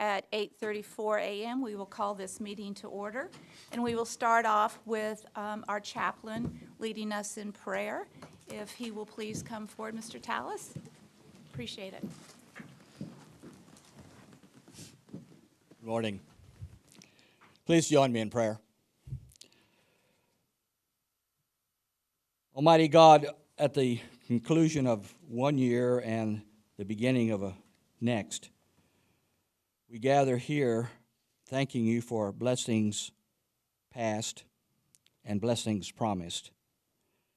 at 8:34 a.m. We will call this meeting to order, and we will start off with our chaplain leading us in prayer. If he will please come forward, Mr. Tallis. Appreciate it. Good morning. Please join me in prayer. Almighty God, at the conclusion of one year and the beginning of a next, we gather here thanking you for blessings past and blessings promised.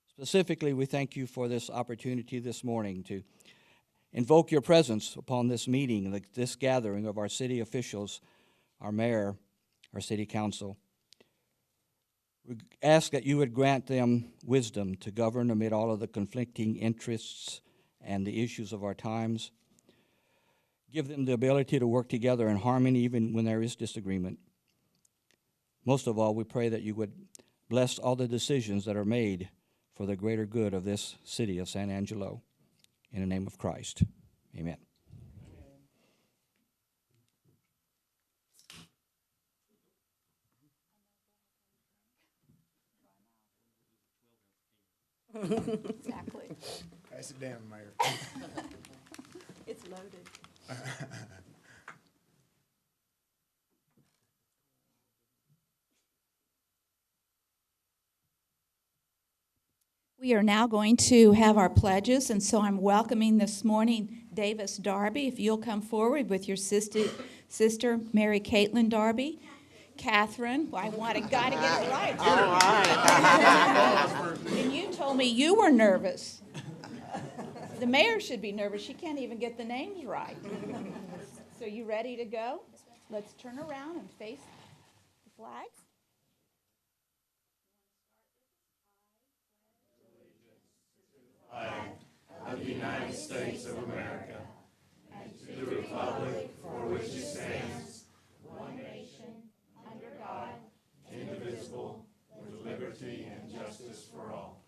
Specifically, we thank you for this opportunity this morning to invoke your presence upon this meeting, this gathering of our city officials, our mayor, our city council. We ask that you would grant them wisdom to govern amid all of the conflicting interests and the issues of our times. Give them the ability to work together in harmony even when there is disagreement. Most of all, we pray that you would bless all the decisions that are made for the greater good of this city of San Angelo. In the name of Christ, amen. Exactly. Pass it down, Mayor. It's loaded. We are now going to have our pledges, and so I'm welcoming this morning Davis Darby. If you'll come forward with your sister Mary Caitlin Darby. Catherine, well, got to get it right. All right. And you told me you were nervous. The mayor should be nervous. She can't even get the names right. So you ready to go? Let's turn around and face the flags. Of the United States of America, and to the republic for which it stands, one nation, under God, indivisible, with liberty and justice for all.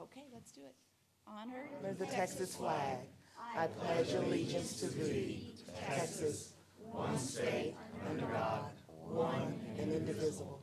Okay, let's do it. Honor the Texas flag. I pledge allegiance to thee, Texas, One state, under God, one and indivisible.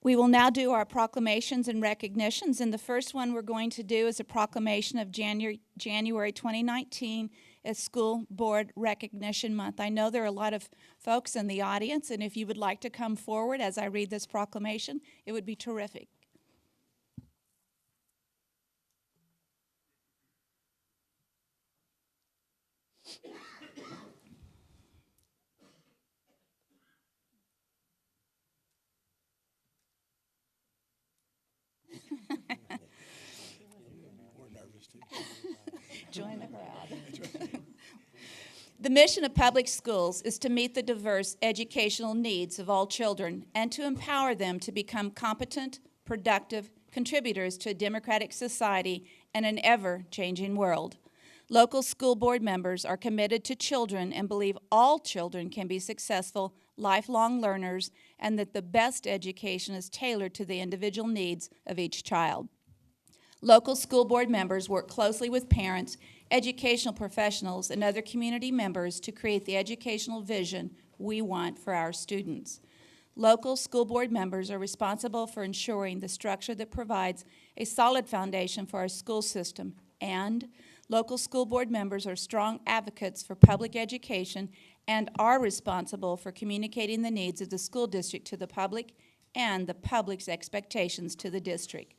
We will now do our proclamations and recognitions, and the first one we're going to do is a proclamation of January 2019 as School Board Recognition Month. I know there are a lot of folks in the audience, and if you would like to come forward as I read this proclamation, it would be terrific. Join the crowd. The mission of public schools is to meet the diverse educational needs of all children and to empower them to become competent, productive contributors to a democratic society and an ever-changing world. Local school board members are committed to children and believe all children can be successful, lifelong learners, and that the best education is tailored to the individual needs of each child. Local school board members work closely with parents, educational professionals, and other community members to create the educational vision we want for our students. Local school board members are responsible for ensuring the structure that provides a solid foundation for our school system, and local school board members are strong advocates for public education and are responsible for communicating the needs of the school district to the public and the public's expectations to the district.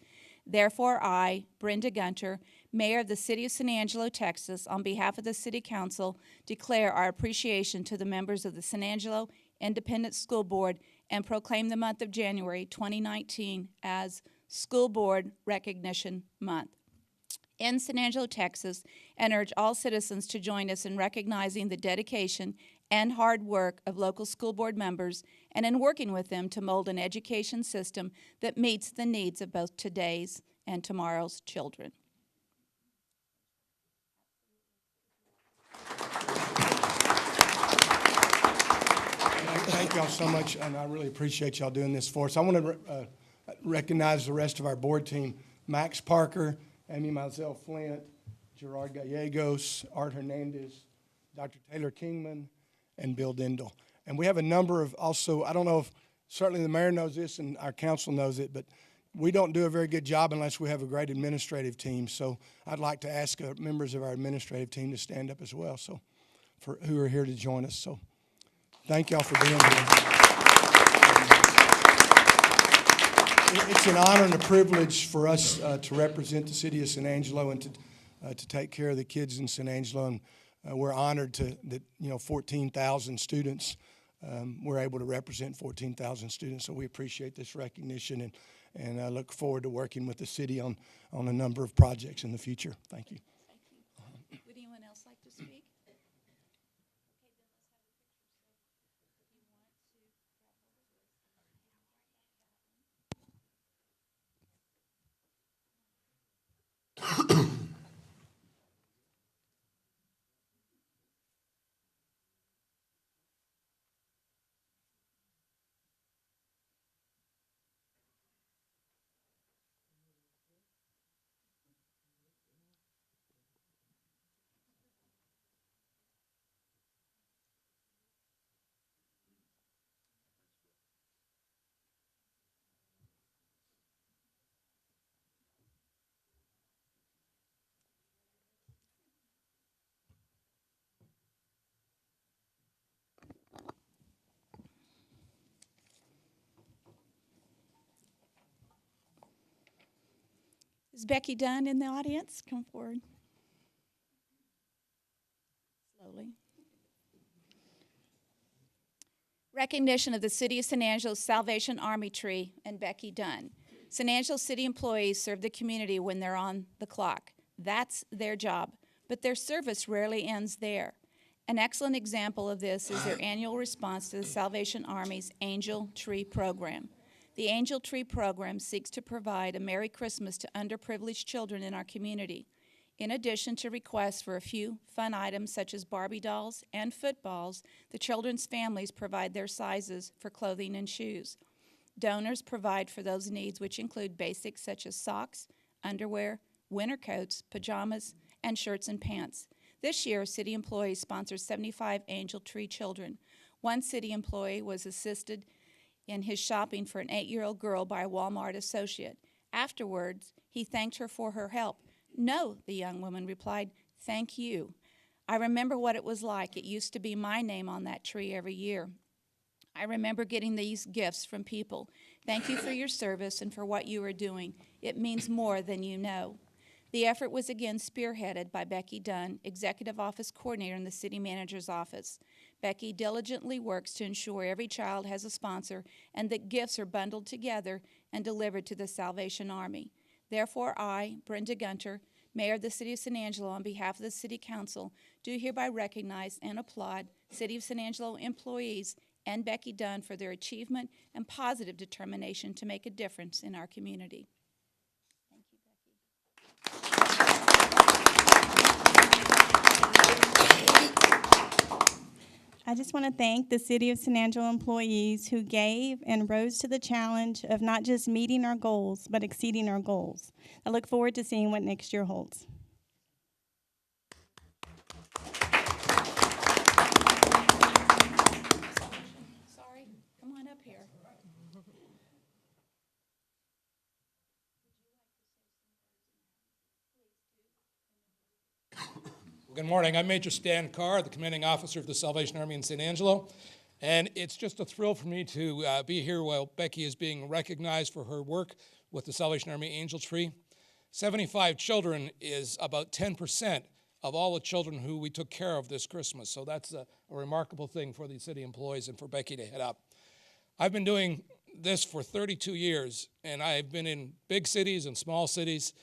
Therefore, I, Brenda Gunter, Mayor of the City of San Angelo, Texas, on behalf of the City Council, declare our appreciation to the members of the San Angelo Independent School Board and proclaim the month of January 2019 as School Board Recognition Month. in San Angelo, Texas, and urge all citizens to join us in recognizing the dedication and hard work of local school board members and in working with them to mold an education system that meets the needs of both today's and tomorrow's children. Thank y'all so much, and I really appreciate y'all doing this for us. I want to recognize the rest of our board team: Max Parker, Amy Mazel Flint, Gerard Gallegos, Art Hernandez, Dr. Taylor Kingman, and Bill Dindal. And we have a number of also, I don't know if certainly the mayor knows this and our council knows it, but we don't do a very good job unless we have a great administrative team. So I'd like to ask members of our administrative team to stand up as well, so for who are here to join us. So thank y'all for being here. It's an honor and a privilege for us to represent the city of San Angelo and to take care of the kids in San Angelo. And we're honored that 14,000 students. We're able to represent 14,000 students. So we appreciate this recognition and I look forward to working with the city on a number of projects in the future. Thank you. Would anyone else like to speak? Is Becky Dunn in the audience? Come forward. Slowly. Recognition of the City of San Angelo's Salvation Army tree and Becky Dunn. San Angelo city employees serve the community when they're on the clock. That's their job, but their service rarely ends there. An excellent example of this is their annual response to the Salvation Army's Angel Tree Program. The Angel Tree Program seeks to provide a Merry Christmas to underprivileged children in our community. In addition to requests for a few fun items such as Barbie dolls and footballs, the children's families provide their sizes for clothing and shoes. Donors provide for those needs, which include basics such as socks, underwear, winter coats, pajamas, and shirts and pants. This year, city employees sponsored 75 Angel Tree children. One city employee was assisted in his shopping for an 8-year-old girl by a Walmart associate. Afterwards, he thanked her for her help. "No," the young woman replied, "thank you. I remember what it was like. It used to be my name on that tree every year. I remember getting these gifts from people. Thank you for your service and for what you are doing. It means more than you know." The effort was again spearheaded by Becky Dunn, Executive Office Coordinator in the City Manager's Office. Becky diligently works to ensure every child has a sponsor and that gifts are bundled together and delivered to the Salvation Army. Therefore, I, Brenda Gunter, Mayor of the City of San Angelo, on behalf of the City Council, do hereby recognize and applaud City of San Angelo employees and Becky Dunn for their achievement and positive determination to make a difference in our community. Thank you, Becky. I just want to thank the City of San Angelo employees who gave and rose to the challenge of not just meeting our goals, but exceeding our goals. I look forward to seeing what next year holds. Sorry, come on up here. Good morning. I'm Major Stan Carr, the commanding officer of the Salvation Army in San Angelo, and it's just a thrill for me to be here while Becky is being recognized for her work with the Salvation Army Angel Tree. 75 children is about 10% of all the children who we took care of this Christmas, so that's a remarkable thing for the city employees and for Becky to head up. I've been doing this for 32 years, and I've been in big cities and small cities.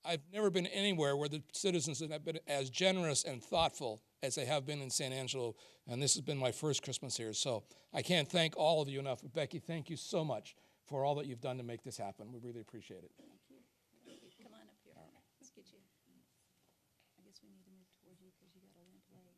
I've never been anywhere where the citizens have been as generous and thoughtful as they have been in San Angelo, and this has been my first Christmas here. So I can't thank all of you enough. But Becky, thank you so much for all that you've done to make this happen. We really appreciate it. Come on up here. Let's get you. I guess we need to move towards you because you got a limp leg.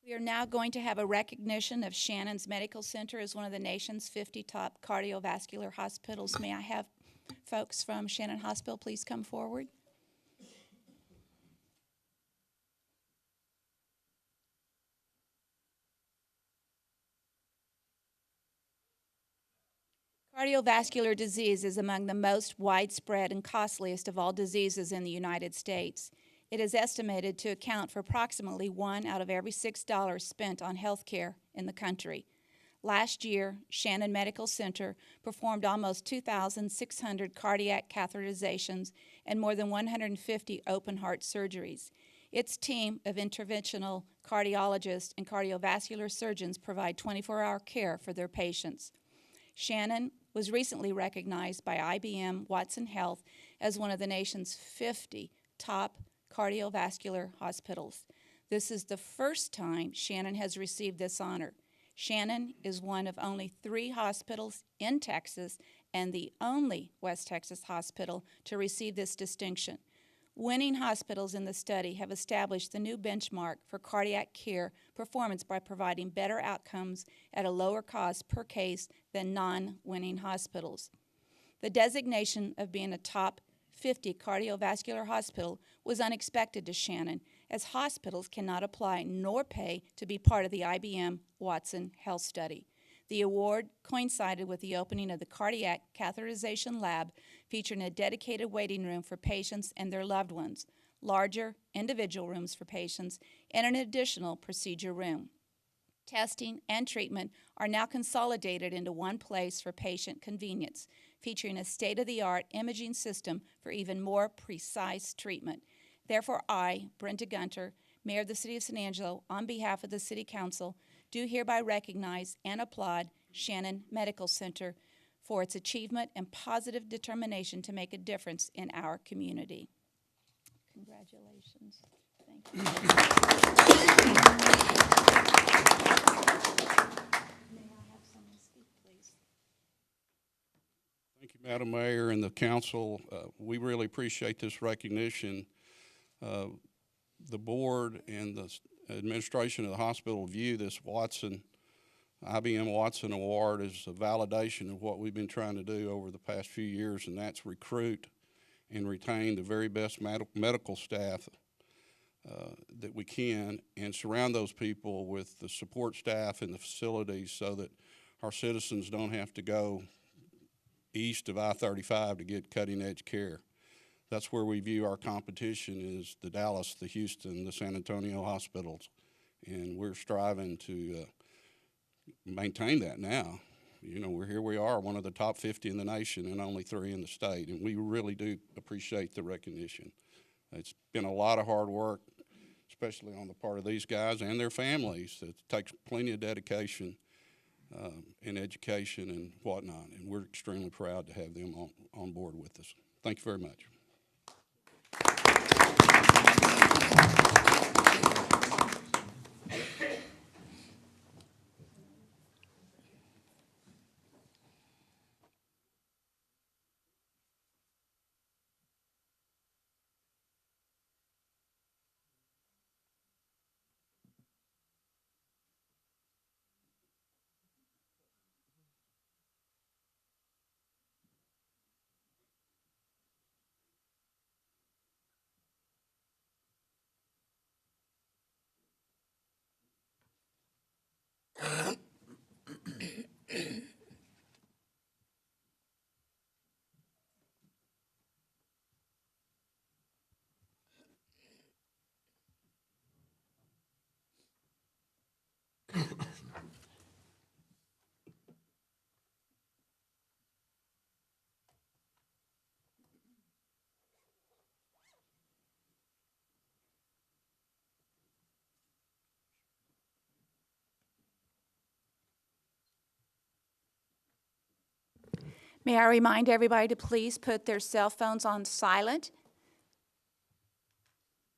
We are now going to have a recognition of Shannon's Medical Center as one of the nation's 50 top cardiovascular hospitals. May I have folks from Shannon Hospital please come forward? Cardiovascular disease is among the most widespread and costliest of all diseases in the United States. It is estimated to account for approximately 1 out of every $6 spent on health care in the country. Last year, Shannon Medical Center performed almost 2,600 cardiac catheterizations and more than 150 open heart surgeries. Its team of interventional cardiologists and cardiovascular surgeons provide 24-hour care for their patients. Shannon was recently recognized by IBM Watson Health as one of the nation's 50 top cardiovascular hospitals. This is the first time Shannon has received this honor. Shannon is one of only 3 hospitals in Texas and the only West Texas hospital to receive this distinction. Winning hospitals in the study have established the new benchmark for cardiac care performance by providing better outcomes at a lower cost per case than non-winning hospitals. The designation of being a top 50 cardiovascular hospital was unexpected to Shannon, as hospitals cannot apply nor pay to be part of the IBM Watson Health Study. The award coincided with the opening of the Cardiac Catheterization Lab, featuring a dedicated waiting room for patients and their loved ones, larger individual rooms for patients, and an additional procedure room. Testing and treatment are now consolidated into one place for patient convenience, featuring a state-of-the-art imaging system for even more precise treatment. Therefore, I, Brenda Gunter, Mayor of the City of San Angelo, on behalf of the City Council, do hereby recognize and applaud Shannon Medical Center for its achievement and positive determination to make a difference in our community. Congratulations. Thank you. May I have someone speak, please? Thank you, Madam Mayor and the council. We really appreciate this recognition. The board and the administration of the hospital view this IBM Watson Award as a validation of what we've been trying to do over the past few years, and that's recruit and retain the very best medical staff that we can, and surround those people with the support staff and the facilities so that our citizens don't have to go east of I-35 to get cutting-edge care. That's where we view our competition is the Dallas, the Houston, the San Antonio hospitals, and we're striving to maintain that now. You know, here we are, one of the top 50 in the nation and only 3 in the state, and we really do appreciate the recognition. It's been a lot of hard work, especially on the part of these guys and their families. It takes plenty of dedication and education and whatnot, and we're extremely proud to have them on board with us. Thank you very much. May I remind everybody to please put their cell phones on silent?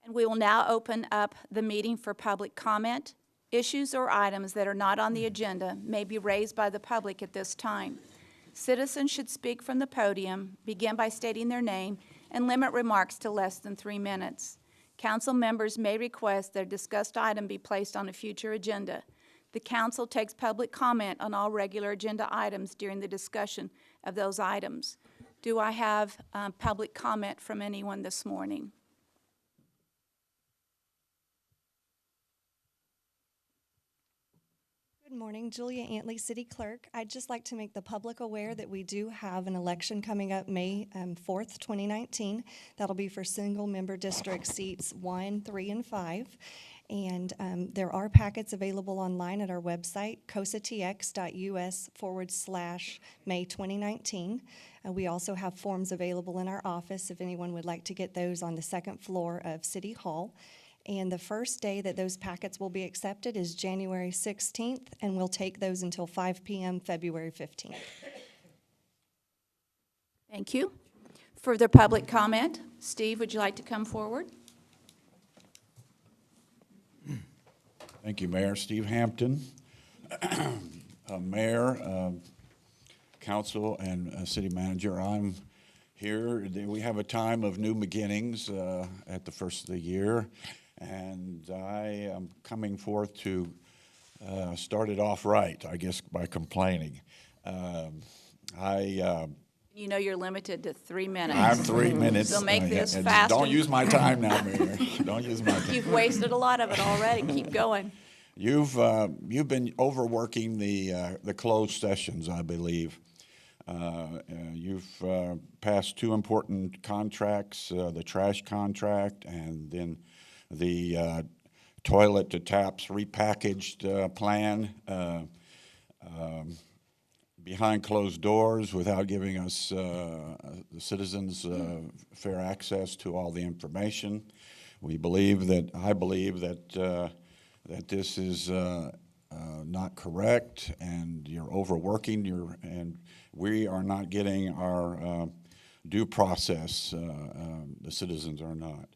And we will now open up the meeting for public comment. Issues or items that are not on the agenda may be raised by the public at this time. Citizens should speak from the podium, begin by stating their name, and limit remarks to less than 3 minutes. Council members may request that a discussed item be placed on a future agenda. The council takes public comment on all regular agenda items during the discussion of those items. Do I have public comment from anyone this morning? Good morning, Julia Antley, City Clerk. I'd just like to make the public aware that we do have an election coming up May 4th, 2019. That'll be for single-member district seats 1, 3, and 5. And there are packets available online at our website, cosatx.us/May 2019. We also have forms available in our office if anyone would like to get those on the second floor of City Hall. And the first day that those packets will be accepted is January 16th, and we'll take those until 5 p.m. February 15th. Thank you. Further public comment? Steve, would you like to come forward? Thank you, Mayor. Steve Hampton, Mayor, Council, and City Manager. I'm here. We have a time of new beginnings at the first of the year, and I am coming forth to start it off right, I guess, by complaining. You know you're limited to 3 minutes. I have 3 minutes. So make this fast. Don't use my time now, Mayor. Don't use my time. You've wasted a lot of it already. Keep going. You've been overworking the closed sessions, I believe. You've passed 2 important contracts, the trash contract and then the toilet to taps repackaged plan behind closed doors without giving us the citizens fair access to all the information. I believe that this is not correct, and you're overworking and we are not getting our due process. The citizens are not.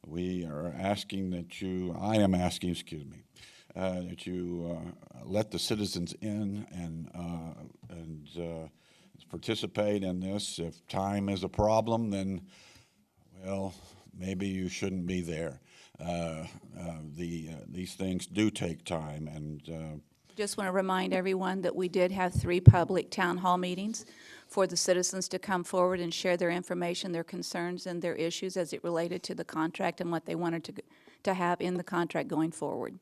We are asking that I am asking, excuse me, that you let the citizens in and participate in this. If time is a problem, then, well, maybe you shouldn't be there. These things do take time, and Just want to remind everyone that we did have 3 public town hall meetings for the citizens to come forward and share their information, their concerns, and their issues as it related to the contract and what they wanted to have in the contract going forward.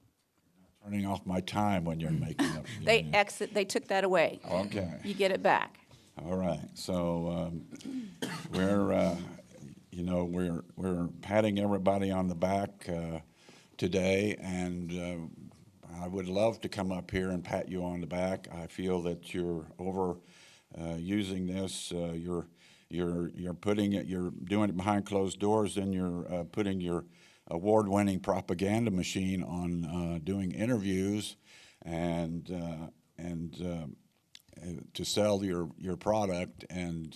turning off my time when you're making up. They took that away. Okay. You get it back. All right. So we're patting everybody on the back today, and I would love to come up here and pat you on the back. I feel that you're using this. You're doing it behind closed doors, and you're putting your award-winning propaganda machine on doing interviews and to sell your product, and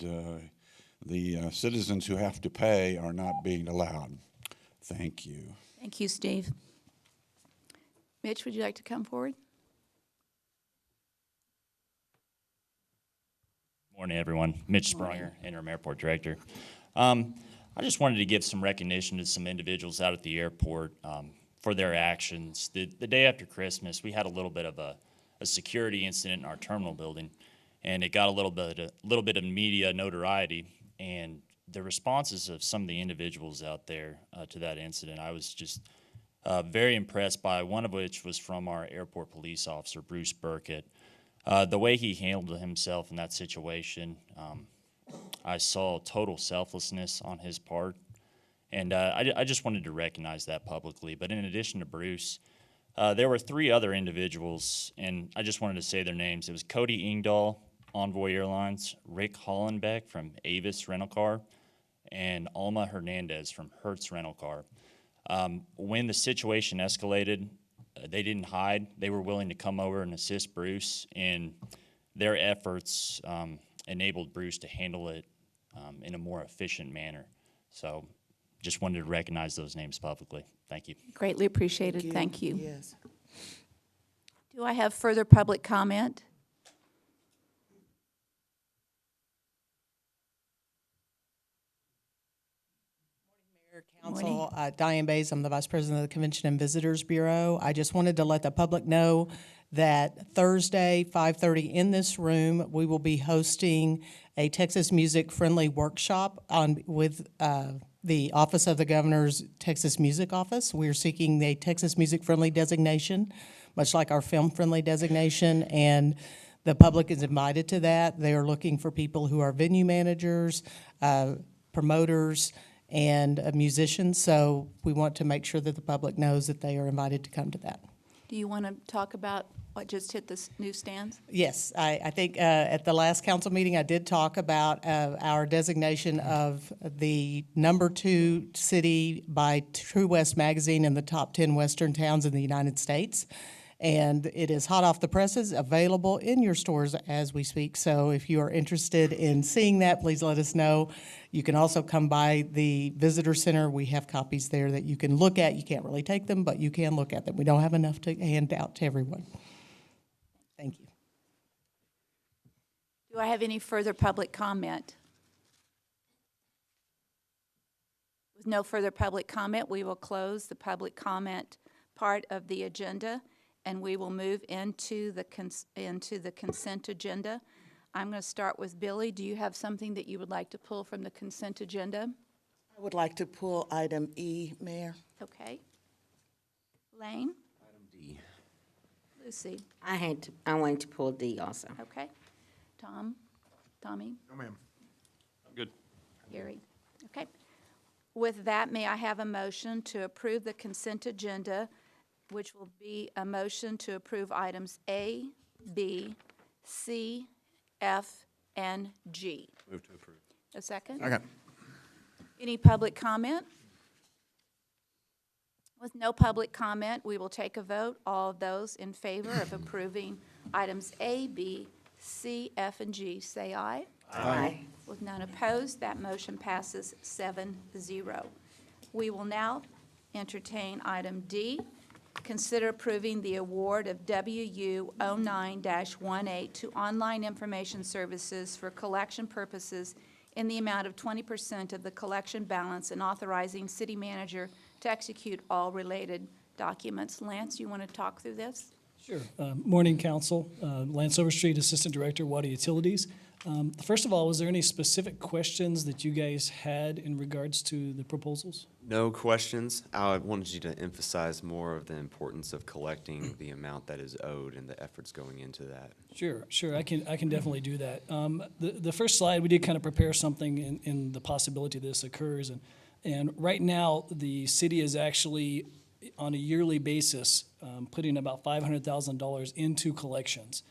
the citizens who have to pay are not being allowed. Thank you. Thank you, Steve. Mitch, would you like to come forward? Morning, everyone. Mitch Sprunger, Interim Airport Director. I just wanted to give some recognition to some individuals out at the airport for their actions. The day after Christmas, we had a little bit of a security incident in our terminal building, and it got a little bit of media notoriety. And the responses of some of the individuals out there to that incident, I was just very impressed by, one of which was from our airport police officer, Bruce Burkett. The way he handled himself in that situation, I saw total selflessness on his part, and I just wanted to recognize that publicly. But in addition to Bruce, there were 3 other individuals, and I just wanted to say their names. It was Cody Ingdahl, Envoy Airlines, Rick Hollenbeck from Avis Rental Car, and Alma Hernandez from Hertz Rental Car. When the situation escalated, they didn't hide. They were willing to come over and assist Bruce in their efforts enabled Bruce to handle it in a more efficient manner. So just wanted to recognize those names publicly. Thank you. Greatly appreciated. Thank you. Yes. Do I have further public comment? Council, Diane Bays, I'm the Vice President of the Convention and Visitors Bureau. I just wanted to let the public know that Thursday, 5:30 in this room, we will be hosting a Texas music-friendly workshop with the Office of the Governor's Texas Music Office. We're seeking the Texas music-friendly designation, much like our film-friendly designation, and the public is invited to that. They are looking for people who are venue managers, promoters, and musicians, so we want to make sure that the public knows that they are invited to come to that. Do you want to talk about what just hit the newsstands? Yes, I think at the last council meeting, I did talk about our designation of the #2 city by True West Magazine in the top 10 Western towns in the United States. And it is hot off the presses, available in your stores as we speak. So if you are interested in seeing that, please let us know. You can also come by the visitor center. We have copies there that you can look at. You can't really take them, but you can look at them. We don't have enough to hand out to everyone. Thank you. Do I have any further public comment? With no further public comment, we will close the public comment part of the agenda, and we will move into the consent agenda. I'm going to start with Billy. Do you have something that you would like to pull from the consent agenda? I would like to pull item E, Mayor. Okay. Lane? Item D. Lucy? I wanted to pull D also. Okay. Tommy? No, ma'am. I'm good. Gary? Okay. With that, may I have a motion to approve the consent agenda, which will be a motion to approve items A, B, C, F, and G. Move to approve. A second? Okay. Any public comment? With no public comment, we will take a vote. All of those in favor of approving items A, B, C, F, and G, say aye. Aye. With none opposed, that motion passes 7-0. We will now entertain item D. Consider approving the award of WU 09-18 to Online Information Services for collection purposes in the amount of 20% of the collection balance and authorizing city manager to execute all related documents. Lance, you want to talk through this? Sure. Morning, Council. Lance Overstreet, Assistant Director, Water Utilities. First of all, was there any specific questions that you guys had in regards to the proposals? No questions. I wanted you to emphasize more of the importance of collecting the amount that is owed and the efforts going into that. Sure. I can definitely do that. The first slide, we did kind of prepare something in the possibility this occurs. And right now, the city is actually, on a yearly basis, putting about $500,000 into collections.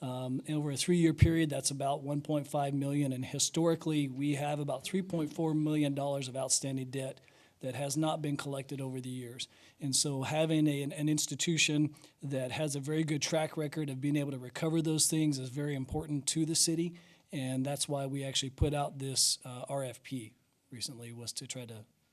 Over a 3-year period, that's about $1.5 million, and historically, we have about $3.4 million of outstanding debt that has not been collected over the years. And so having an institution that has a very good track record of being able to recover those things is very important to the city, and that's why we actually put out this RFP recently, was to try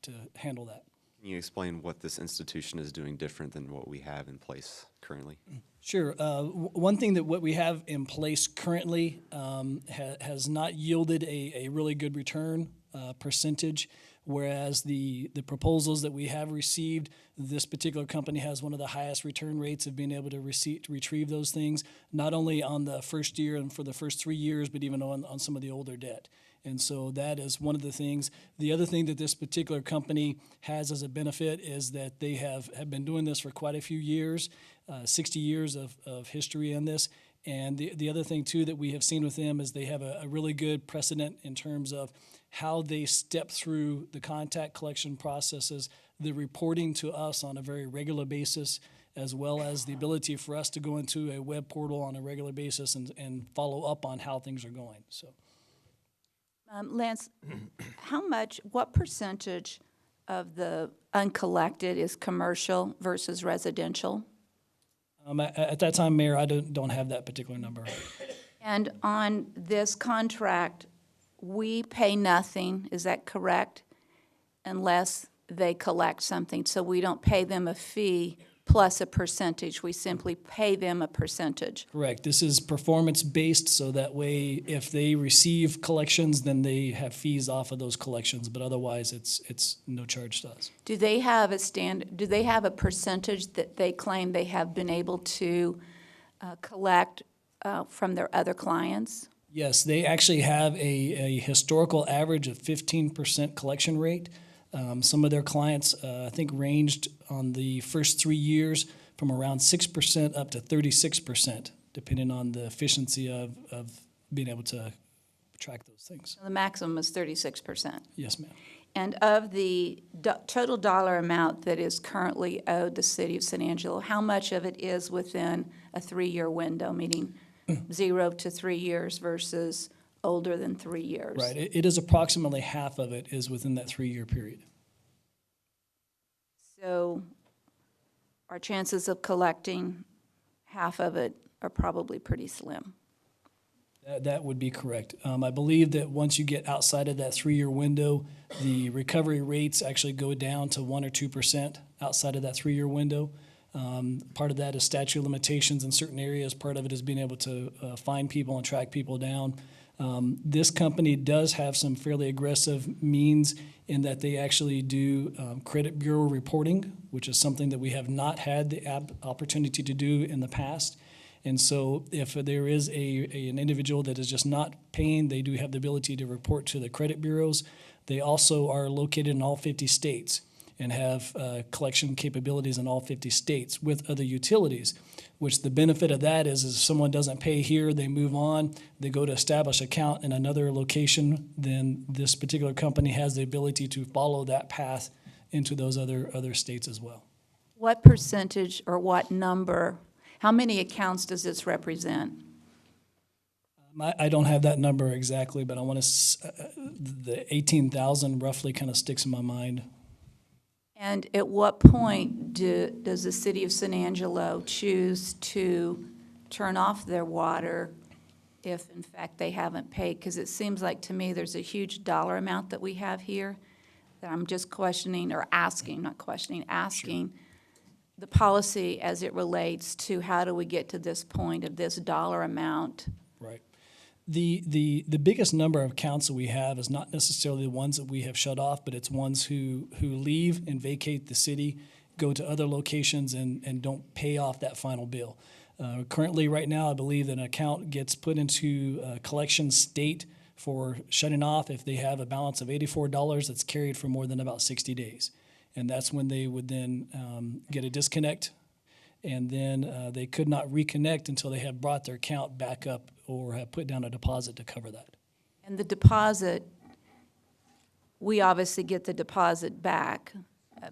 to handle that. Can you explain what this institution is doing different than what we have in place currently? Sure. One thing that what we have in place currently has not yielded a really good return percentage, whereas the proposals that we have received, this particular company has one of the highest return rates of being able to retrieve those things, not only on the first year and for the first 3 years, but even on some of the older debt. And so that is one of the things. The other thing that this particular company has as a benefit is that they have been doing this for quite a few years, 60 years of history in this. And the other thing, too, that we have seen with them is they have a really good precedent in terms of how they step through the contact collection processes, the reporting to us on a very regular basis, as well as the ability for us to go into a web portal on a regular basis and follow up on how things are going. So. Lance, what percentage of the uncollected is commercial versus residential? At that time, Mayor, I don't have that particular number. And on this contract, we pay nothing, is that correct? Unless they collect something, so we don't pay them a fee plus a percentage, we simply pay them a percentage. Correct. This is performance-based, so that way, if they receive collections, then they have fees off of those collections, but otherwise, it's no charge to us. Do they have a percentage that they claim they have been able to collect from their other clients? Yes, they actually have a historical average of 15% collection rate. Some of their clients, I think, ranged on the first 3 years from around 6% up to 36%, depending on the efficiency of being able to track those things. The maximum is 36%. Yes, ma'am. And of the total dollar amount that is currently owed the city of San Angelo, how much of it is within a 3-year window, meaning 0 to 3 years versus older than 3 years? Right. It is approximately half of it is within that 3-year period. So our chances of collecting half of it are probably pretty slim. That would be correct. I believe that once you get outside of that 3-year window, the recovery rates actually go down to 1 or 2% outside of that 3-year window. Part of that is statute of limitations in certain areas. Part of it is being able to find people and track people down. This company does have some fairly aggressive means in that they actually do credit bureau reporting, which is something that we have not had the opportunity to do in the past. And so if there is an individual that is just not paying, they do have the ability to report to the credit bureaus. They also are located in all 50 states and have collection capabilities in all 50 states with other utilities, which the benefit of that is if someone doesn't pay here, they move on, they go to establish account in another location, then this particular company has the ability to follow that path into those other states as well. What percentage or what number, how many accounts does this represent? I don't have that number exactly, but I want to, the 18,000 roughly kind of sticks in my mind. And at what point does the city of San Angelo choose to turn off their water if, in fact, they haven't paid? Because it seems like to me there's a huge dollar amount that we have here that I'm just questioning or asking, not questioning, asking the policy as it relates to how do we get to this point of this dollar amount. Right. The biggest number of accounts that we have is not necessarily the ones that we have shut off, but it's ones who leave and vacate the city, go to other locations and don't pay off that final bill. Currently, right now, I believe that an account gets put into a collection state for shutting off if they have a balance of $84 that's carried for more than about 60 days. And that's when they would then get a disconnect, and then they could not reconnect until they have brought their account back up or have put down a deposit to cover that. And the deposit, we obviously get the deposit back,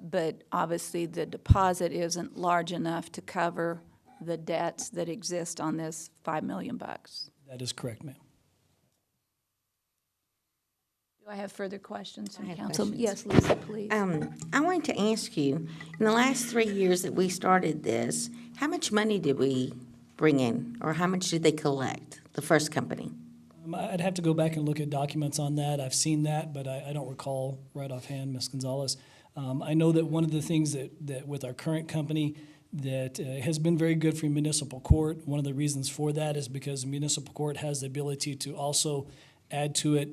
but obviously the deposit isn't large enough to cover the debts that exist on this $5 million. That is correct, ma'am. Do I have further questions from I have council? questions. Yes, Lisa, please. I wanted to ask you, in the last 3 years that we started this, how much money did we bring in, or how much did they collect, the first company? I'd have to go back and look at documents on that. I've seen that, but I don't recall right offhand, Ms. Gonzalez. I know that one of the things that with our current company that has been very good for municipal court, one of the reasons for that is because municipal court has the ability to also add to it,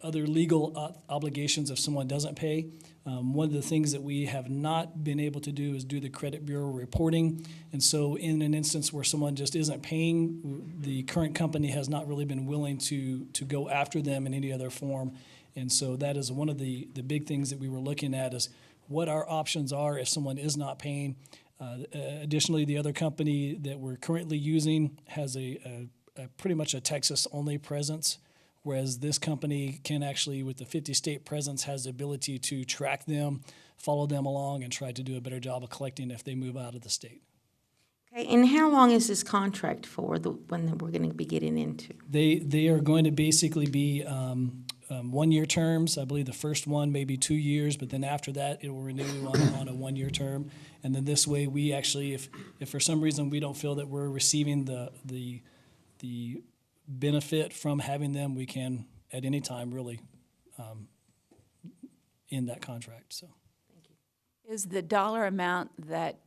other legal obligations if someone doesn't pay. One of the things that we have not been able to do is do the credit bureau reporting. And so in an instance where someone just isn't paying, the current company has not really been willing to go after them in any other form. And so that is one of the big things that we were looking at is what our options are if someone is not paying. Additionally, the other company that we're currently using has a pretty much a Texas-only presence, whereas this company can actually, with the 50-state presence, has the ability to track them, follow them along, and try to do a better job of collecting if they move out of the state. Okay, and how long is this contract for, the one that we're going to be getting into? They are going to basically be 1-year terms. I believe the first one may be 2 years, but then after that, it will renew on a 1-year term. And then this way, we actually, if for some reason we don't feel that we're receiving the the benefit from having them, we can at any time really end that contract. So, Is the dollar amount that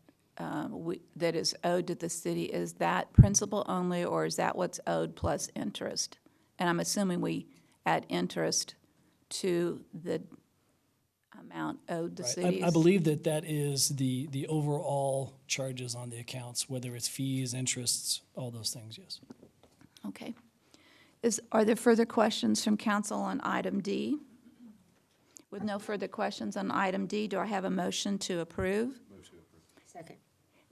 that is owed to the city, is that principal only, or is that what's owed plus interest? And I'm assuming we add interest to the amount owed to cities. I believe that is the overall charges on the accounts, whether it's fees, interests, all those things, yes. Okay. Are there further questions from council on item D? With no further questions on item D, do I have a motion to approve? Second.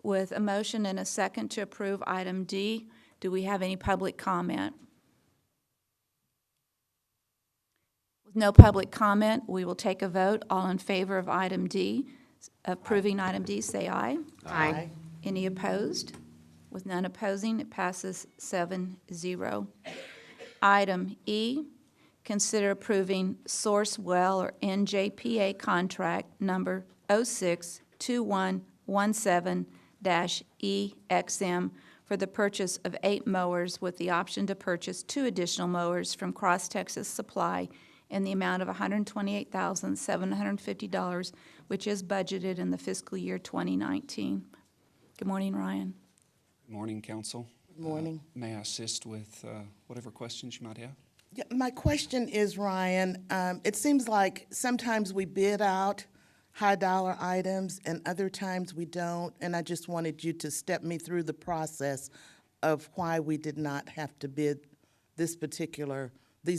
With a motion and a second to approve item D, do we have any public comment? With no public comment, we will take a vote. All in favor of item D, approving item D, say aye. Aye. Any opposed? With none opposing, it passes 7-0. Item E, consider approving Sourcewell or NJPA contract number 062117-EXM for the purchase of 8 mowers with the option to purchase 2 additional mowers from Cross Texas Supply in the amount of $128,750, which is budgeted in the fiscal year 2019. Good morning, Ryan. Good morning, Council. Good morning. May I assist with whatever questions you might have? Yeah, my question is, Ryan, it seems like sometimes we bid out high-dollar items and other times we don't, and I just wanted you to step me through the process of why we did not have to bid these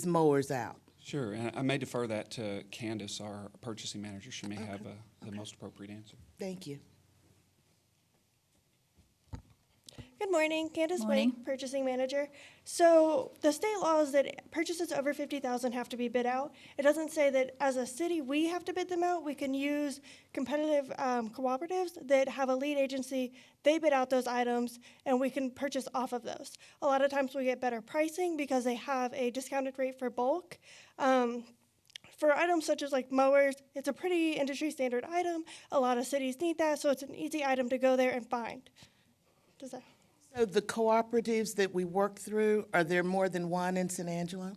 mowers out. Sure, and I may defer that to Candace, our purchasing manager. She may have the most appropriate answer. Thank you. Good morning, Candace Morning. Wake, purchasing manager. So the state law is that purchases over $50,000 have to be bid out. It doesn't say that as a city we have to bid them out. We can use competitive cooperatives that have a lead agency. They bid out those items, and we can purchase off of those. A lot of times we get better pricing because they have a discounted rate for bulk. For items such as like mowers, it's a pretty industry standard item. A lot of cities need that, so it's an easy item to go there and find. Does that? So the cooperatives that we work through, are there more than one in San Angelo?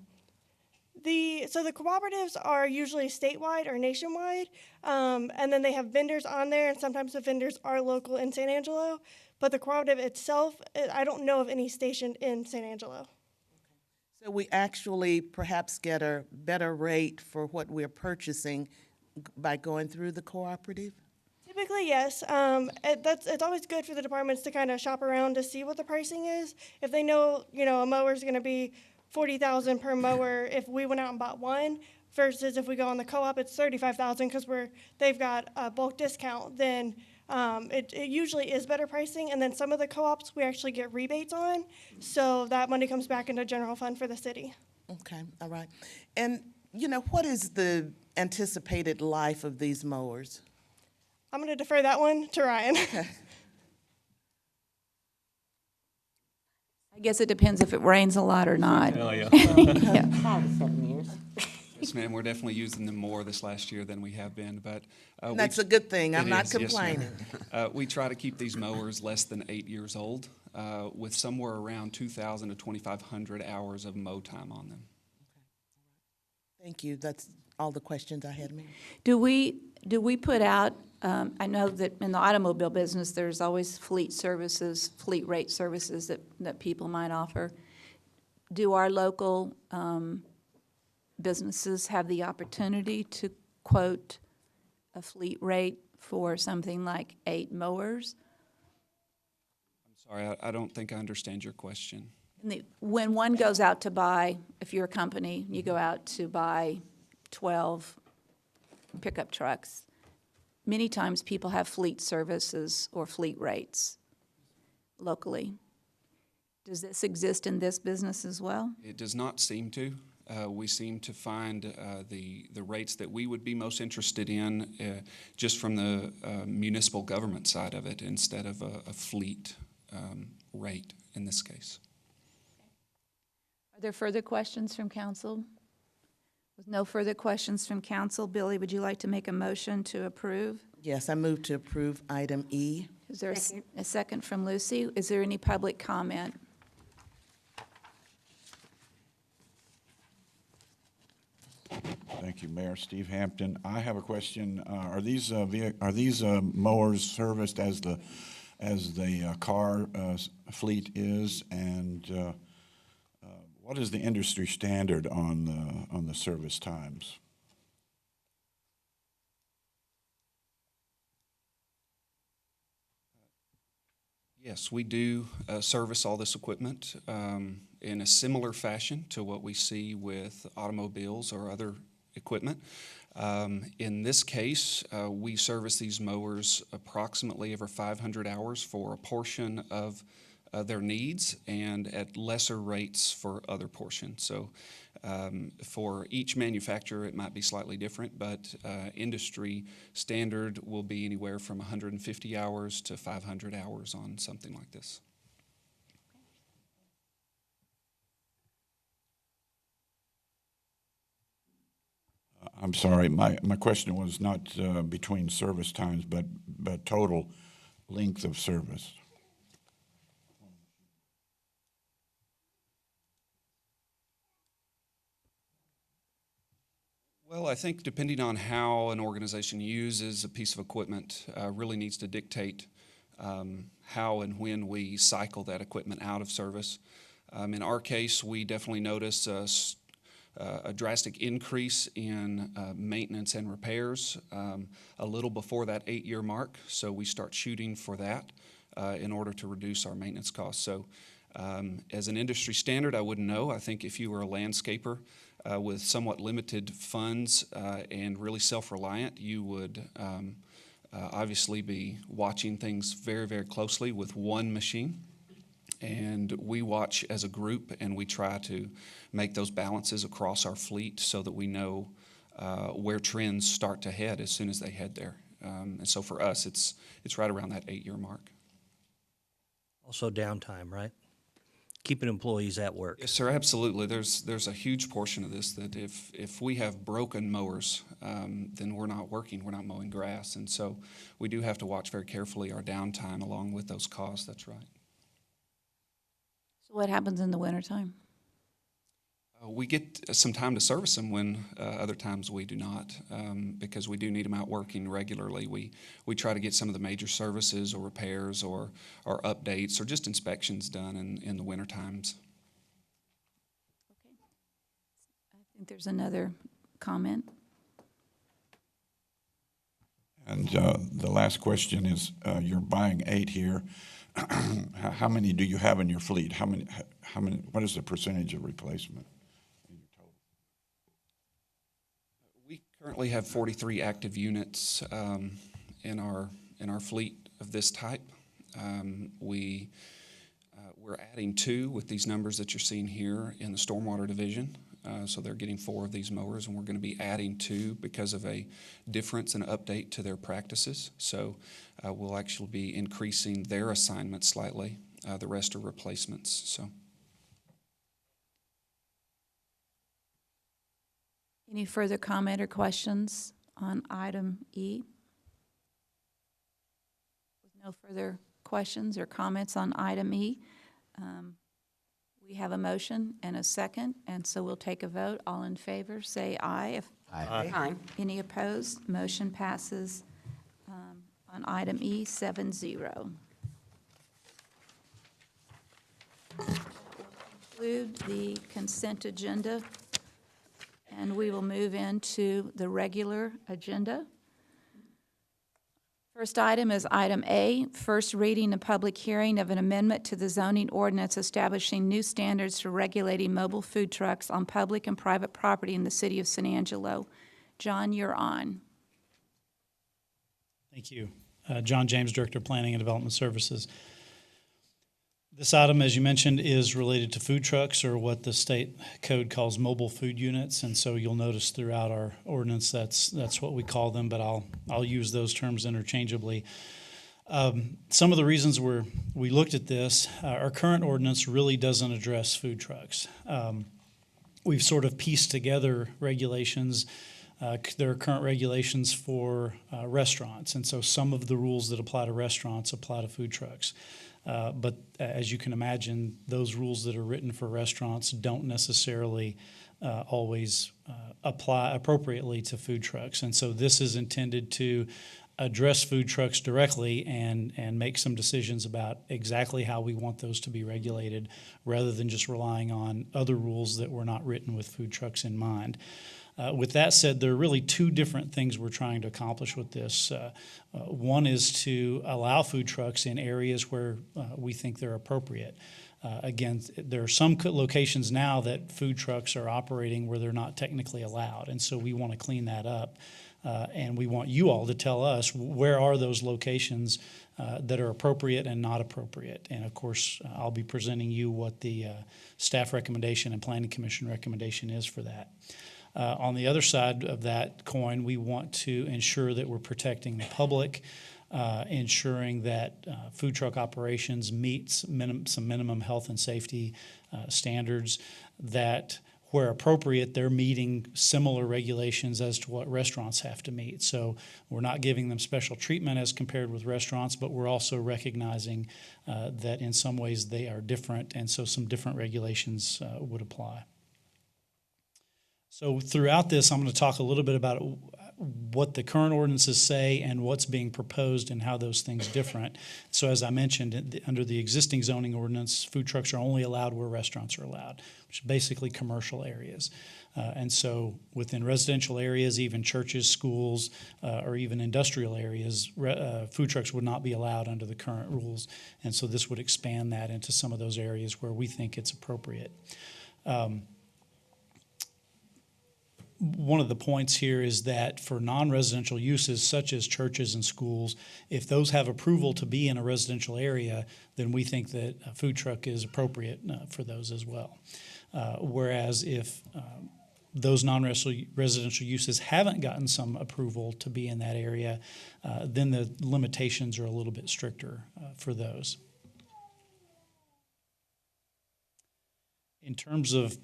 So the cooperatives are usually statewide or nationwide, and then they have vendors on there, and sometimes the vendors are local in San Angelo. But the cooperative itself, I don't know of any stationed in San Angelo. So we actually perhaps get a better rate for what we're purchasing by going through the cooperative? Typically, yes. It's always good for the departments to kind of shop around to see what the pricing is. If they know, a mower is going to be $40,000 per mower, if we went out and bought one, versus if we go on the co-op, it's $35,000 because they've got a bulk discount. Then it usually is better pricing. And then some of the co-ops we actually get rebates on, so that money comes back into general fund for the city. Okay, all right. And what is the anticipated life of these mowers? I'm going to defer that one to Ryan. Okay. I guess it depends if it rains a lot or not. Oh, yeah. 5 to 7 years. Yes, ma'am. We're definitely using them more this last year than we have been, but That's a good thing. I'm not Yes, ma'am. complaining. We try to keep these mowers less than 8 years old, with somewhere around 2,000 to 2,500 hours of mow time on them. Thank you. That's all the questions I had, Mayor. Do we put out, I know that in the automobile business, there's always fleet rate services that people might offer. Do our local businesses have the opportunity to quote a fleet rate for something like 8 mowers? I'm sorry, I don't think I understand your question. When one goes out to buy, if you're a company, you go out to buy 12 pickup trucks, many times people have fleet services or fleet rates locally. Does this exist in this business as well? It does not seem to. We seem to find the rates that we would be most interested in just from the municipal government side of it instead of a fleet rate in this case. Are there further questions from council? With no further questions from council, Billy, would you like to make a motion to approve? Yes, I move to approve item E. Is there a second from Lucy? Is there any public comment? Thank you, Mayor Steve Hampton. I have a question. Are these mowers serviced as the car fleet is, and what is the industry standard on the service times? Yes, we do service all this equipment in a similar fashion to what we see with automobiles or other equipment. In this case, we service these mowers approximately every 500 hours for a portion of their needs and at lesser rates for other portions. So for each manufacturer, it might be slightly different, but industry standard will be anywhere from 150 hours to 500 hours on something like this. I'm sorry, my question was not between service times, but total length of service. Well, I think depending on how an organization uses a piece of equipment really needs to dictate how and when we cycle that equipment out of service. In our case, we definitely notice a drastic increase in maintenance and repairs a little before that 8-year mark, so we start shooting for that in order to reduce our maintenance costs. So as an industry standard, I wouldn't know. I think if you were a landscaper with somewhat limited funds and really self-reliant, you would obviously be watching things very, very closely with one machine. And we watch as a group, and we try to make those balances across our fleet so that we know where trends start to head as soon as they head there. And so for us, it's right around that 8-year mark. Also downtime, right? Keeping employees at work. Yes, sir, absolutely. There's a huge portion of this that if we have broken mowers, then we're not working, we're not mowing grass. And so we do have to watch very carefully our downtime along with those costs, that's right. So what happens in the wintertime? We get some time to service them when other times we do not, because we do need them out working regularly. We try to get some of the major services or repairs or updates or just inspections done in the winter times. Okay. I think there's another comment. And the last question is, you're buying 8 here. How many do you have in your fleet? How many? What is the percentage of replacement? We currently have 43 active units in our fleet of this type. We're adding 2 with these numbers that you're seeing here in the stormwater division. So they're getting 4 of these mowers, and we're going to be adding 2 because of a difference and update to their practices. So we'll actually be increasing their assignments slightly. The rest are replacements. So. Any further comment or questions on item E? With no further questions or comments on item E, we have a motion and a second, and so we'll take a vote. All in favor, say aye. Aye. Aye. Any opposed? Motion passes on item E 7-0. Conclude the consent agenda, and we will move into the regular agenda. First item is item A, first reading and public hearing of an amendment to the zoning ordinance establishing new standards for regulating mobile food trucks on public and private property in the city of San Angelo. John, you're on. Thank you. John James, Director of Planning and Development Services. This item, as you mentioned, is related to food trucks, or what the state code calls mobile food units, and so you'll notice throughout our ordinance that's what we call them, but I'll use those terms interchangeably. Some of the reasons we looked at this, our current ordinance really doesn't address food trucks. We've sort of pieced together regulations. There are current regulations for restaurants, and so some of the rules that apply to restaurants apply to food trucks. But as you can imagine, those rules that are written for restaurants don't necessarily always apply appropriately to food trucks. And so this is intended to address food trucks directly and make some decisions about exactly how we want those to be regulated, rather than just relying on other rules that were not written with food trucks in mind. With that said, there are really two different things we're trying to accomplish with this. One is to allow food trucks in areas where we think they're appropriate. Again, there are some locations now that food trucks are operating where they're not technically allowed, and so we want to clean that up. And we want you all to tell us where are those locations that are appropriate and not appropriate. And of course, I'll be presenting you what the staff recommendation and planning commission recommendation is for that. On the other side of that coin, we want to ensure that we're protecting the public, ensuring that food truck operations meet some minimum health and safety standards, that where appropriate, they're meeting similar regulations as to what restaurants have to meet. So we're not giving them special treatment as compared with restaurants, but we're also recognizing that in some ways they are different, and so some different regulations would apply. So throughout this, I'm going to talk a little bit about what the current ordinances say and what's being proposed and how those things different. So as I mentioned, under the existing zoning ordinance, food trucks are only allowed where restaurants are allowed, which is basically commercial areas. And so within residential areas, even churches, schools, or even industrial areas, food trucks would not be allowed under the current rules. And so this would expand that into some of those areas where we think it's appropriate. One of the points here is that for non-residential uses such as churches and schools, if those have approval to be in a residential area, then we think that a food truck is appropriate for those as well. Whereas if those non-residential uses haven't gotten some approval to be in that area, then the limitations are a little bit stricter for those. In terms of,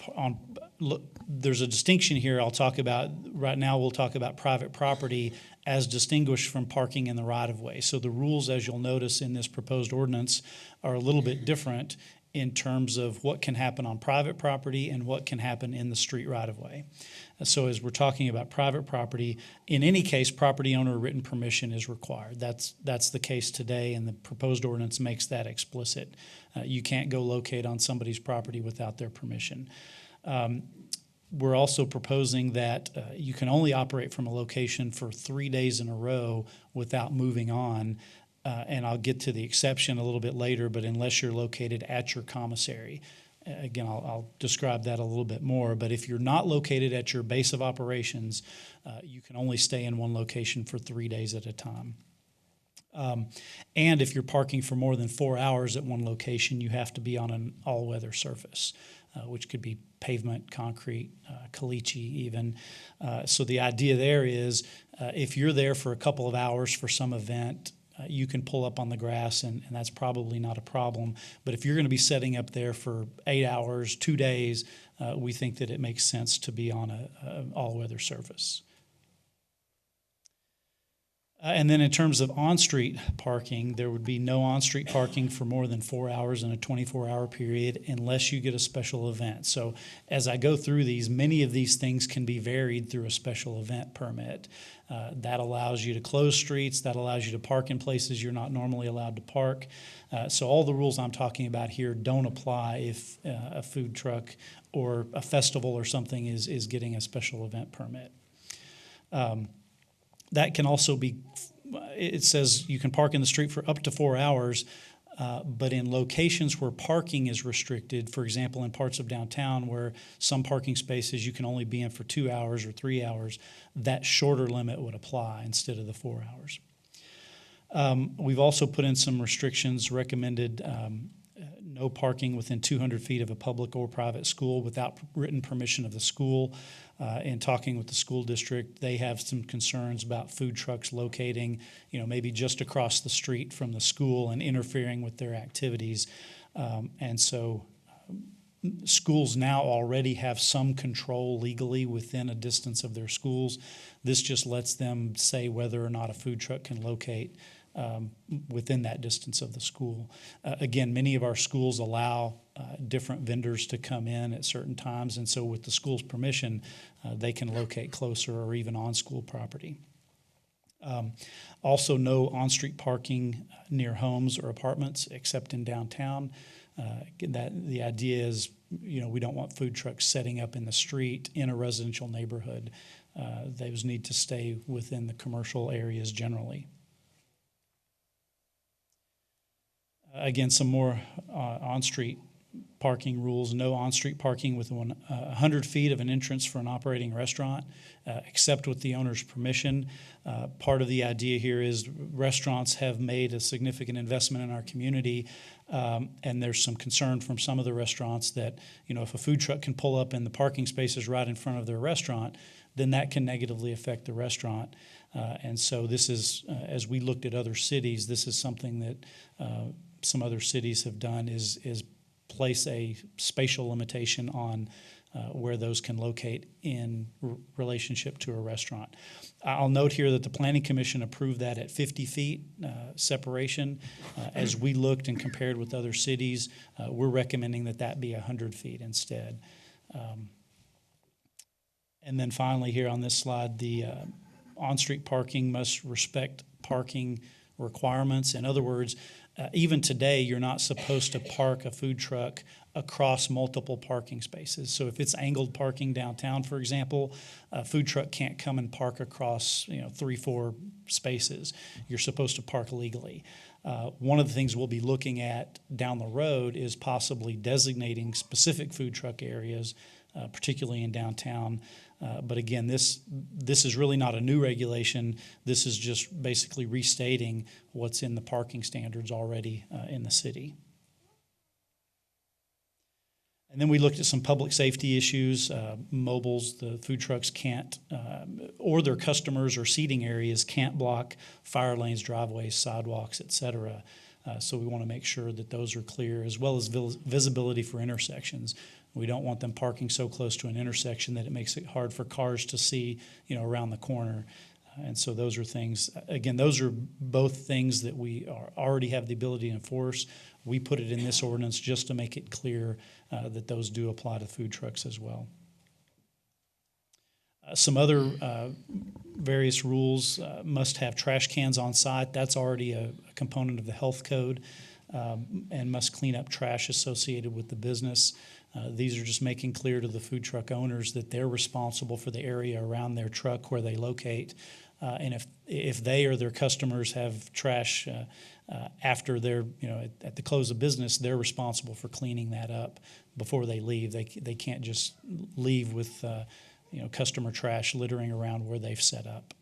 there's a distinction here I'll talk about. Right now we'll talk about private property as distinguished from parking in the right-of-way. So the rules, as you'll notice in this proposed ordinance, are a little bit different in terms of what can happen on private property and what can happen in the street right-of-way. So as we're talking about private property, in any case, property owner written permission is required. That's the case today, and the proposed ordinance makes that explicit. You can't go locate on somebody's property without their permission. We're also proposing that you can only operate from a location for 3 days in a row without moving on. And I'll get to the exception a little bit later, but unless you're located at your commissary. Again, I'll describe that a little bit more, but if you're not located at your base of operations, you can only stay in one location for 3 days at a time. And if you're parking for more than 4 hours at one location, you have to be on an all-weather surface, which could be pavement, concrete, caliche even. So the idea there is if you're there for a couple of hours for some event, you can pull up on the grass, and that's probably not a problem. But if you're going to be setting up there for 8 hours, 2 days, we think that it makes sense to be on an all-weather surface. And then in terms of on-street parking, there would be no on-street parking for more than 4 hours in a 24-hour period unless you get a special event. So as I go through these, many of these things can be varied through a special event permit. That allows you to close streets. That allows you to park in places you're not normally allowed to park. So all the rules I'm talking about here don't apply if a food truck or a festival or something is getting a special event permit. That can also be, it says you can park in the street for up to 4 hours, but in locations where parking is restricted, for example, in parts of downtown where some parking spaces you can only be in for 2 hours or 3 hours, that shorter limit would apply instead of the 4 hours. We've also put in some restrictions, recommended no parking within 200 feet of a public or private school without written permission of the school. In talking with the school district, they have some concerns about food trucks locating, maybe just across the street from the school and interfering with their activities. And so schools now already have some control legally within a distance of their schools. This just lets them say whether or not a food truck can locate within that distance of the school. Again, many of our schools allow different vendors to come in at certain times, and so with the school's permission, they can locate closer or even on school property. Also, no on-street parking near homes or apartments except in downtown. The idea is, we don't want food trucks setting up in the street in a residential neighborhood. Those need to stay within the commercial areas generally. Again, some more on-street parking rules. No on-street parking within 100 feet of an entrance for an operating restaurant, except with the owner's permission. Part of the idea here is restaurants have made a significant investment in our community, and there's some concern from some of the restaurants that, if a food truck can pull up in the parking spaces right in front of their restaurant, then that can negatively affect the restaurant. And so this is, as we looked at other cities, this is something that some other cities have done is place a spatial limitation on where those can locate in relationship to a restaurant. I'll note here that the Planning Commission approved that at 50 feet separation. As we looked and compared with other cities, we're recommending that be 100 feet instead. And then finally here on this slide, the on-street parking must respect parking requirements. In other words, even today, you're not supposed to park a food truck across multiple parking spaces. So if it's angled parking downtown, for example, a food truck can't come and park across 3-4 spaces. You're supposed to park legally. One of the things we'll be looking at down the road is possibly designating specific food truck areas, particularly in downtown. But again, this is really not a new regulation. This is just basically restating what's in the parking standards already in the city. And then we looked at some public safety issues. Mobiles, the food trucks can't, or their customers or seating areas can't block fire lanes, driveways, sidewalks, et cetera. So we want to make sure that those are clear, as well as visibility for intersections. We don't want them parking so close to an intersection that it makes it hard for cars to see, around the corner. And so those are things, again, those are both things that we already have the ability to enforce. We put it in this ordinance just to make it clear that those do apply to food trucks as well. Some other various rules must have trash cans on site. That's already a component of the health code, and must clean up trash associated with the business. These are just making clear to the food truck owners that they're responsible for the area around their truck where they locate. And if they or their customers have trash after they're, at the close of business, they're responsible for cleaning that up before they leave. They can't just leave with, customer trash littering around where they've set up.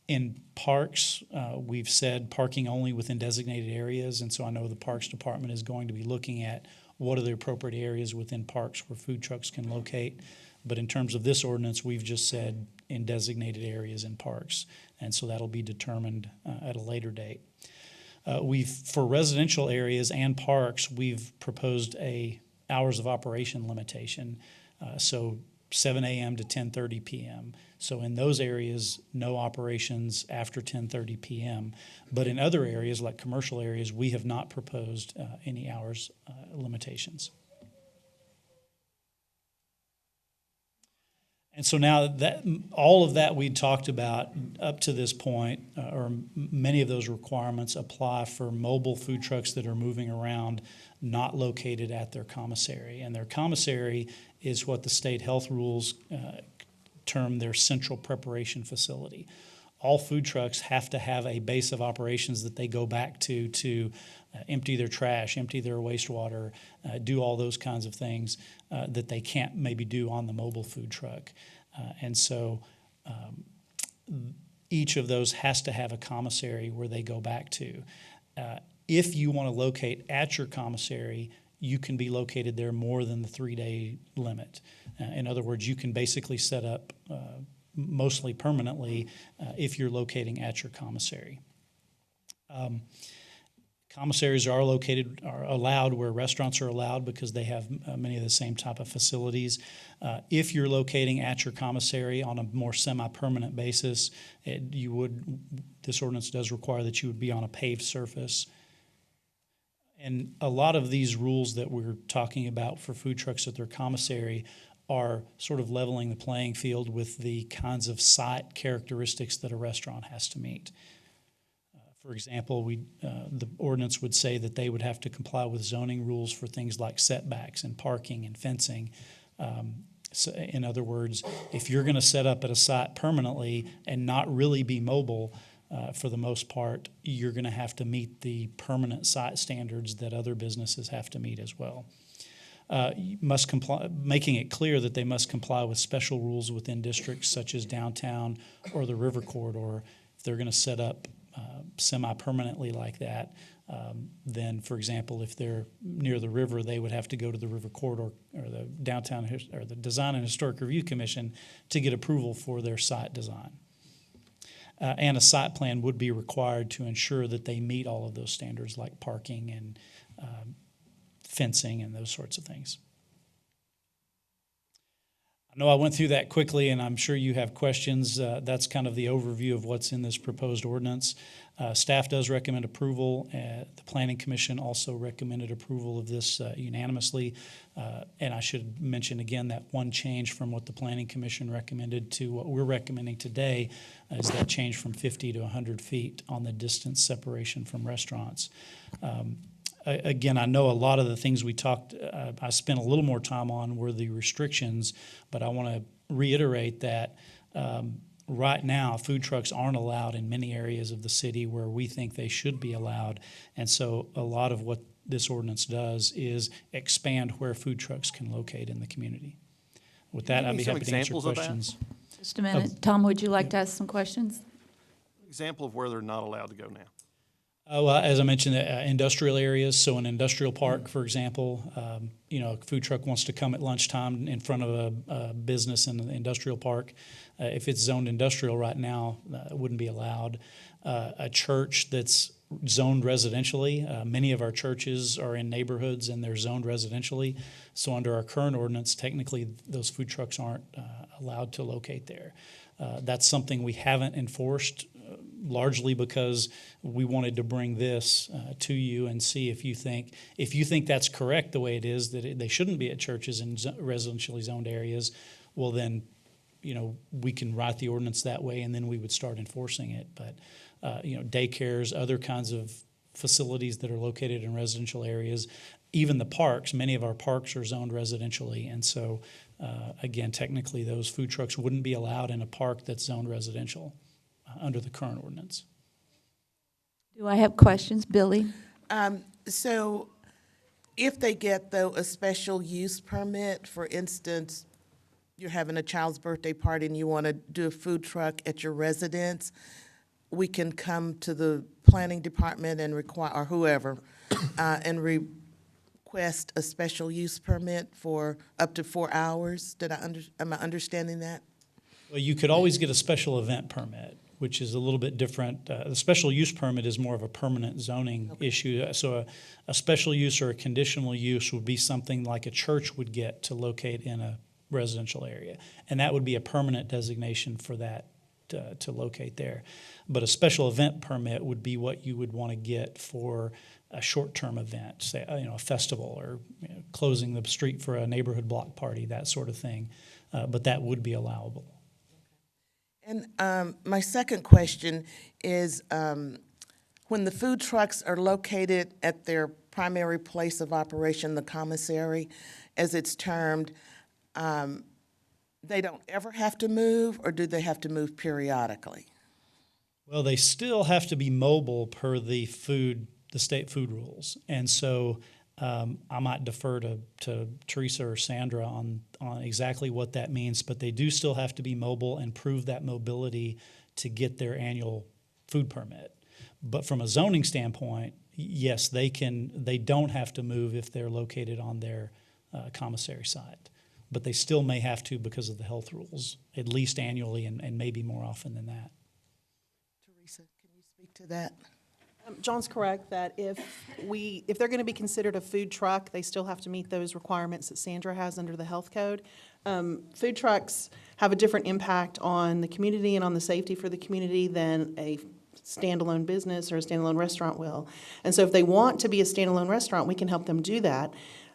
In parks, we've said parking only within designated areas, and so I know the Parks Department is going to be looking at what are the appropriate areas within parks where food trucks can locate. But in terms of this ordinance, we've just said in designated areas in parks, and so that'll be determined at a later date. For residential areas and parks, we've proposed a hours of operation limitation, so 7 a.m. to 10:30 p.m. So in those areas, no operations after 10:30 p.m. But in other areas, like commercial areas, we have not proposed any hours limitations. And so now that all of that we talked about up to this point, or many of those requirements apply for mobile food trucks that are moving around, not located at their commissary. And their commissary is what the state health rules term their central preparation facility. All food trucks have to have a base of operations that they go back to empty their trash, empty their wastewater, do all those kinds of things that they can't maybe do on the mobile food truck. And so each of those has to have a commissary where they go back to. If you want to locate at your commissary, you can be located there more than the 3-day limit. In other words, you can basically set up mostly permanently if you're locating at your commissary. Commissaries are allowed where restaurants are allowed because they have many of the same type of facilities. If you're locating at your commissary on a more semi-permanent basis, this ordinance does require that you would be on a paved surface. And a lot of these rules that we're talking about for food trucks at their commissary are sort of leveling the playing field with the kinds of site characteristics that a restaurant has to meet. For example, the ordinance would say that they would have to comply with zoning rules for things like setbacks and parking and fencing. So in other words, if you're going to set up at a site permanently and not really be mobile, for the most part, you're going to have to meet the permanent site standards that other businesses have to meet as well. You must comply, making it clear that they must comply with special rules within districts such as downtown or the river corridor. If they're going to set up semi-permanently like that, then, for example, if they're near the river, they would have to go to the river corridor or the downtown or the Design and Historic Review Commission to get approval for their site design. And a site plan would be required to ensure that they meet all of those standards like parking and fencing and those sorts of things. I know I went through that quickly, and I'm sure you have questions. That's kind of the overview of what's in this proposed ordinance. Staff does recommend approval. The Planning Commission also recommended approval of this unanimously. And I should mention again that one change from what the Planning Commission recommended to what we're recommending today is that change from 50 to 100 feet on the distance separation from restaurants. Again, I know a lot of the things we talked, I spent a little more time on were the restrictions, but I want to reiterate that right now food trucks aren't allowed in many areas of the city where we think they should be allowed. And so a lot of what this ordinance does is expand where food trucks can locate in the community. With that, I'd be happy to answer questions. Just a minute. Tom, would you like to ask some questions? Example of where they're not allowed to go now. Well, as I mentioned, industrial areas. So an industrial park, for example, a food truck wants to come at lunchtime in front of a business in the industrial park. If it's zoned industrial right now, it wouldn't be allowed. A church that's zoned residentially, many of our churches are in neighborhoods and they're zoned residentially. So under our current ordinance, technically those food trucks aren't allowed to locate there. That's something we haven't enforced, largely because we wanted to bring this to you and see if you think that's correct the way it is, that they shouldn't be at churches in residentially zoned areas. Well, then, we can write the ordinance that way, and then we would start enforcing it. But daycares, other kinds of facilities that are located in residential areas, even the parks. Many of our parks are zoned residentially, and so again, technically, those food trucks wouldn't be allowed in a park that's zoned residential under the current ordinance. Do I have questions, Billy? So if they get, though, a special use permit, for instance, you're having a child's birthday party and you want to do a food truck at your residence, we can come to the planning department and require, or whoever, and request a special use permit for up to 4 hours. Am I understanding that? Well, you could always get a special event permit, which is a little bit different. The special use permit is more of a permanent zoning issue. So a special use or a conditional use would be something like a church would get to locate in a residential area. And that would be a permanent designation for that to locate there. But a special event permit would be what you would want to get for a short-term event, say a festival or closing the street for a neighborhood block party, that sort of thing. But that would be allowable. And my second question is, when the food trucks are located at their primary place of operation, the commissary, as it's termed, they don't ever have to move, or do they have to move periodically? Well, they still have to be mobile per the state food rules. And so I might defer to Teresa or Sandra on exactly what that means, but they do still have to be mobile and prove that mobility to get their annual food permit. But from a zoning standpoint, yes, they don't have to move if they're located on their commissary site. But they still may have to because of the health rules, at least annually and maybe more often than that. Teresa, can you speak to that? John's correct that if they're going to be considered a food truck, they still have to meet those requirements that Sandra has under the health code. Food trucks have a different impact on the community and on the safety for the community than a standalone business or a standalone restaurant will. And so if they want to be a standalone restaurant, we can help them do that.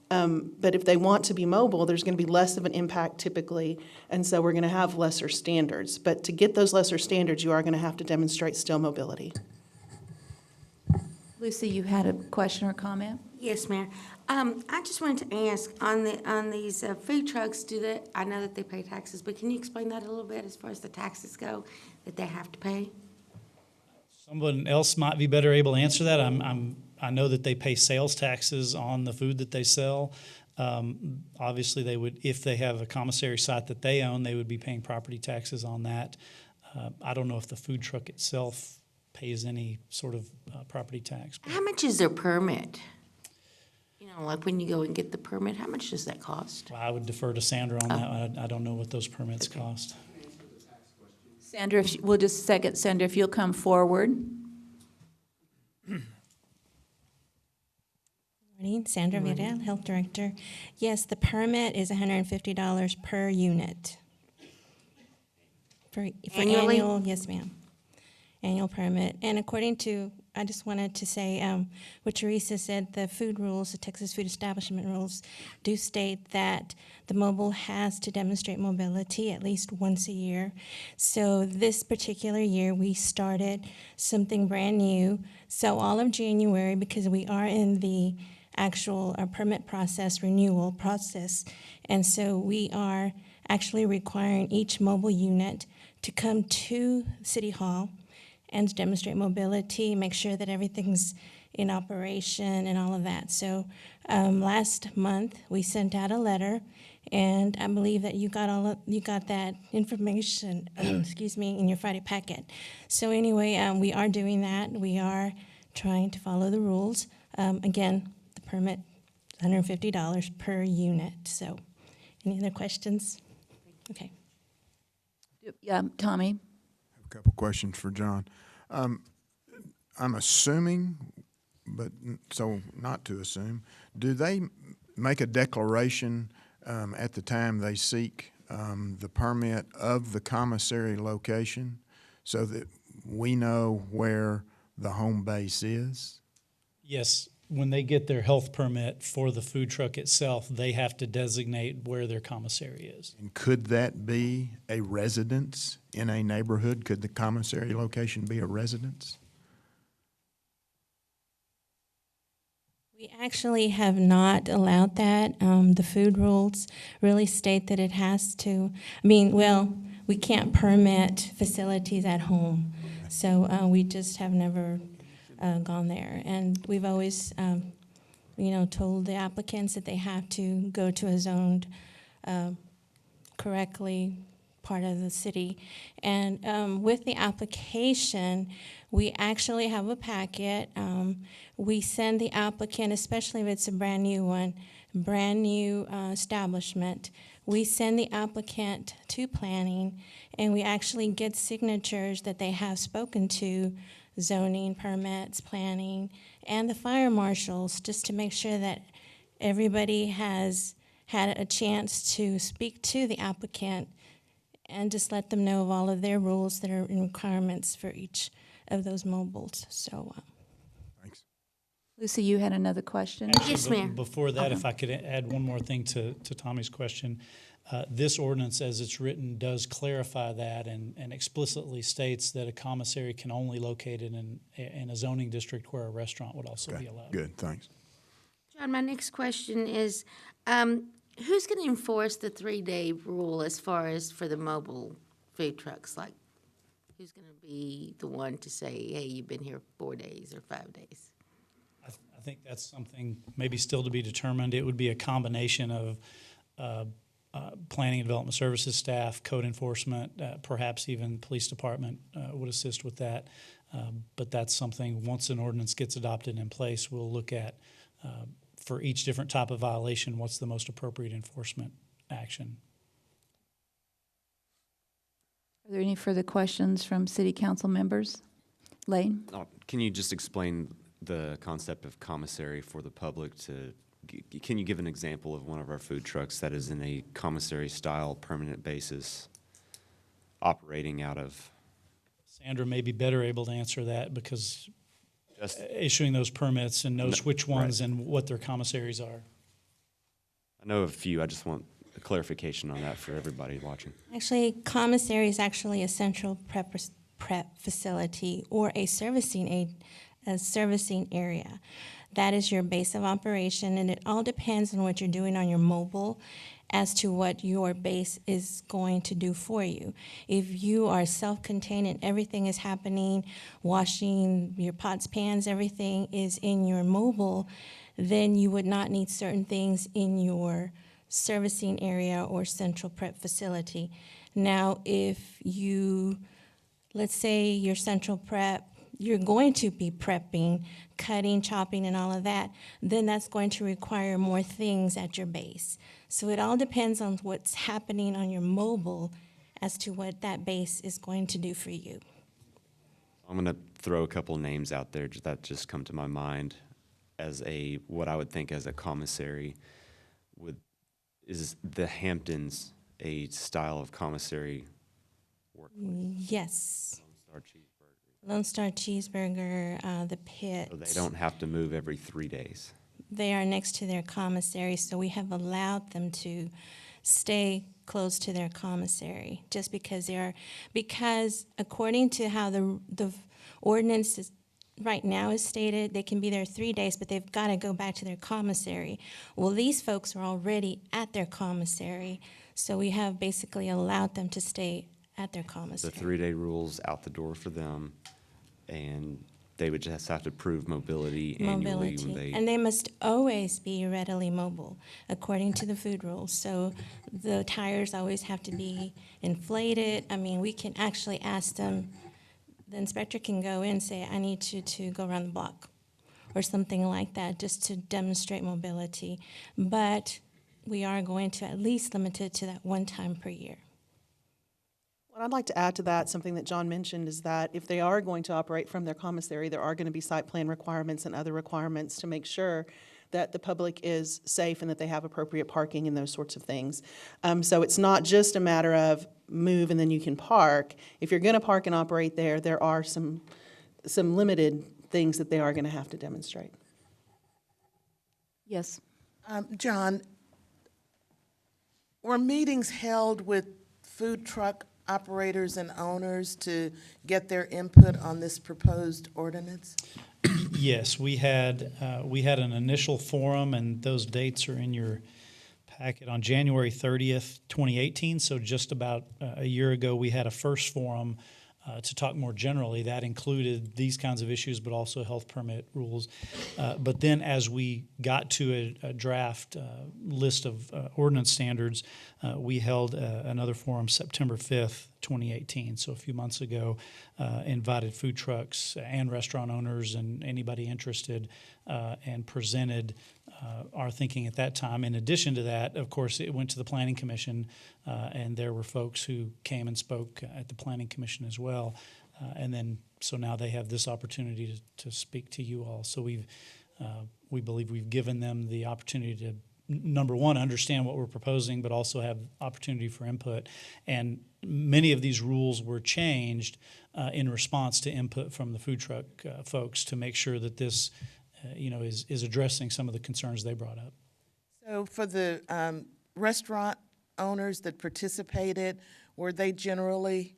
But if they want to be mobile, there's going to be less of an impact typically, and so we're going to have lesser standards. But to get those lesser standards, you are going to have to demonstrate still mobility. Lucy, you had a question or comment? Yes, Mayor. I just wanted to ask, on these food trucks, I know that they pay taxes, but can you explain that a little bit as far as the taxes go that they have to pay? Someone else might be better able to answer that. I know that they pay sales taxes on the food that they sell. Obviously, they would, if they have a commissary site that they own, they would be paying property taxes on that. I don't know if the food truck itself pays any sort of property tax. How much is their permit? You know, like when you go and get the permit, how much does that cost? Well, I would defer to Sandra on that. I don't know what those permits cost. Sandra, we'll just a second. Sandra, if you'll come forward. Morning, Sandra Vidal, Health Director. Yes, the permit is $150 per unit. For Annually? annual, yes, ma'am. Annual permit. And according to, I just wanted to say what Teresa said, the food rules, the Texas Food Establishment rules, do state that the mobile has to demonstrate mobility at least once a year. So this particular year, we started something brand new. So all of January, because we are in the actual permit process, renewal process, and so we are actually requiring each mobile unit to come to City Hall and demonstrate mobility, make sure that everything's in operation and all of that. So last month, we sent out a letter, and I believe that you got that information, excuse me, in your Friday packet. So anyway, we are doing that. We are trying to follow the rules. Again, the permit, $150 per unit. So any other questions? Okay. Yeah, Tommy? A couple questions for John. I'm assuming, but so not to assume, do they make a declaration at the time they seek the permit of the commissary location so that we know where the home base is? Yes, when they get their health permit for the food truck itself, they have to designate where their commissary is. And could that be a residence in a neighborhood? Could the commissary location be a residence? We actually have not allowed that. The food rules really state that it has to, we can't permit facilities at home. So we just have never gone there. And we've always, told the applicants that they have to go to a zoned correctly part of the city. And with the application, we actually have a packet. We send the applicant, especially if it's a brand new one, brand new establishment, we send the applicant to planning, and we actually get signatures that they have spoken to zoning, permits, planning, and the fire marshals, just to make sure that everybody has had a chance to speak to the applicant and just let them know of all of their rules that are in requirements for each of those mobiles. So, thanks. Lucy, you had another question? Actually, Yes, ma'am. Before that, if I could add one more thing to Tommy's question. This ordinance, as it's written, does clarify that and explicitly states that a commissary can only locate it in a zoning district where a restaurant would also be allowed. Good, thanks. John, my next question is, who's going to enforce the 3-day rule as far as for the mobile food trucks? Like, who's going to be the one to say, hey, you've been here 4 days or 5 days? I think that's something maybe still to be determined. It would be a combination of planning and development services staff, code enforcement, perhaps even police department would assist with that. But that's something, once an ordinance gets adopted in place, we'll look at for each different type of violation, what's the most appropriate enforcement action. Are there any further questions from city council members? Lane? Can you just explain the concept of commissary for the public? Can you give an example of one of our food trucks that is in a commissary-style permanent basis operating out of? Sandra may be better able to answer that because issuing those permits and knows which ones and what their commissaries are. I know a few. I just want a clarification on that for everybody watching. Actually, commissary is actually a central prep facility or a servicing area. That is your base of operation, and it all depends on what you're doing on your mobile as to what your base is going to do for you. If you are self-contained and everything is happening, washing your pots, pans, everything is in your mobile, then you would not need certain things in your servicing area or central prep facility. Now, if you, let's say your central prep, you're going to be prepping, cutting, chopping, and all of that, then that's going to require more things at your base. So it all depends on what's happening on your mobile as to what that base is going to do for you. I'm going to throw a couple names out there that just come to my mind as what I would think as a commissary. Is the Hamptons a style of commissary workplace? Yes. Lone Star Cheeseburger, the Pit. So they don't have to move every 3 days. They are next to their commissary, so we have allowed them to stay close to their commissary just because because according to how the ordinance is right now is stated, they can be there 3 days, but they've got to go back to their commissary. Well, these folks are already at their commissary, so we have basically allowed them to stay at their commissary. The 3-day rule's out the door for them, and they would just have to prove mobility annually. And they must always be readily mobile, according to the food rules. So the tires always have to be inflated. I mean, we can actually ask them, the inspector can go in and say, I need you to go around the block, or something like that, just to demonstrate mobility. But we are going to at least limit it to that one time per year. What I'd like to add to that, something that John mentioned, is that if they are going to operate from their commissary, there are going to be site plan requirements and other requirements to make sure that the public is safe and that they have appropriate parking and those sorts of things. So it's not just a matter of move and then you can park. If you're going to park and operate there, there are some limited things that they are going to have to demonstrate. Yes. John, were meetings held with food truck operators and owners to get their input on this proposed ordinance? Yes, we had an initial forum, and those dates are in your packet. On January 30th, 2018, so just about a year ago, we had a first forum to talk more generally. That included these kinds of issues, but also health permit rules. But then as we got to a draft list of ordinance standards, we held another forum September 5th, 2018, so a few months ago, invited food trucks and restaurant owners and anybody interested and presented our thinking at that time. In addition to that, of course, it went to the Planning Commission, and there were folks who came and spoke at the Planning Commission as well. And then, so now they have this opportunity to speak to you all. So we believe we've given them the opportunity to, number one, understand what we're proposing, but also have opportunity for input. And many of these rules were changed in response to input from the food truck folks to make sure that this is addressing some of the concerns they brought up. So for the restaurant owners that participated, were they generally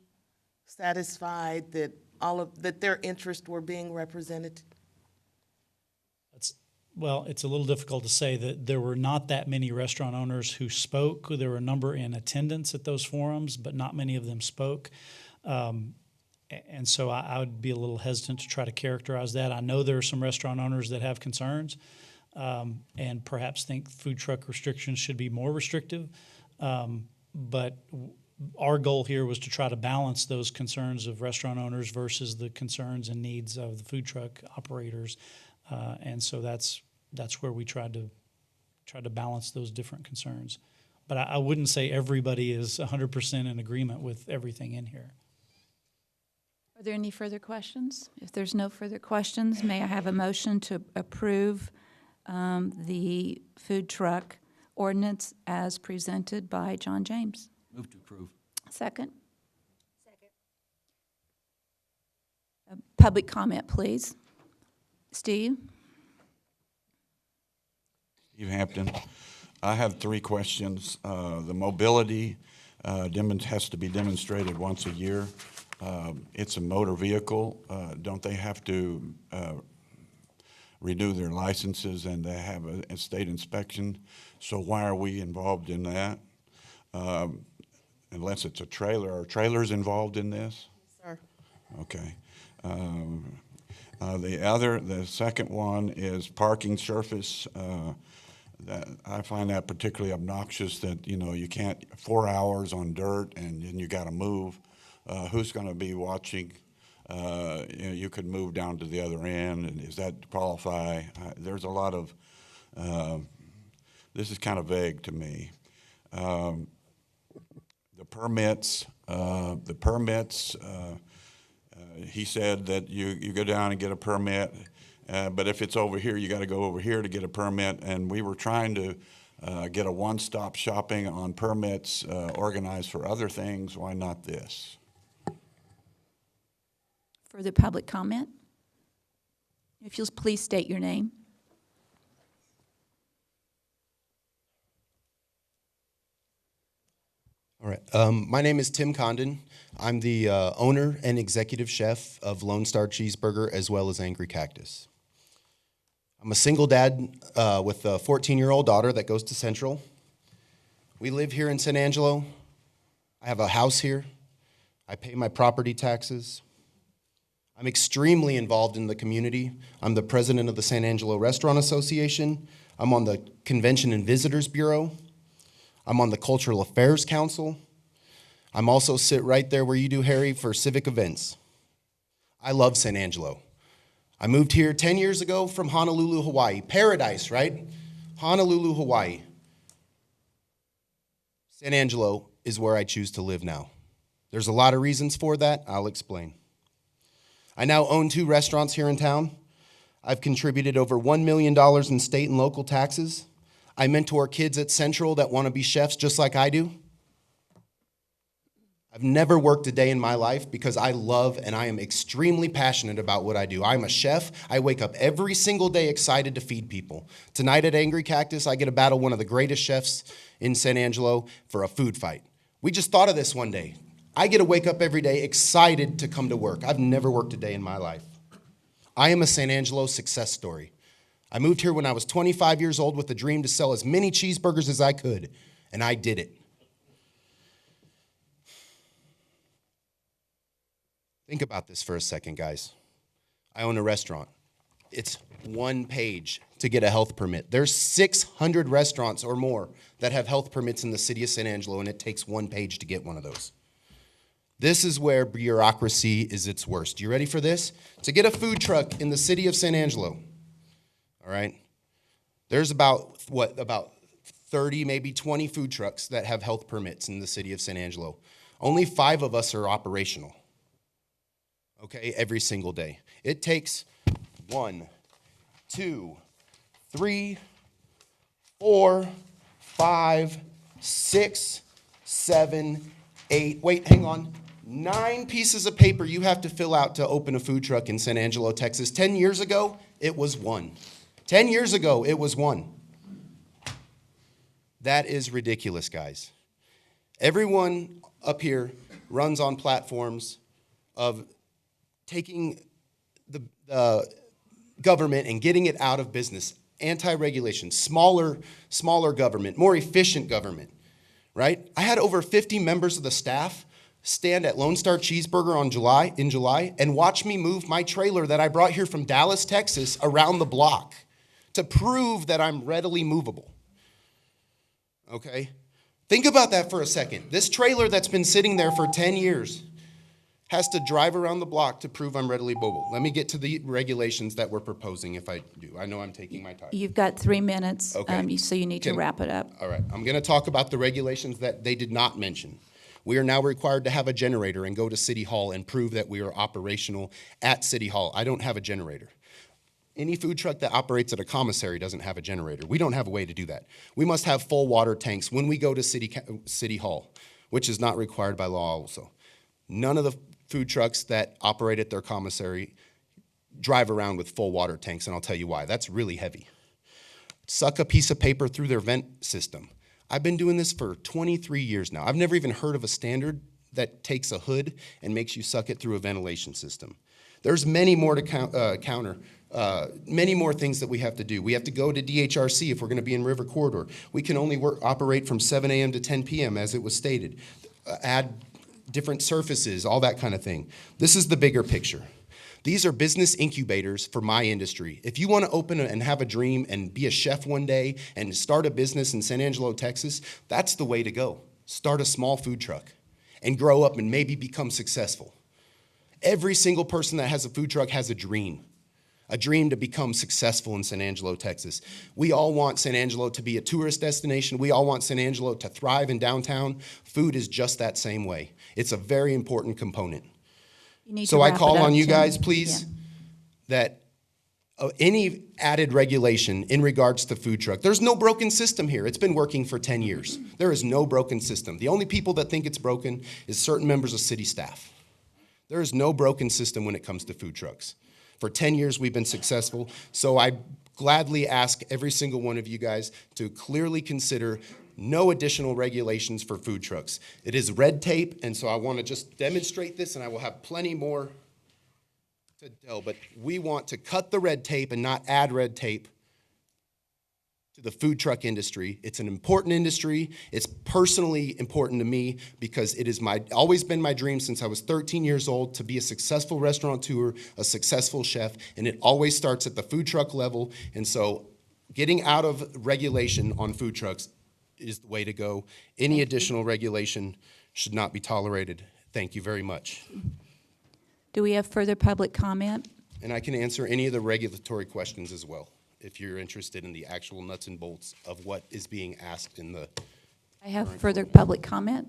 satisfied that that their interests were being represented? Well, it's a little difficult to say that there were not that many restaurant owners who spoke. There were a number in attendance at those forums, but not many of them spoke. And so I would be a little hesitant to try to characterize that. I know there are some restaurant owners that have concerns and perhaps think food truck restrictions should be more restrictive. But our goal here was to try to balance those concerns of restaurant owners versus the concerns and needs of the food truck operators. And so that's where we tried to balance those different concerns. But I wouldn't say everybody is 100% in agreement with everything in here. Are there any further questions? If there's no further questions, may I have a motion to approve the food truck ordinance as presented by John James? Move to approve. Second? Public comment, please. Steve? Steve Hampton. I have 3 questions. The mobility has to be demonstrated once a year. It's a motor vehicle. Don't they have to renew their licenses and they have a state inspection? So why are we involved in that? Unless it's a trailer. Are trailers involved in this? Sir. Okay. The second one is parking surface. That I find that particularly obnoxious that, you know, you can't 4 hours on dirt and then you got to move. Who's going to be watching? You could move down to the other end, and does that qualify? There's a lot of, this is kind of vague to me. The permits, he said that you go down and get a permit, but if it's over here, you got to go over here to get a permit, and we were trying to get a one-stop shopping on permits organized for other things. Why not this? Further public comment? If you'll please state your name. All right. My name is Tim Condon. I'm the owner and executive chef of Lone Star Cheeseburger as well as Angry Cactus. I'm a single dad with a 14-year-old daughter that goes to Central. We live here in San Angelo. I have a house here. I pay my property taxes. I'm extremely involved in the community. I'm the president of the San Angelo Restaurant Association. I'm on the Convention and Visitors Bureau. I'm on the Cultural Affairs Council. I'm also sit right there where you do, Harry, for civic events. I love San Angelo. I moved here 10 years ago from Honolulu, Hawaii. Paradise, right? Honolulu, Hawaii. San Angelo is where I choose to live now. There's a lot of reasons for that. I'll explain. I now own 2 restaurants here in town. I've contributed over $1 million in state and local taxes. I mentor kids at Central that want to be chefs just like I do. I've never worked a day in my life because I love and I am extremely passionate about what I do. I'm a chef. I wake up every single day excited to feed people. Tonight at Angry Cactus, I get to battle one of the greatest chefs in San Angelo for a food fight. We just thought of this one day. I get to wake up every day excited to come to work. I've never worked a day in my life. I am a San Angelo success story. I moved here when I was 25 years old with the dream to sell as many cheeseburgers as I could, and I did it. Think about this for a second, guys. I own a restaurant. It's 1 page to get a health permit. There's 600 restaurants or more that have health permits in the city of San Angelo, and it takes 1 page to get one of those. This is where bureaucracy is its worst. You ready for this? To get a food truck in the city of San Angelo, all right, there's about 30, maybe 20 food trucks that have health permits in the city of San Angelo. Only 5 of us are operational, okay, every single day. It takes 1, 2, 3, 4, 5, 6, 7, 8, wait, hang on. 9 pieces of paper you have to fill out to open a food truck in San Angelo, Texas. 10 years ago, it was 1. 10 years ago, it was 1. That is ridiculous, guys. Everyone up here runs on platforms of taking the government and getting it out of business. Anti-regulation, smaller government, more efficient government, right? I had over 50 members of the staff stand at Lone Star Cheeseburger in July and watch me move my trailer that I brought here from Dallas, Texas, around the block to prove that I'm readily movable. Okay? Think about that for a second. This trailer that's been sitting there for 10 years has to drive around the block to prove I'm readily mobile. Let me get to the regulations that we're proposing if I do. I know I'm taking my time. You've got 3 minutes, Okay. so you need to wrap it up. All right. I'm going to talk about the regulations that they did not mention. We are now required to have a generator and go to City Hall and prove that we are operational at City Hall. I don't have a generator. Any food truck that operates at a commissary doesn't have a generator. We don't have a way to do that. We must have full water tanks when we go to City Hall, which is not required by law also. None of the food trucks that operate at their commissary drive around with full water tanks, and I'll tell you why. That's really heavy. Suck a piece of paper through their vent system. I've been doing this for 23 years now. I've never even heard of a standard that takes a hood and makes you suck it through a ventilation system. There's many more to many more things that we have to do. We have to go to DHRC if we're going to be in River Corridor. We can only operate from 7 a.m. to 10 p.m. as it was stated. Add different surfaces, all that kind of thing. This is the bigger picture. These are business incubators for my industry. If you want to open and have a dream and be a chef one day and start a business in San Angelo, Texas, that's the way to go. Start a small food truck and grow up and maybe become successful. Every single person that has a food truck has a dream to become successful in San Angelo, Texas. We all want San Angelo to be a tourist destination. We all want San Angelo to thrive in downtown. Food is just that same way. It's a very important component. So I call on you guys, please, that any added regulation in regards to food truck, there's no broken system here. It's been working for 10 years. There is no broken system. The only people that think it's broken is certain members of city staff. There is no broken system when it comes to food trucks. For 10 years, we've been successful. So I gladly ask every single one of you guys to clearly consider no additional regulations for food trucks. It is red tape, and so I want to just demonstrate this, and I will have plenty more to tell, but we want to cut the red tape and not add red tape to the food truck industry. It's an important industry. It's personally important to me because it is always been my dream since I was 13 years old to be a successful restaurateur, a successful chef, and it always starts at the food truck level. And so getting out of regulation on food trucks is the way to go. Any additional regulation should not be tolerated. Thank you very much. Do we have further public comment? And I can answer any of the regulatory questions as well, if you're interested in the actual nuts and bolts of what is being asked in the... I have further public comment.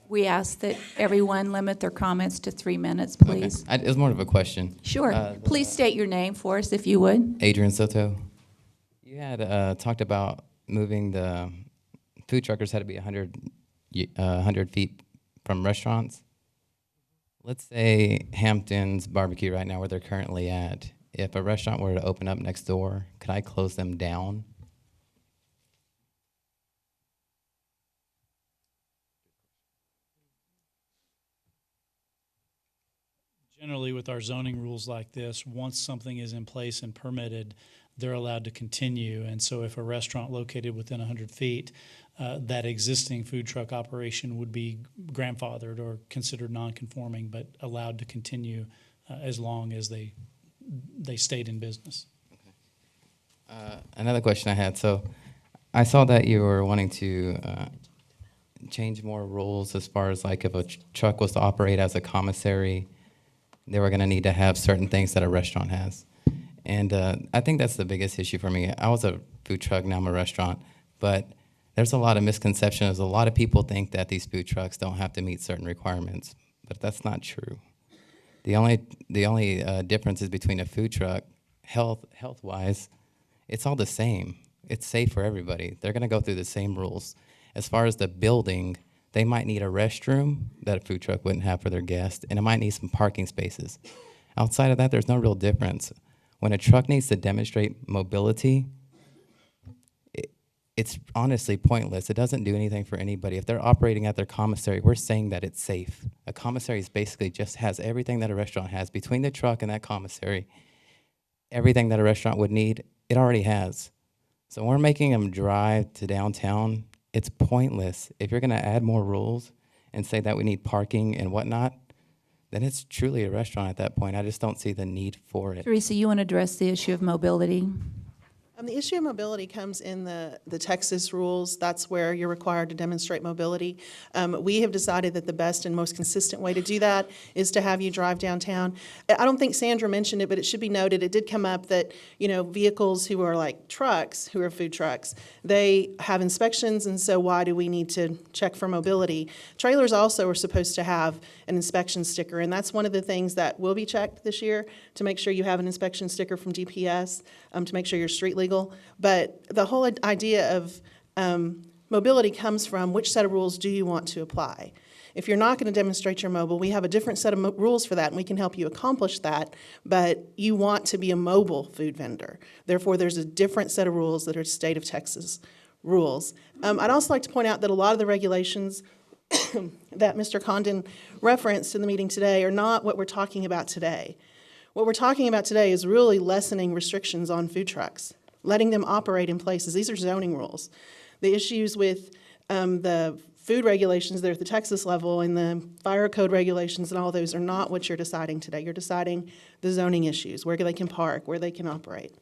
We ask that everyone limit their comments to 3 minutes, please. Okay. It was more of a question. Sure. Please state your name for us, if you would. Adrian Soto. You had talked about moving the food truckers had to be 100 feet from restaurants. Let's say Hampton's Barbecue right now, where they're currently at. If a restaurant were to open up next door, could I close them down? Generally, with our zoning rules like this, once something is in place and permitted, they're allowed to continue. And so if a restaurant located within 100 feet, that existing food truck operation would be grandfathered or considered non-conforming, but allowed to continue as long as they stayed in business. Another question I had. So I saw that you were wanting to change more rules as far as like if a truck was to operate as a commissary, they were going to need to have certain things that a restaurant has. And I think that's the biggest issue for me. I was a food truck, now I'm a restaurant, but there's a lot of misconceptions. A lot of people think that these food trucks don't have to meet certain requirements, but that's not true. The only difference is between a food truck, health-wise, it's all the same. It's safe for everybody. They're going to go through the same rules. As far as the building, they might need a restroom that a food truck wouldn't have for their guests, and it might need some parking spaces. Outside of that, there's no real difference. When a truck needs to demonstrate mobility, it's honestly pointless. It doesn't do anything for anybody. If they're operating at their commissary, we're saying that it's safe. A commissary is basically just has everything that a restaurant has. Between the truck and that commissary, everything that a restaurant would need, it already has. So when we're making them drive to downtown, it's pointless. If you're going to add more rules and say that we need parking and whatnot, then it's truly a restaurant at that point. I just don't see the need for it. Teresa, you want to address the issue of mobility? The issue of mobility comes in the Texas rules. That's where you're required to demonstrate mobility. We have decided that the best and most consistent way to do that is to have you drive downtown. I don't think Sandra mentioned it, but it should be noted, it did come up that, vehicles who are like trucks, who are food trucks, they have inspections, and so why do we need to check for mobility? Trailers also are supposed to have an inspection sticker, and that's one of the things that will be checked this year, to make sure you have an inspection sticker from DPS, to make sure you're street legal. But the whole idea of mobility comes from which set of rules do you want to apply. If you're not going to demonstrate your mobile, we have a different set of rules for that, and we can help you accomplish that, but you want to be a mobile food vendor. Therefore, there's a different set of rules that are state of Texas rules. I'd also like to point out that a lot of the regulations that Mr. Condon referenced in the meeting today are not what we're talking about today. What we're talking about today is really lessening restrictions on food trucks, letting them operate in places. These are zoning rules. The issues with the food regulations that are at the Texas level and the fire code regulations and all those are not what you're deciding today. You're deciding the zoning issues, where they can park, where they can operate.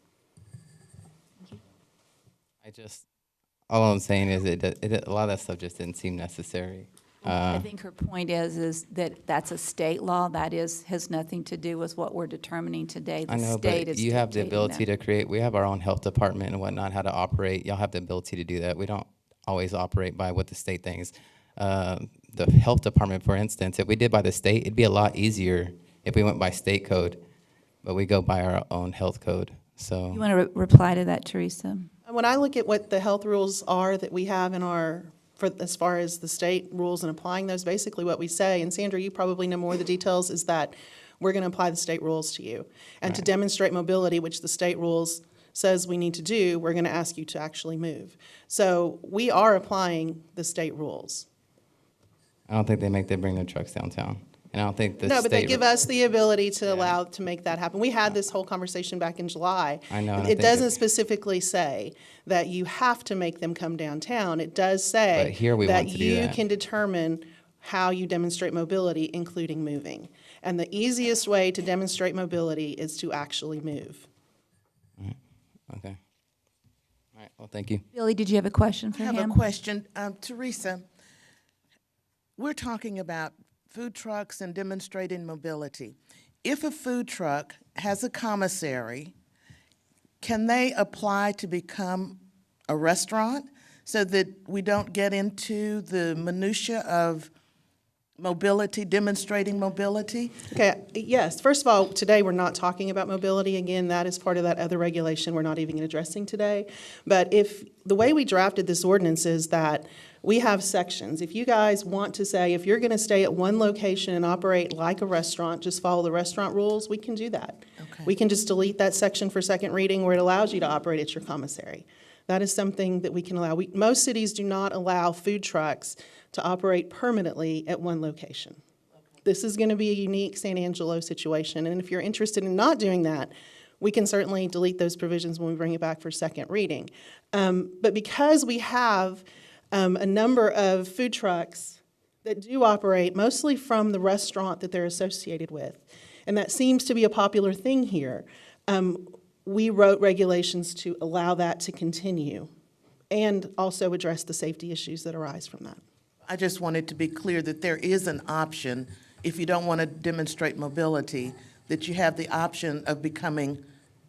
All I'm saying is a lot of that stuff just didn't seem necessary. I think her point is that that's a state law. That has nothing to do with what we're determining today. The I know, state but is you have the dictating ability that. to create. We have our own health department and whatnot, how to operate. Y'all have the ability to do that. We don't always operate by what the state thinks. The health department, for instance, if we did by the state, it'd be a lot easier if we went by state code, but we go by our own health code. So You want to reply to that, Teresa? When I look at what the health rules are that we have in as far as the state rules and applying those, basically what we say, and Sandra, you probably know more of the details, is that we're going to apply the state rules to you. And to demonstrate mobility, which the state rules says we need to do, we're going to ask you to actually move. So we are applying the state rules. I don't think they make them bring their trucks downtown. And I don't think the No, but they state give us the ability to make that happen. We had this whole conversation back in July. I know, and I It think doesn't specifically say that you have to make them come downtown. It does say But here we that want to do you that. can determine how you demonstrate mobility, including moving. And the easiest way to demonstrate mobility is to actually move. Okay. All right. Well, thank you. Billy, did you have a question for I him? have a question. Teresa, we're talking about food trucks and demonstrating mobility. If a food truck has a commissary, can they apply to become a restaurant so that we don't get into the minutia of mobility, demonstrating mobility? Okay, yes. First of all, today we're not talking about mobility. Again, that is part of that other regulation we're not even addressing today. But if the way we drafted this ordinance is that we have sections. If you guys want to say, if you're going to stay at one location and operate like a restaurant, just follow the restaurant rules, we can do that. Okay. We can just delete that section for second reading where it allows you to operate at your commissary. That is something that we can allow. Most cities do not allow food trucks to operate permanently at one location. This is going to be a unique San Angelo situation, and if you're interested in not doing that, we can certainly delete those provisions when we bring it back for second reading. But because we have a number of food trucks that do operate mostly from the restaurant that they're associated with, and that seems to be a popular thing here, we wrote regulations to allow that to continue and also address the safety issues that arise from that. I just wanted to be clear that there is an option, if you don't want to demonstrate mobility, that you have the option of becoming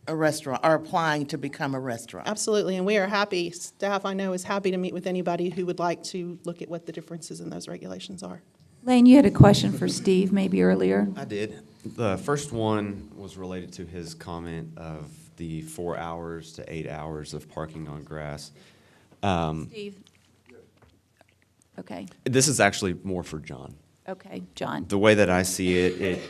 a restaurant or applying to become a restaurant. Absolutely, and we are happy, staff I know is happy to meet with anybody who would like to look at what the differences in those regulations are. Lane, you had a question for Steve maybe earlier. I did. The first one was related to his comment of the 4 hours to 8 hours of parking on grass. Steve? Okay. This is actually more for John. Okay, John. The way that I see it,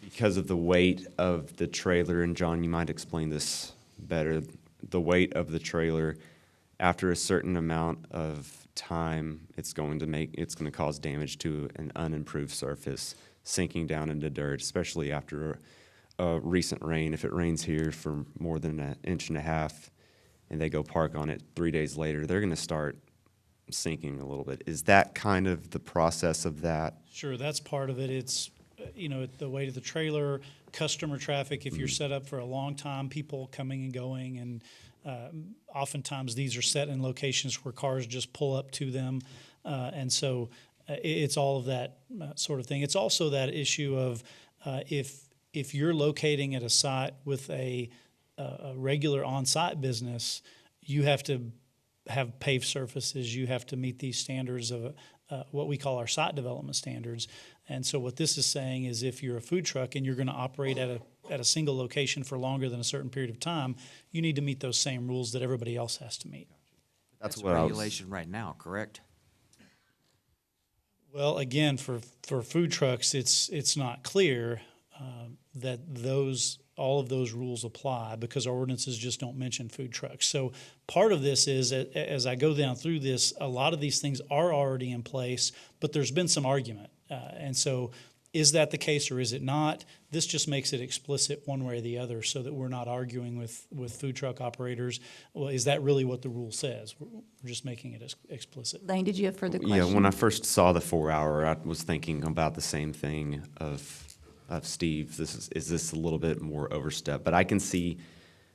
because of the weight of the trailer, and John, you might explain this better, the weight of the trailer, after a certain amount of time, it's going to cause damage to an unimproved surface, sinking down into dirt, especially after a recent rain. If it rains here for more than 1.5 inches and they go park on it 3 days later, they're going to start sinking a little bit. Is that kind of the process of that? Sure, that's part of it. It's the way to the trailer, customer traffic, if you're set up for a long time, people coming and going, and oftentimes these are set in locations where cars just pull up to them. And so it's all of that sort of thing. It's also that issue of if you're locating at a site with a regular on-site business, you have to have paved surfaces. You have to meet these standards of what we call our site development standards. And so what this is saying is if you're a food truck and you're going to operate at a single location for longer than a certain period of time, you need to meet those same rules that everybody else has to meet. That's what regulation right now, correct? Well, again, for food trucks, it's not clear that all of those rules apply because our ordinances just don't mention food trucks. So part of this is, as I go down through this, a lot of these things are already in place, but there's been some argument. And so is that the case or is it not? This just makes it explicit one way or the other so that we're not arguing with food truck operators. Well, is that really what the rule says? We're just making it explicit. Lane, did you have further questions? Yeah, when I first saw the 4 hour, I was thinking about the same thing of Steve. Is this a little bit more overstep? But I can see,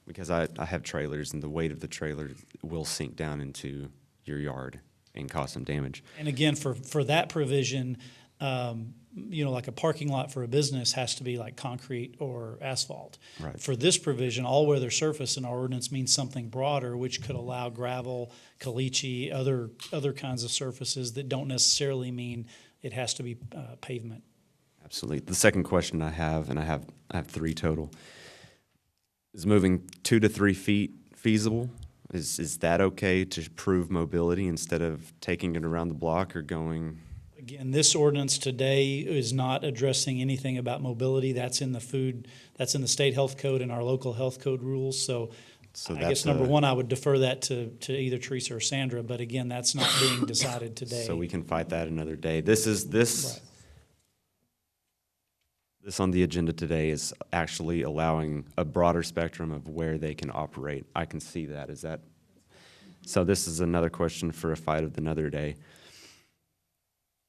because I have trailers, and the weight of the trailer will sink down into your yard and cause some damage. And again, for that provision, like a parking lot for a business has to be like concrete or asphalt. Right. For this provision, all weather surface in our ordinance means something broader, which could allow gravel, caliche, other kinds of surfaces that don't necessarily mean it has to be pavement. Absolutely. The second question I have, and I have 3 total, is moving 2 to 3 feet feasible? Is that okay to prove mobility instead of taking it around the block or going? Again, this ordinance today is not addressing anything about mobility. That's in the state health code and our local health code rules. So I guess number one, I would defer that to either Teresa or Sandra. But again, that's not being decided today. So we can fight that another day. This on the agenda today is actually allowing a broader spectrum of where they can operate. I can see that. So this is another question for a fight of another day.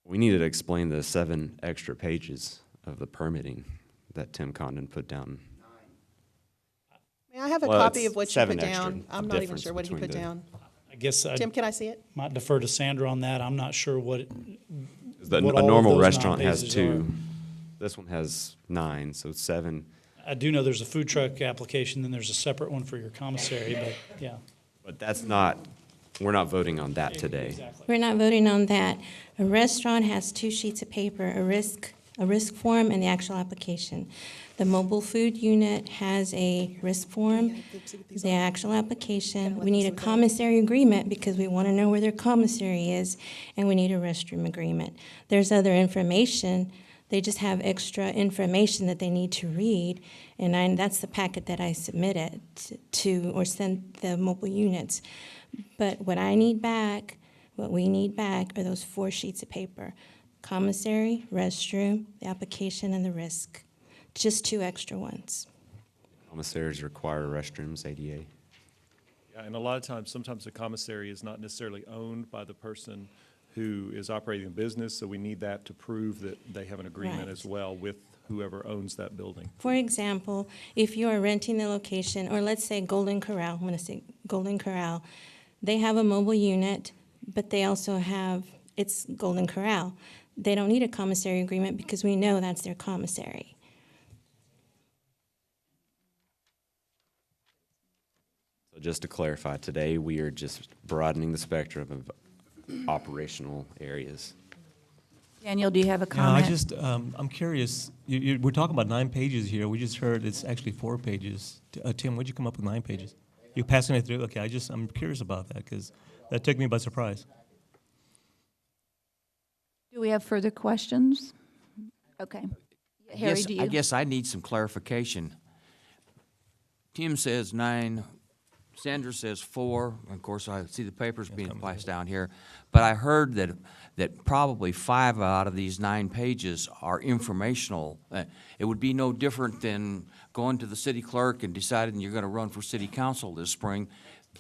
We needed to explain the 7 extra pages of the permitting that Tim Condon put down. May I have a copy of what you put down? I'm not even sure what he put down. I guess Tim, can I see it? Might defer to Sandra on that. I'm not sure what A normal restaurant has 2. This one has 9, so 7. I do know there's a food truck application, then there's a separate one for your commissary, but yeah. But we're not voting on that today. Exactly. We're not voting on that. A restaurant has 2 sheets of paper, a risk form and the actual application. The mobile food unit has a risk form, the actual application. We need a commissary agreement because we want to know where their commissary is, and we need a restroom agreement. There's other information. They just have extra information that they need to read, and that's the packet that I submitted to or sent the mobile units. But what we need back are those 4 sheets of paper: commissary, restroom, the application, and the risk. Just 2 extra ones. Commissaries require restrooms, ADA. Yeah, and a lot of times, sometimes the commissary is not necessarily owned by the person who is operating the business, so we need that to prove that they have an agreement Right. as well with whoever owns that building. For example, if you are renting the location, or let's say Golden Corral, I'm going to say Golden Corral, they have a mobile unit, but they also have, it's Golden Corral. They don't need a commissary agreement because we know that's their commissary. So just to clarify, today we are just broadening the spectrum of operational areas. Daniel, do you have a comment? I'm curious. We're talking about 9 pages here. We just heard it's actually 4 pages. Tim, where'd you come up with 9 pages? You passing it through? Okay, I'm curious about that because that took me by surprise. Do we have further questions? Okay. Harry, do you? I guess I need some clarification. Tim says 9, Sandra says 4. Of course, I see the papers being flashed down here. But I heard that probably 5 out of these 9 pages are informational. It would be no different than going to the city clerk and deciding you're going to run for city council this spring.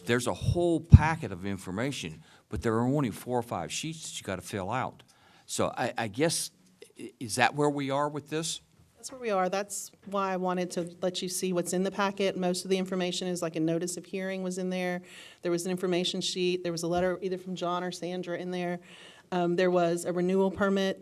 There's a whole packet of information, but there are only 4 or 5 sheets that you got to fill out. So I guess Is that where we are with this? That's where we are. That's why I wanted to let you see what's in the packet. Most of the information is like a notice of hearing was in there. There was an information sheet. There was a letter either from John or Sandra in there. There was a renewal permit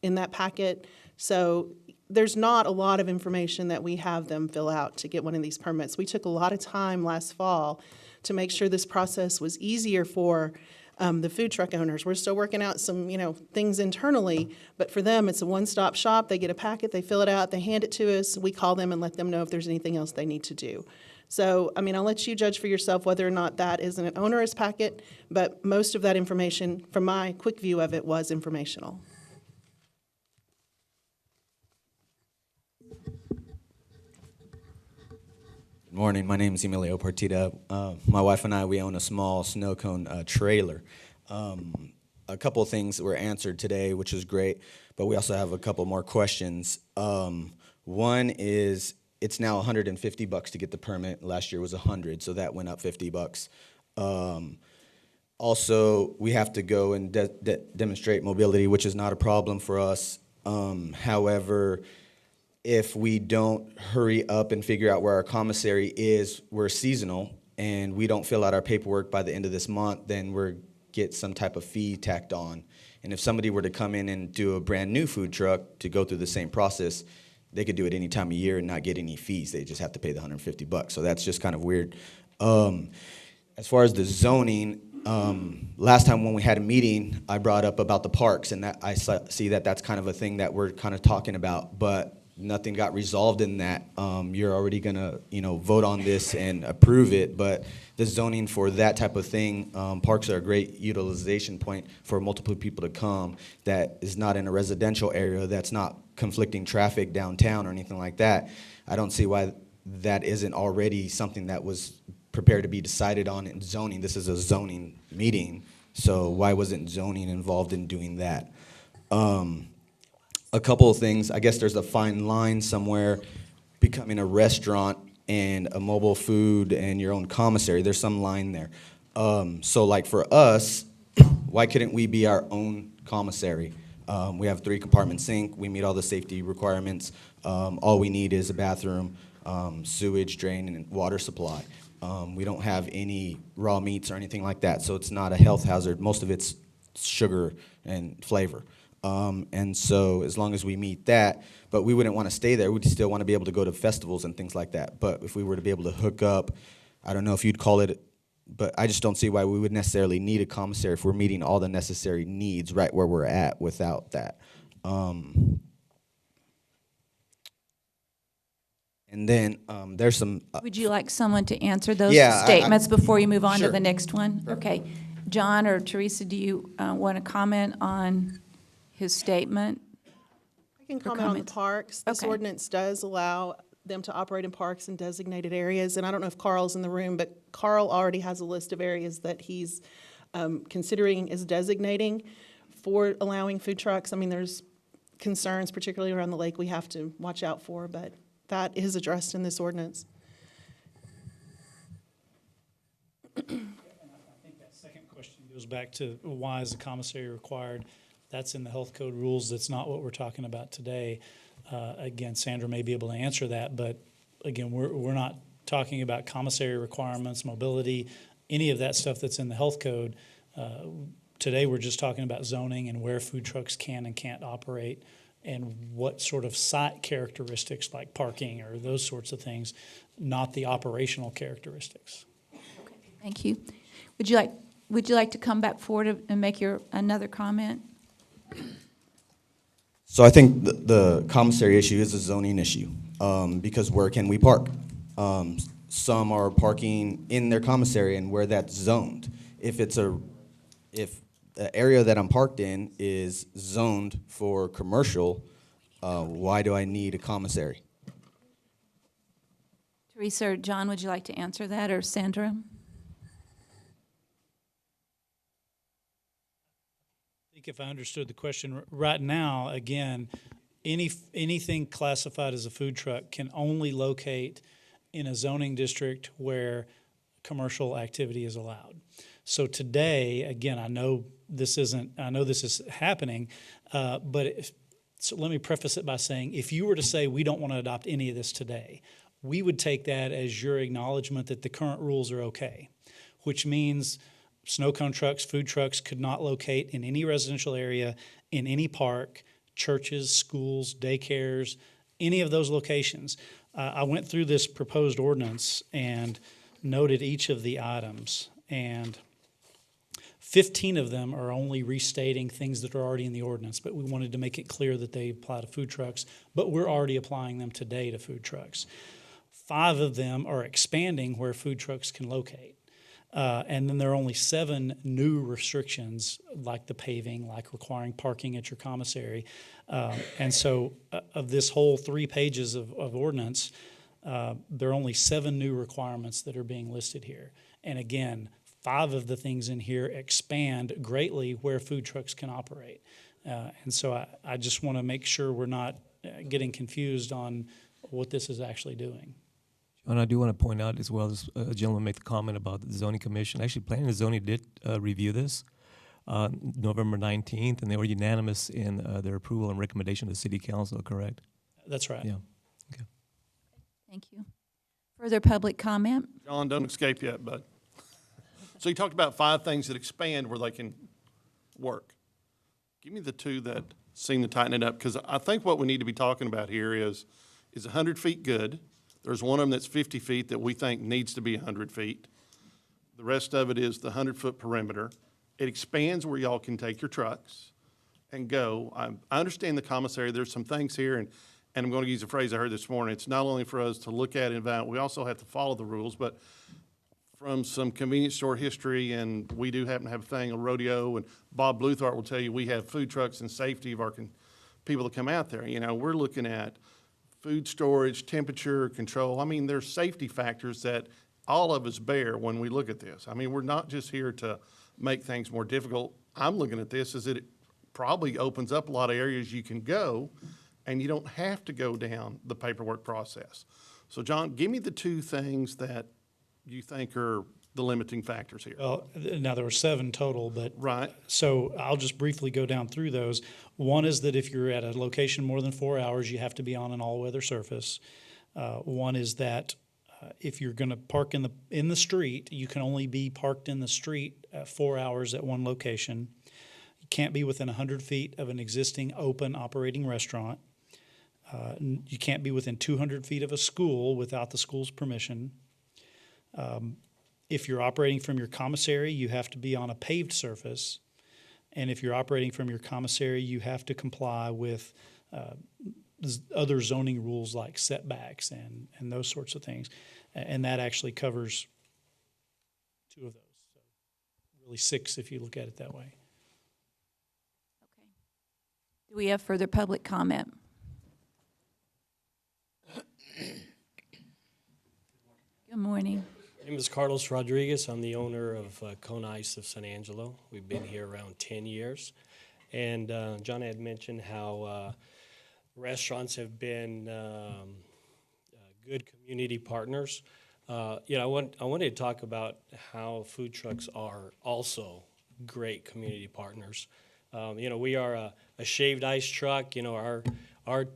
in that packet. So there's not a lot of information that we have them fill out to get one of these permits. We took a lot of time last fall to make sure this process was easier for the food truck owners. We're still working out some, things internally, but for them, it's a one-stop shop. They get a packet, they fill it out, they hand it to us. We call them and let them know if there's anything else they need to do. So, I'll let you judge for yourself whether or not that is an onerous packet, but most of that information, from my quick view of it, was informational. Good morning. My name is Emilio Partida. My wife and I, we own a small snow cone trailer. A couple of things were answered today, which is great, but we also have a couple more questions. One is, it's now $150 to get the permit. Last year was $100, so that went up $50. Also, we have to go and demonstrate mobility, which is not a problem for us. However, if we don't hurry up and figure out where our commissary is, we're seasonal, and we don't fill out our paperwork by the end of this month, then we're get some type of fee tacked on. And if somebody were to come in and do a brand new food truck to go through the same process, they could do it any time of year and not get any fees. They just have to pay the $150. So that's just kind of weird. As far as the zoning, last time when we had a meeting, I brought up about the parks, and that I see that that's kind of a thing that we're kind of talking about, but nothing got resolved in that. You're already gonna, vote on this and approve it, but the zoning for that type of thing, parks are a great utilization point for multiple people to come that is not in a residential area, that's not conflicting traffic downtown or anything like that. I don't see why that isn't already something that was prepared to be decided on in zoning. This is a zoning meeting, so why wasn't zoning involved in doing that? A couple of things. I guess there's a fine line somewhere becoming a restaurant and a mobile food and your own commissary. There's some line there. So like for us, why couldn't we be our own commissary? We have 3-compartment sink. We meet all the safety requirements. All we need is a bathroom, sewage drain, and water supply. We don't have any raw meats or anything like that, so it's not a health hazard. Most of it's sugar and flavor. And so as long as we meet that, but we wouldn't want to stay there. We'd still want to be able to go to festivals and things like that. But if we were to be able to hook up, I don't know if you'd call it, but I just don't see why we would necessarily need a commissary if we're meeting all the necessary needs right where we're at without that. And then there's some... Would you like someone to answer those Yeah, statements before you move on sure. to the next one? Sure. Okay. John or Teresa, do you want to comment on his statement? I can comment on the parks. This Okay. ordinance does allow them to operate in parks in designated areas. And I don't know if Carl's in the room, but Carl already has a list of areas that he's considering as designating for allowing food trucks. I mean, there's concerns, particularly around the lake, we have to watch out for, but that is addressed in this ordinance. Goes back to why is the commissary required? That's in the health code rules. That's not what we're talking about today. Again, Sandra may be able to answer that, but again, we're not talking about commissary requirements, mobility, any of that stuff that's in the health code. Today, we're just talking about zoning and where food trucks can and can't operate and what sort of site characteristics like parking or those sorts of things, not the operational characteristics. Okay, thank you. Would you like to come back forward and make another comment? So I think the commissary issue is a zoning issue because where can we park? Some are parking in their commissary and where that's zoned. If the area that I'm parked in is zoned for commercial, why do I need a commissary? Teresa or John, would you like to answer that, or Sandra? I think if I understood the question right now, again, anything classified as a food truck can only locate in a zoning district where commercial activity is allowed. So today, again, I know this is happening, but So let me preface it by saying, if you were to say we don't want to adopt any of this today, we would take that as your acknowledgement that the current rules are okay, which means snow cone trucks, food trucks could not locate in any residential area, in any park, churches, schools, daycares, any of those locations. I went through this proposed ordinance and noted each of the items, and 15 of them are only restating things that are already in the ordinance, but we wanted to make it clear that they apply to food trucks, but we're already applying them today to food trucks. 5 of them are expanding where food trucks can locate. And then there are only 7 new restrictions, like the paving, like requiring parking at your commissary. And so of this whole 3 pages of ordinance, there are only 7 new requirements that are being listed here. And again, 5 of the things in here expand greatly where food trucks can operate. And so I just want to make sure we're not getting confused on what this is actually doing. And I do want to point out as well, as a gentleman made the comment about the zoning commission. Actually, planning and zoning did review this November 19th, and they were unanimous in their approval and recommendation to the city council, correct? That's right. Yeah. Okay. Thank you. Further public comment? John, don't escape yet, bud. So you talked about 5 things that expand where they can work. Give me the 2 that seem to tighten it up, because I think what we need to be talking about here is 100 feet good? There's one of them that's 50 feet that we think needs to be 100 feet. The rest of it is the 100-foot perimeter. It expands where y'all can take your trucks and go. I understand the commissary. There's some things here, and I'm going to use a phrase I heard this morning. It's not only for us to look at and evaluate, we also have to follow the rules. But from some convenience store history, and we do happen to have a thing, a rodeo, and Bob Bluthart will tell you we have food trucks and safety of our people that come out there. You know, we're looking at food storage, temperature control. I mean, there's safety factors that all of us bear when we look at this. I mean, we're not just here to make things more difficult. I'm looking at this as it probably opens up a lot of areas you can go, and you don't have to go down the paperwork process. So, John, give me the 2 things that you think are the limiting factors here. Well, now there were 7 total, but right. So I'll just briefly go down through those. One is that if you're at a location more than 4 hours, you have to be on an all-weather surface. One is that if you're going to park in the street, you can only be parked in the street 4 hours at one location. You can't be within 100 feet of an existing open operating restaurant. You can't be within 200 feet of a school without the school's permission. If you're operating from your commissary, you have to be on a paved surface. And if you're operating from your commissary, you have to comply with other zoning rules like setbacks and those sorts of things. And that actually covers 2 of those. So really 6 if you look at it that way. Okay. Do we have further public comment? Good morning. My name is Carlos Rodriguez. I'm the owner of Cone Ice of San Angelo. We've been here around 10 years. And John had mentioned how restaurants have been good community partners. I wanted to talk about how food trucks are also great community partners. We are a shaved ice truck. Our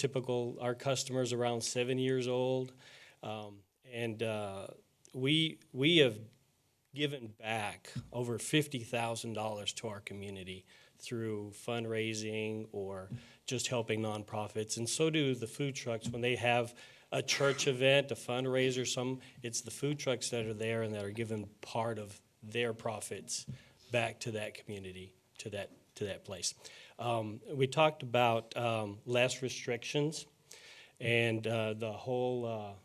customers around 7 years old. We have given back over $50,000 to our community through fundraising or just helping nonprofits, and so do the food trucks. When they have a church event, a fundraiser, it's the food trucks that are there and that are giving part of their profits back to that community, to that place. We talked about less restrictions and the whole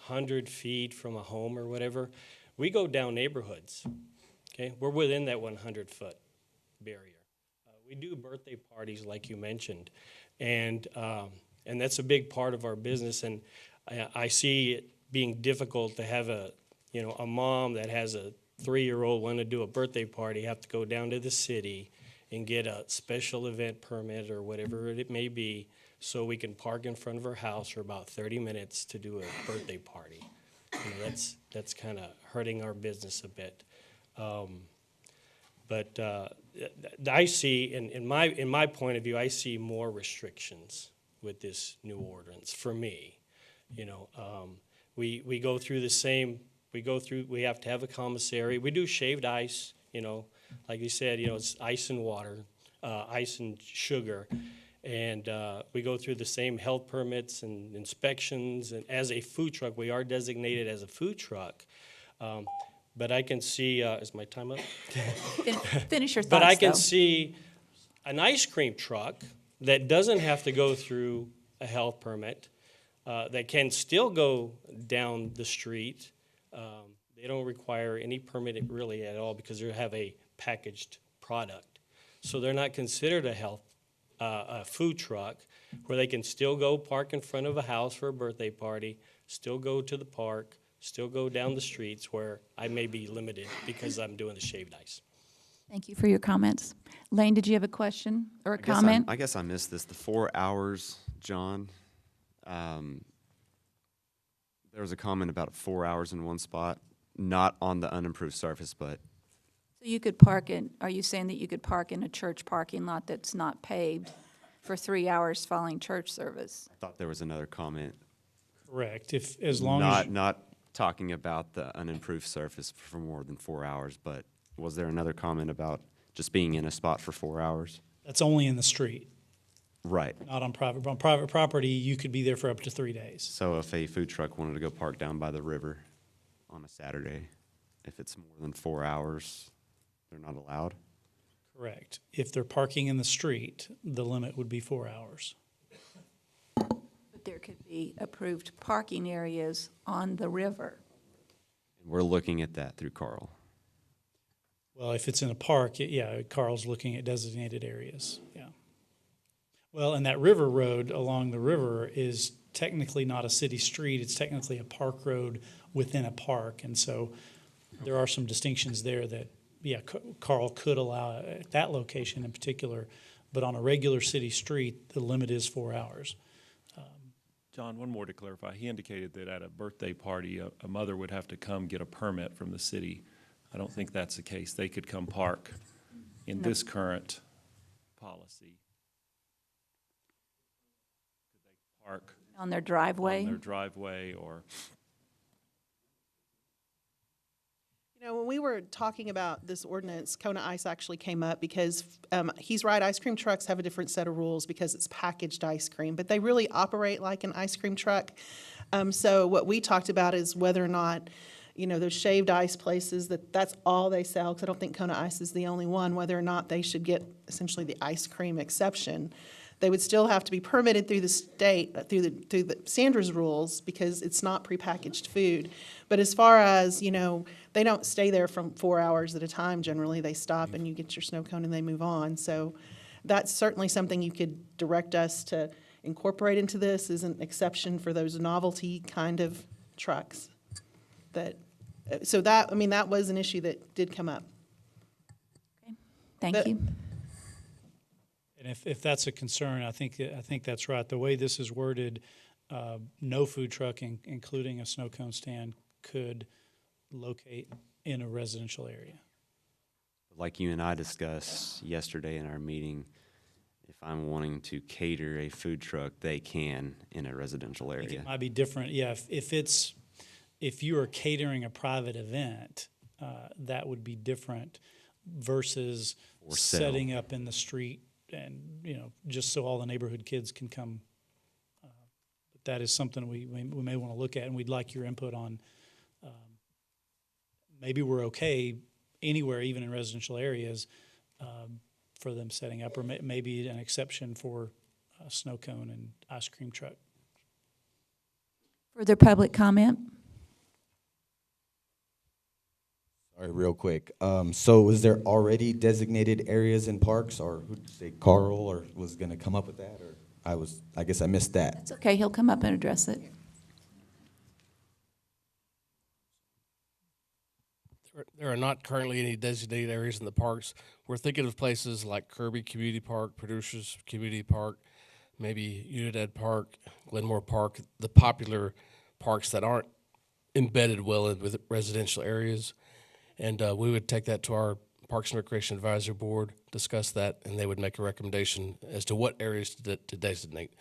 100 feet from a home or whatever. We go down neighborhoods, okay? We're within that 100-foot barrier. We do birthday parties like you mentioned, and that's a big part of our business, and I see it being difficult to have a mom that has a 3-year-old want to do a birthday party, have to go down to the city and get a special event permit or whatever it may be, so we can park in front of her house for about 30 minutes to do a birthday party. That's kind of hurting our business a bit. But I see, in my point of view, I see more restrictions with this new ordinance for me. You know, we go through the same, we have to have a commissary. We do shaved ice, you know, like you said, you know, it's ice and water, ice and sugar. And we go through the same health permits and inspections. And as a food truck, we are designated as a food truck. But I can see, is my time up? Finish your thoughts, But I can though. see an ice cream truck that doesn't have to go through a health permit, that can still go down the street. They don't require any permit really at all because they have a packaged product. So they're not considered a food truck, where they can still go park in front of a house for a birthday party, still go to the park, still go down the streets where I may be limited because I'm doing the shaved ice. Thank you for your comments. Lane, did you have a question or a comment? I guess I missed this. The 4 hours, John. There was a comment about 4 hours in one spot, not on the unimproved surface, but So you could park in, are you saying that you could park in a church parking lot that's not paved for 3 hours following church service? I thought there was another comment. Correct. If, as long as. Not talking about the unimproved surface for more than 4 hours, but was there another comment about just being in a spot for 4 hours? That's only in the street, Right. not on private. On private property, you could be there for up to 3 days. So if a food truck wanted to go park down by the river on a Saturday, if it's more than 4 hours, they're not allowed? Correct. If they're parking in the street, the limit would be 4 hours. But there could be approved parking areas on the river. And we're looking at that through Carl. Well, if it's in a park, yeah, Carl's looking at designated areas, yeah. Well, and that river road along the river is technically not a city street, it's technically a park road within a park, and so there are some distinctions there that, yeah, Carl could allow at that location in particular, but on a regular city street, the limit is 4 hours. John, one more to clarify. He indicated that at a birthday party, a mother would have to come get a permit from the city. I don't think that's the case. They could come park in this current policy. Could they park On their driveway? on their driveway or? You know, when we were talking about this ordinance, Kona Ice actually came up because he's right, ice cream trucks have a different set of rules because it's packaged ice cream, but they really operate like an ice cream truck. So what we talked about is whether or not, you know, those shaved ice places, that's all they sell, because I don't think Kona Ice is the only one, whether or not they should get essentially the ice cream exception. They would still have to be permitted through the state, through the Sandra's rules, because it's not prepackaged food. But as far as, you know, they don't stay there from 4 hours at a time generally. They stop and you get your snow cone and they move on. So that's certainly something you could direct us to incorporate into this, as an exception for those novelty kind of trucks. So that, I mean, that was an issue that did come up. Thank you. And if that's a concern, I think that's right. The way this is worded, no food truck, including a snow cone stand, could locate in a residential area. Like you and I discussed yesterday in our meeting, if I'm wanting to cater a food truck, they can in a residential I think area. it might be different, yeah. If you are catering a private event, that would be different versus Or sell. setting up in the street and, you know, just so all the neighborhood kids can come. But that is something we may want to look at, and we'd like your input on. Maybe we're okay anywhere, even in residential areas, for them setting up, or maybe an exception for a snow cone and ice cream truck. Further public comment? Sorry, real quick. So was there already designated areas in parks, or who did you say, Carl, or was going to come up with that, or I guess I missed that. It's okay, he'll come up and address it. There are not currently any designated areas in the parks. We're thinking of places like Kirby Community Park, Producers Community Park, maybe Unidad Park, Glenmore Park, the popular parks that aren't embedded well in with residential areas. And we would take that to our Parks and Recreation Advisory Board discuss that, and they would make a recommendation as to what areas to designate.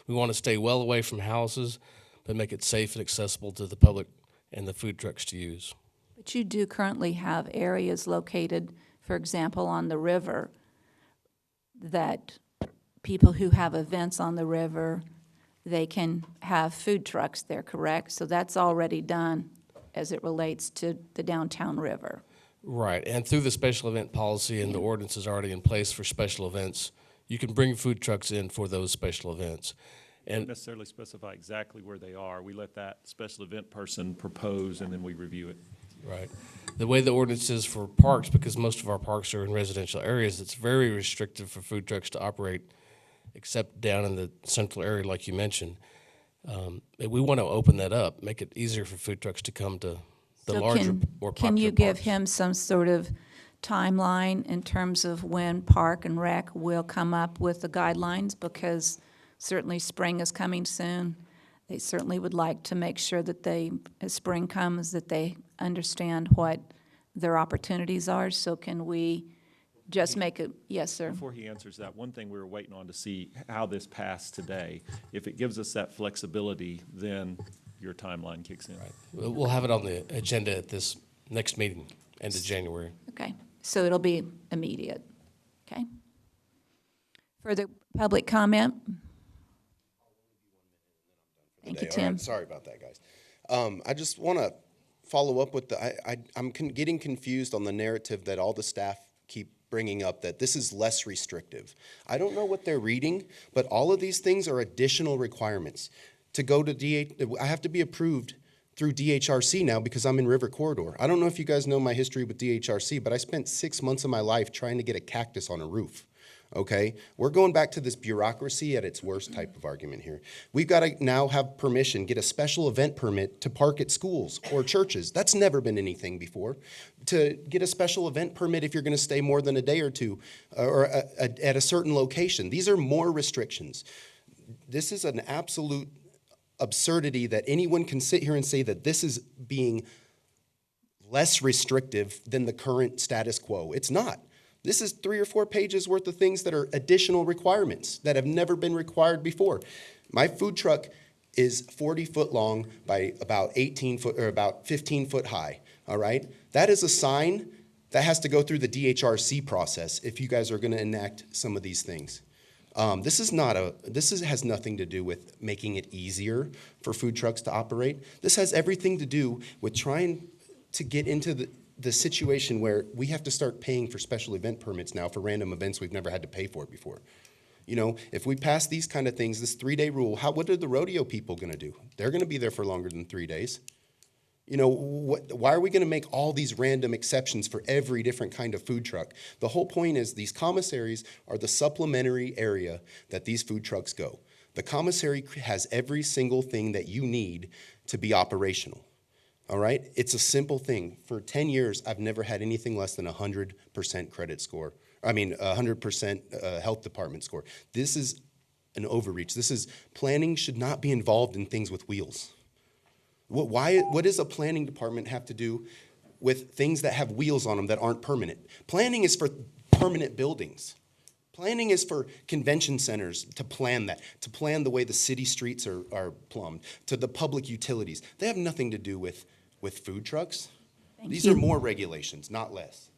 We want to stay well away from houses, but make it safe and accessible to the public and the food trucks to use. But you do currently have areas located, for example, on the river, that people who have events on the river, they can have food trucks there, correct? So that's already done as it relates to the downtown river. Right, and through the special event policy and the ordinance is already in place for special events, you can bring food trucks in for those special events. And don't necessarily specify exactly where they are. We let that special event person propose, and then we review it. Right. The way the ordinance is for parks, because most of our parks are in residential areas, it's very restrictive for food trucks to operate, except down in the central area, like you mentioned. We want to open that up, make it easier for food trucks to come to the So larger, more popular can you give parks. him some sort of timeline in terms of when Park and Rec will come up with the guidelines? Because certainly spring is coming soon. They certainly would like to make sure that as spring comes, that they understand what their opportunities are. So can we just make it, yes, sir? Before he answers that, one thing we were waiting on to see how this passed today. If it gives us that flexibility, then your timeline kicks in. Right. We'll have it on the agenda at this next meeting, end of January. Okay, so it'll be immediate, okay? Further public comment? Thank you, All right, Tim. sorry about that, guys. I just want to follow up with I'm getting confused on the narrative that all the staff keep bringing up, that this is less restrictive. I don't know what they're reading, but all of these things are additional requirements. To go to I have to be approved through DHRC now because I'm in River Corridor. I don't know if you guys know my history with DHRC, but I spent 6 months of my life trying to get a cactus on a roof. Okay, we're going back to this bureaucracy at its worst type of argument here. We've got to now have permission, get a special event permit to park at schools or churches. That's never been anything before. To get a special event permit if you're going to stay more than a day or two or at a certain location. These are more restrictions. This is an absolute absurdity that anyone can sit here and say that this is being less restrictive than the current status quo. It's not. This is 3 or 4 pages worth of things that are additional requirements that have never been required before. My food truck is 40 foot long by about 18 foot or about 15 foot high, all right? That is a sign that has to go through the DHRC process if you guys are gonna enact some of these things. This has nothing to do with making it easier for food trucks to operate. This has everything to do with trying to get into the situation where we have to start paying for special event permits now for random events we've never had to pay for before. You know, if we pass these kind of things, this 3-day rule, what are the rodeo people gonna do? They're gonna be there for longer than 3 days. You know, why are we gonna make all these random exceptions for every different kind of food truck? The whole point is these commissaries are the supplementary area that these food trucks go. The commissary has every single thing that you need to be operational. All right? It's a simple thing. For 10 years, I've never had anything less than 100% credit score. 100% health department score. This is an overreach. Planning should not be involved in things with wheels. What does a planning department have to do with things that have wheels on them that aren't permanent? Planning is for permanent buildings. Planning is for convention centers to plan that, to plan the way the city streets are plumbed, to the public utilities. They have nothing to do with food trucks. These are more regulations, not less.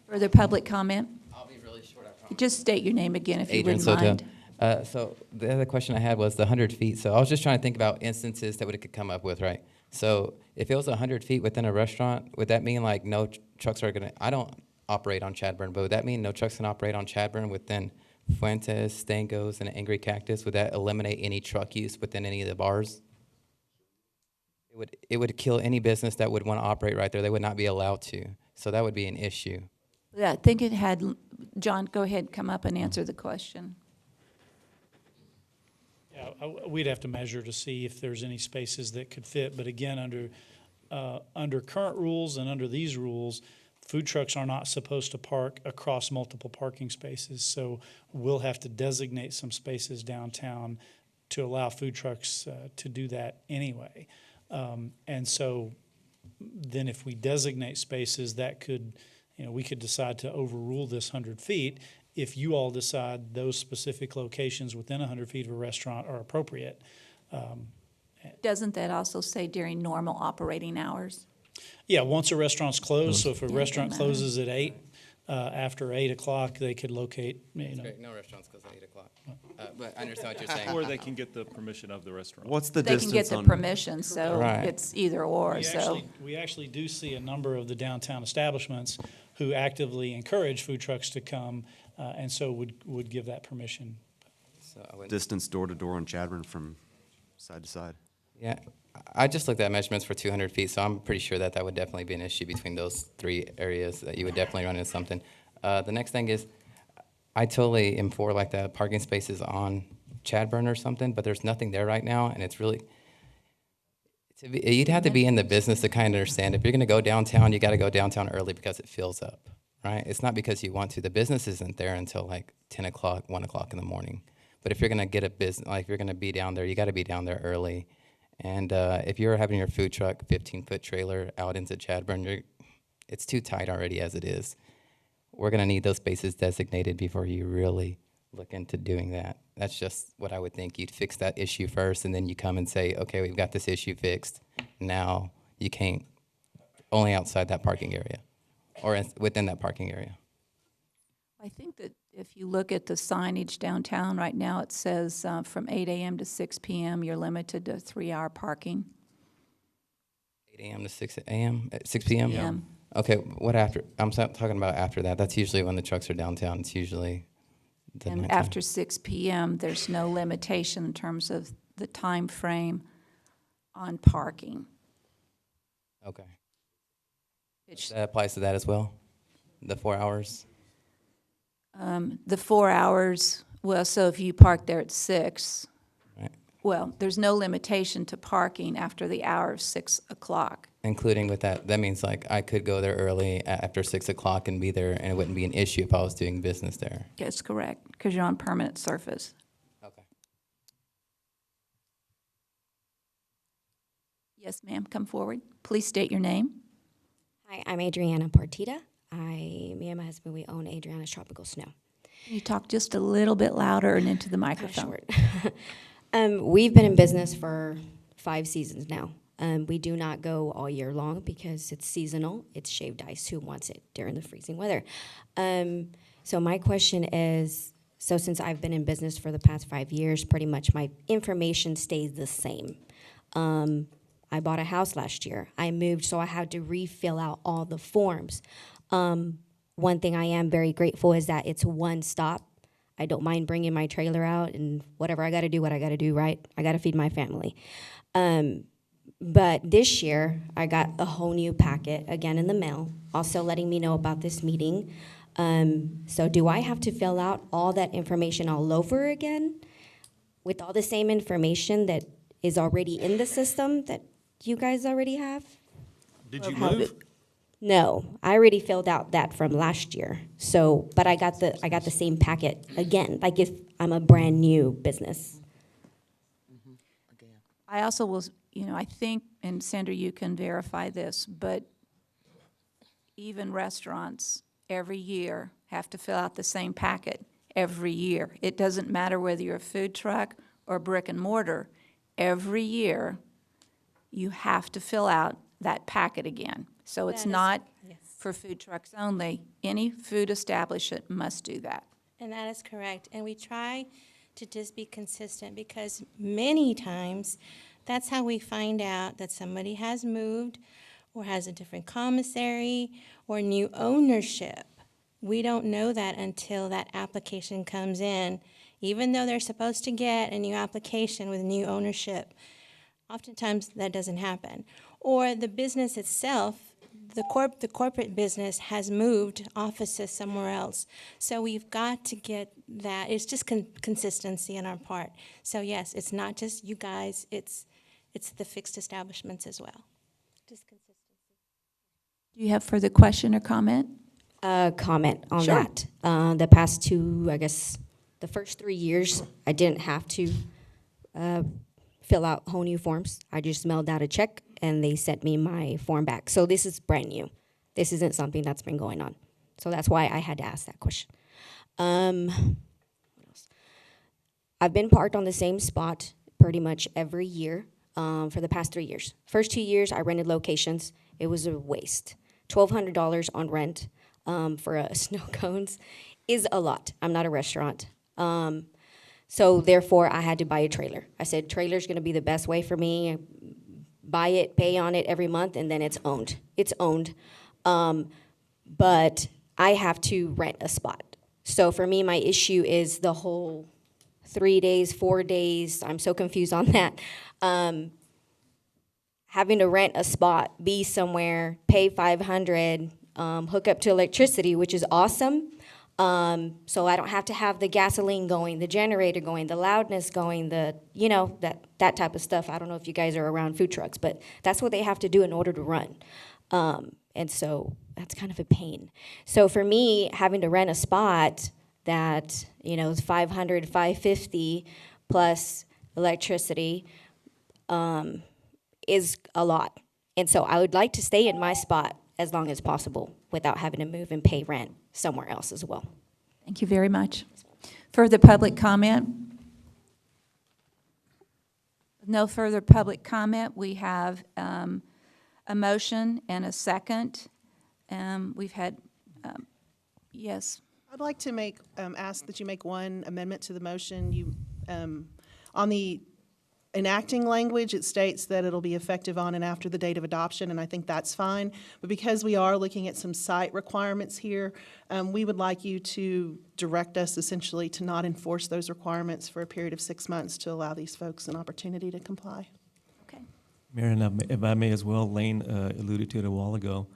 Further public comment? I'll be really short, I promise. Just state your name again if you Adrian wouldn't Soto. mind. So the other question I had was the 100 feet. So I was just trying to think about instances that we could come up with, right? So if it was 100 feet within a restaurant, would that mean like no trucks are gonna, I don't operate on Chadburn, but would that mean no trucks can operate on Chadburn within Fuentes, Stangos, and Angry Cactus? Would that eliminate any truck use within any of the bars? It would kill any business that would want to operate right there. They would not be allowed to. So that would be an issue. Yeah, I think it had, John, go ahead, come up and answer the question. Yeah, we'd have to measure to see if there's any spaces that could fit. But again, under current rules and under these rules, food trucks are not supposed to park across multiple parking spaces. So we'll have to designate some spaces downtown to allow food trucks to do that anyway. And so then if we designate spaces, that could we could decide to overrule this 100 feet if you all decide those specific locations within 100 feet of a restaurant are appropriate. Doesn't that also say during normal operating hours? Yeah, once a restaurant's closed, so if a Yeah, it restaurant doesn't matter. closes at 8, after 8 o'clock, they could locate, That's great. No restaurants close at 8 o'clock. But I understand what you're saying. Or they can get the permission of the restaurant. What's the They can distance get the on? permission, so Right. it's either or, We actually do see a number of the downtown establishments who actively encourage food trucks to come, and so would give that permission. So I wouldn't- Distance door to door on Chadburn from side to side. Yeah, I just looked at measurements for 200 feet, so I'm pretty sure that that would definitely be an issue between those three areas, that you would definitely run into something. The next thing is, I totally am for like the parking spaces on Chadburn or something, but there's nothing there right now, and it's really, you'd have to be in the business to kind of understand. If you're gonna go downtown, you gotta go downtown early because it fills up, right? It's not because you want to. The business isn't there until like 10 o'clock, 1 o'clock in the morning. But if you're gonna get a business, like if you're gonna be down there, you gotta be down there early. And if you're having your food truck 15-foot trailer out into Chadburn, it's too tight already as it is. We're going to need those spaces designated before you really look into doing that. That's just what I would think. You'd fix that issue first, and then you come and say, okay, we've got this issue fixed. Now you can't, only outside that parking area or within that parking area. I think that if you look at the signage downtown right now, it says from 8 a.m. to 6 p.m., you're limited to 3-hour parking. 8 a.m. to 6 a.m., 6 p.m.? Yeah. Okay, what after? I'm talking about after that. That's usually when the trucks are downtown. It's usually the And nighttime. after 6 p.m., there's no limitation in terms of the time frame on parking. Okay. It's, That applies to that as well? The 4 hours? the 4 hours, well, so if you park there at 6, Right. well, there's no limitation to parking after the hour of 6 o'clock. Including with that, that means like I could go there early after 6 o'clock and be there, and it wouldn't be an issue if I was doing business there. That's correct, because you're on permanent surface. Okay. Yes, ma'am, come forward. Please state your name. Hi, I'm Adriana Partita. Me and my husband, we own Adriana's Tropical Snow. Can you talk just a little bit louder and into the microphone? Short. We've been in business for 5 seasons now. We do not go all year long because it's seasonal. It's shaved ice. Who wants it during the freezing weather? So my question is, so since I've been in business for the past 5 years, pretty much my information stays the same. I bought a house last year. I moved, so I had to refill out all the forms. One thing I am very grateful is that it's one stop. I don't mind bringing my trailer out and whatever I got to do, what I got to do, right? I got to feed my family. But this year, I got a whole new packet, again in the mail, also letting me know about this meeting. So do I have to fill out all that information all over again with all the same information that is already in the system that you guys already have? Did you move? No, I already filled out that from last year. So, but I got the same packet again, like if I'm a brand new business. I also was, I think, and Sandra, you can verify this, but even restaurants every year have to fill out the same packet every year. It doesn't matter whether you're a food truck or brick and mortar. Every year, you have to fill out that packet again. So it's not for food trucks only. Any food establishment must do that. And that is correct. And we try to just be consistent because many times that's how we find out that somebody has moved or has a different commissary or new ownership. We don't know that until that application comes in. Even though they're supposed to get a new application with new ownership, oftentimes that doesn't happen. Or the business itself, the corporate business has moved offices somewhere else. So we've got to get that. It's just consistency on our part. So yes, it's not just you guys, it's the fixed establishments as well. Just consistency. Do you have further question or comment? Comment on Sure. that. The past 2, I guess, the first 3 years, I didn't have to fill out whole new forms. I just mailed out a check, and they sent me my form back. So this is brand new. This isn't something that's been going on. So that's why I had to ask that question. What else? I've been parked on the same spot pretty much every year for the past 3 years. First 2 years, I rented locations. It was a waste. $1,200 on rent for snow cones is a lot. I'm not a restaurant. So therefore, I had to buy a trailer. I said, trailer's gonna be the best way for me. Buy it, pay on it every month, and then it's owned. It's owned. But I have to rent a spot. So for me, my issue is the whole 3 days, 4 days. I'm so confused on that. Having to rent a spot, be somewhere, pay $500, hook up to electricity, which is awesome. So I don't have to have the gasoline going, the generator going, the loudness going, that type of stuff. I don't know if you guys are around food trucks, but that's what they have to do in order to run. And so that's kind of a pain. So for me, having to rent a spot that, is $500, $550 plus electricity, is a lot. And so I would like to stay in my spot as long as possible without having to move and pay rent somewhere else as well. Thank you very much. Further public comment? No further public comment. We have a motion and a second. We've had, yes. I'd like to ask that you make one amendment to the motion. On the enacting language, it states that it'll be effective on and after the date of adoption, and I think that's fine. But because we are looking at some site requirements here, we would like you to direct us essentially to not enforce those requirements for a period of 6 months to allow these folks an opportunity to comply. Okay. Mayor, if I may as well, Lane alluded to it a while ago.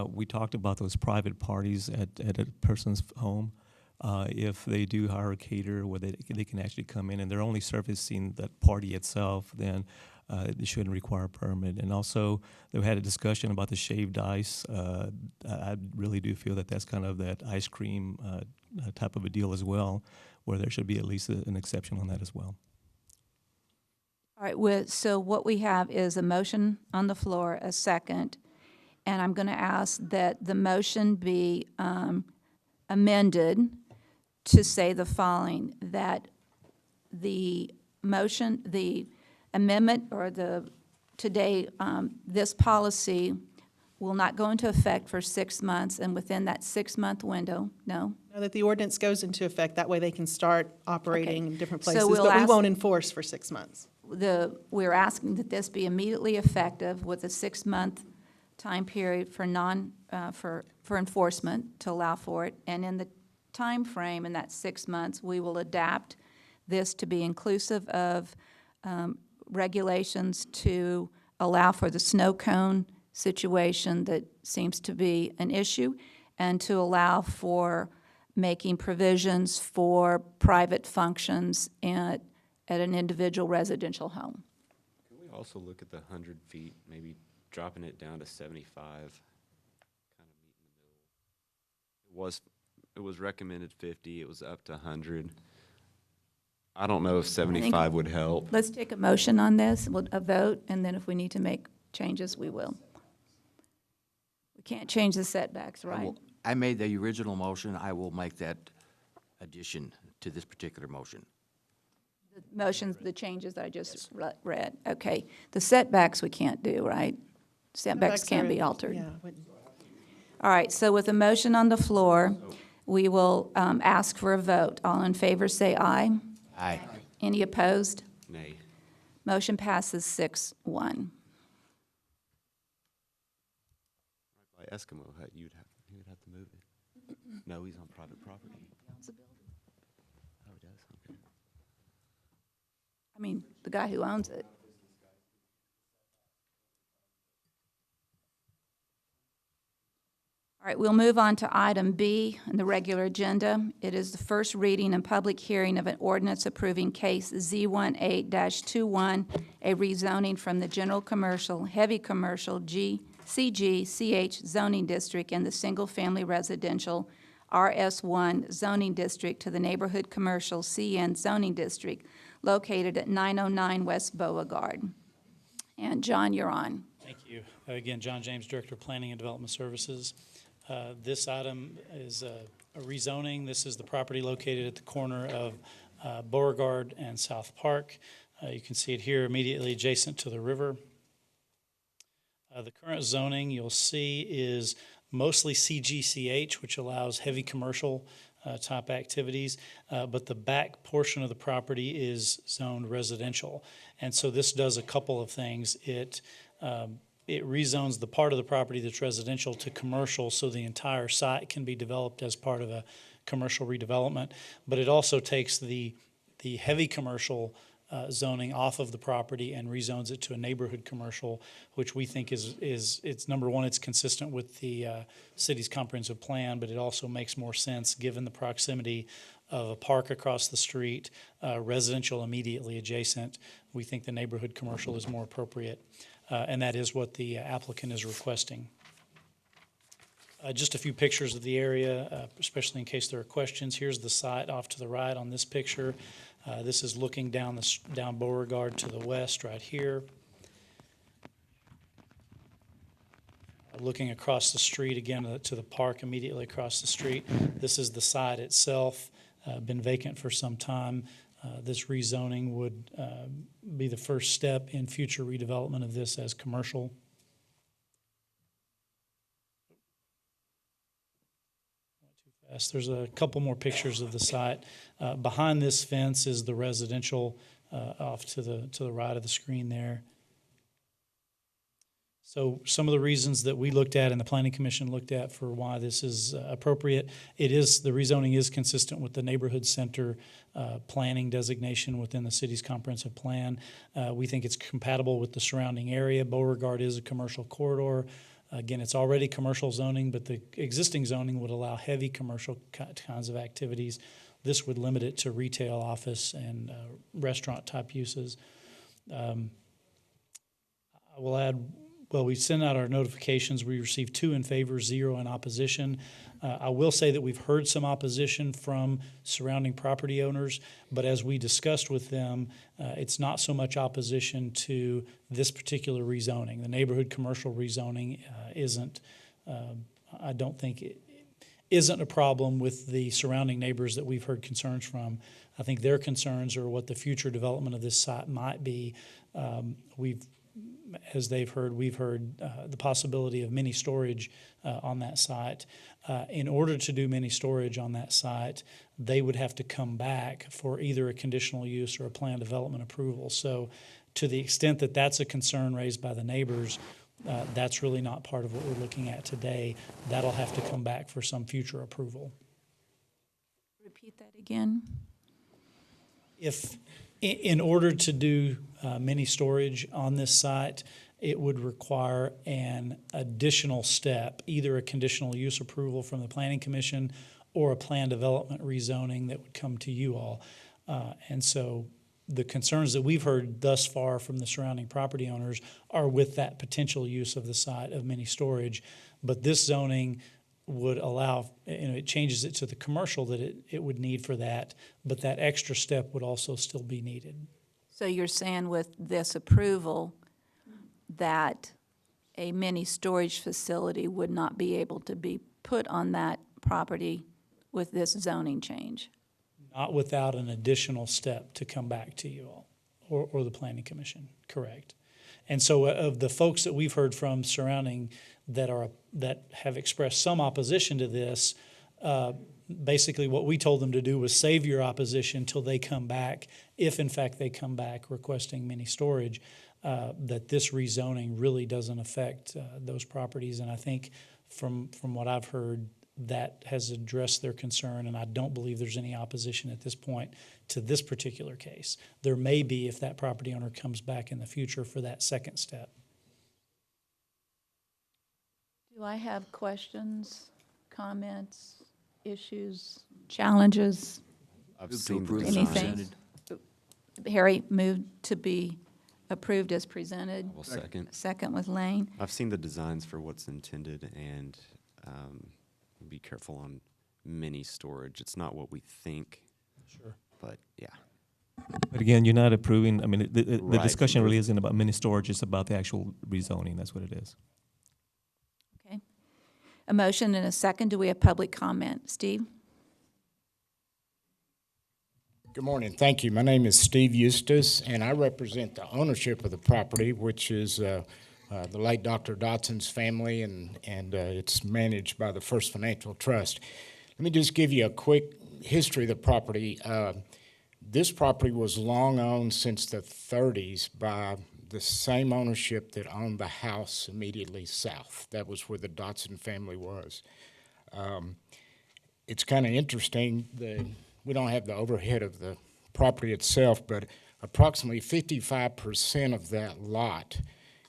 We talked about those private parties at a person's home. If they do hire a caterer where they can actually come in and they're only servicing that party itself, then they shouldn't require a permit. And also, they've had a discussion about the shaved ice. I really do feel that that's kind of that ice cream type of a deal as well, where there should be at least an exception on that as well. All right, so what we have is a motion on the floor, a second, and I'm going to ask that the motion be amended to say the following, that the motion, the amendment, or this policy will not go into effect for 6 months, and within that 6-month window, no? No, that the ordinance goes into effect. That way they can start operating in different So places, we'll but we ask- won't enforce for 6 months. We're asking that this be immediately effective with a 6-month time period for enforcement to allow for it, and in the time frame in that 6 months, we will adapt this to be inclusive of regulations to allow for the snow cone situation that seems to be an issue, and to allow for making provisions for private functions at an individual residential home. Can we also look at the 100 feet, maybe dropping it down to 75, kind of meet in the middle? It was recommended 50, it was up to 100. I don't know if 75 would help. Let's take a motion on this, a vote, and then if we need to make changes, we will. We can't change the setbacks, right? I made the original motion. I will make that addition to this particular motion. The motions, the changes that I just read, okay. The setbacks we can't do, right? Setbacks can't be altered. Yeah. All right, so with a motion on the floor, we will ask for a vote. All in favor say aye. Aye. Any opposed? Nay. Motion passes 6-1. By Eskimo hut, he would have to move it. No, he's on private property. Oh, he does? Okay. I mean, the guy who owns it. All right, we'll move on to item B in the regular agenda. It is the first reading and public hearing of an ordinance approving case Z18-21, a rezoning from the general commercial, heavy commercial, CG/CH zoning district and the single-family residential RS1 zoning district to the neighborhood commercial CN zoning district located at 909 West Beauregard. And John, you're on. Thank you. Again, John James, Director of Planning and Development Services. This item is a rezoning. This is the property located at the corner of Beauregard and South Park. You can see it here immediately adjacent to the river. The current zoning you'll see is mostly CGCH, which allows heavy commercial type activities, but the back portion of the property is zoned residential. And so this does a couple of things. It rezones the part of the property that's residential to commercial, so the entire site can be developed as part of a commercial redevelopment. But it also takes the heavy commercial zoning off of the property and rezones it to a neighborhood commercial, which we think is it's number one, it's consistent with the city's comprehensive plan, but it also makes more sense given the proximity of a park across the street, residential immediately adjacent. We think the neighborhood commercial is more appropriate, and that is what the applicant is requesting. Just a few pictures of the area, especially in case there are questions. Here's the site off to the right on this picture. This is looking down Beauregard to the west right here. Looking across the street again to the park immediately across the street. This is the site itself, been vacant for some time. This rezoning would be the first step in future redevelopment of this as commercial. There's a couple more pictures of the site. Behind this fence is the residential off to the right of the screen there. So some of the reasons that we looked at and the Planning Commission looked at for why this is appropriate, the rezoning is consistent with the neighborhood center planning designation within the city's comprehensive plan. We think it's compatible with the surrounding area. Beauregard is a commercial corridor. Again, it's already commercial zoning, but the existing zoning would allow heavy commercial kinds of activities. This would limit it to retail, office, and restaurant-type uses. I will add, well, we sent out our notifications. We received 2 in favor, 0 in opposition. I will say that we've heard some opposition from surrounding property owners, but as we discussed with them, it's not so much opposition to this particular rezoning. The neighborhood commercial rezoning I don't think isn't a problem with the surrounding neighbors that we've heard concerns from. I think their concerns are what the future development of this site might be. As they've heard, we've heard the possibility of mini storage on that site. In order to do mini storage on that site, they would have to come back for either a conditional use or a planned development approval. So to the extent that that's a concern raised by the neighbors, that's really not part of what we're looking at today. That'll have to come back for some future approval. Repeat that again. If in order to do mini storage on this site, it would require an additional step, either a conditional use approval from the Planning Commission or a planned development rezoning that would come to you all. And so the concerns that we've heard thus far from the surrounding property owners are with that potential use of the site of mini storage. But this zoning would allow, it changes it to the commercial that it would need for that, but that extra step would also still be needed. So you're saying with this approval that a mini storage facility would not be able to be put on that property with this zoning change? Not without an additional step to come back to you all or the Planning Commission, correct. And so of the folks that we've heard from surrounding that have expressed some opposition to this, basically what we told them to do was save your opposition till they come back, if in fact they come back requesting mini storage, that this rezoning really doesn't affect those properties. And I think from what I've heard, that has addressed their concern, and I don't believe there's any opposition at this point to this particular case. There may be if that property owner comes back in the future for that second step. Do I have questions, comments, issues, challenges? I've seen the anything. designs. Harry moved to be approved as presented. Well, second. Second with Lane. I've seen the designs for what's intended, and be careful on mini storage. It's not what we think. Sure. But yeah. But again, you're not approving, I mean, the Right. discussion really isn't about mini storage, it's about the actual rezoning, that's what it is. Okay. A motion and a second. Do we have public comment? Steve? Good morning. Thank you. My name is Steve Eustace, and I represent the ownership of the property, which is the late Dr. Dotson's family, and it's managed by the First Financial Trust. Let me just give you a quick history of the property. This property was long owned since the 30s by the same ownership that owned the house immediately south. That was where the Dotson family was. It's kind of interesting. We don't have the overhead of the property itself, but approximately 55% of that lot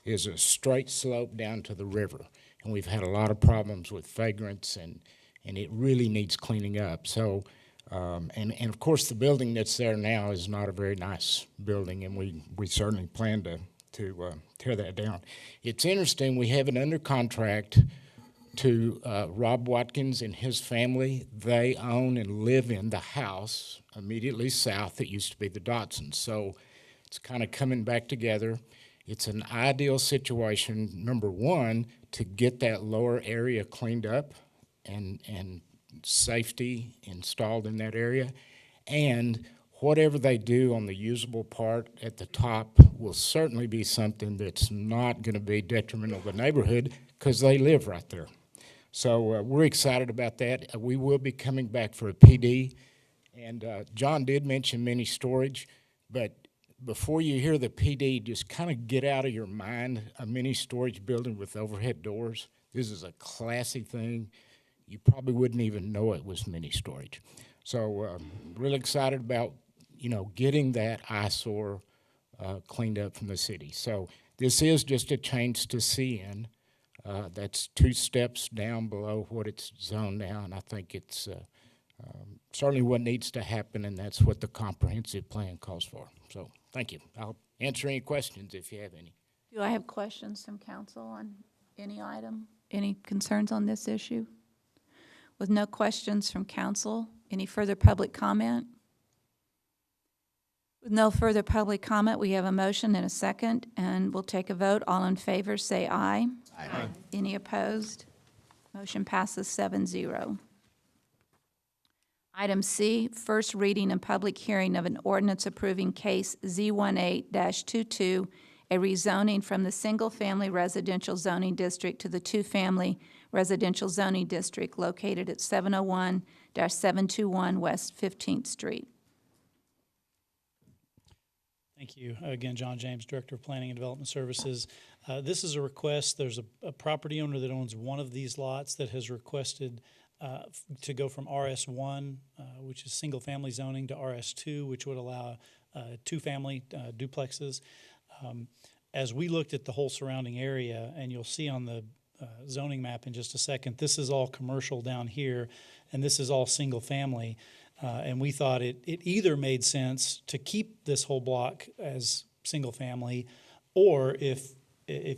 is a straight slope down to the river. And we've had a lot of problems with vagrants, and it really needs cleaning up. So, and of course, the building that's there now is not a very nice building, and we certainly plan to tear that down. It's interesting, we have it under contract to Rob Watkins and his family. They own and live in the house immediately south that used to be the Dotsons. So it's kind of coming back together. It's an ideal situation, number one, to get that lower area cleaned up and safety installed in that area. And whatever they do on the usable part at the top will certainly be something that's not going to be detrimental to the neighborhood because they live right there. So we're excited about that. We will be coming back for a PD. And John did mention mini storage, but before you hear the PD, just kind of get out of your mind a mini storage building with overhead doors. This is a classy thing. You probably wouldn't even know it was mini storage. So really excited about, getting that eyesore cleaned up from the city. So this is just a change to CN. That's 2 steps down below what it's zoned now, and I think it's certainly what needs to happen, and that's what the comprehensive plan calls for. So thank you. I'll answer any questions if you have any. Do I have questions from council on any item? Any concerns on this issue? With no questions from council, any further public comment? With no further public comment, we have a motion and a second, and we'll take a vote. All in favor, say aye. Aye. Any opposed? Motion passes 7-0. Item C, first reading and public hearing of an ordinance approving case Z18-22, a rezoning from the single-family residential zoning district to the two-family residential zoning district located at 701-721 West 15th Street. Thank you. Again, John James, Director of Planning and Development Services. This is a request. There's a property owner that owns one of these lots that has requested to go from RS1, which is single-family zoning, to RS2, which would allow two-family duplexes. As we looked at the whole surrounding area, and you'll see on the zoning map in just a second, this is all commercial down here, and this is all single-family. And we thought it either made sense to keep this whole block as single-family, or if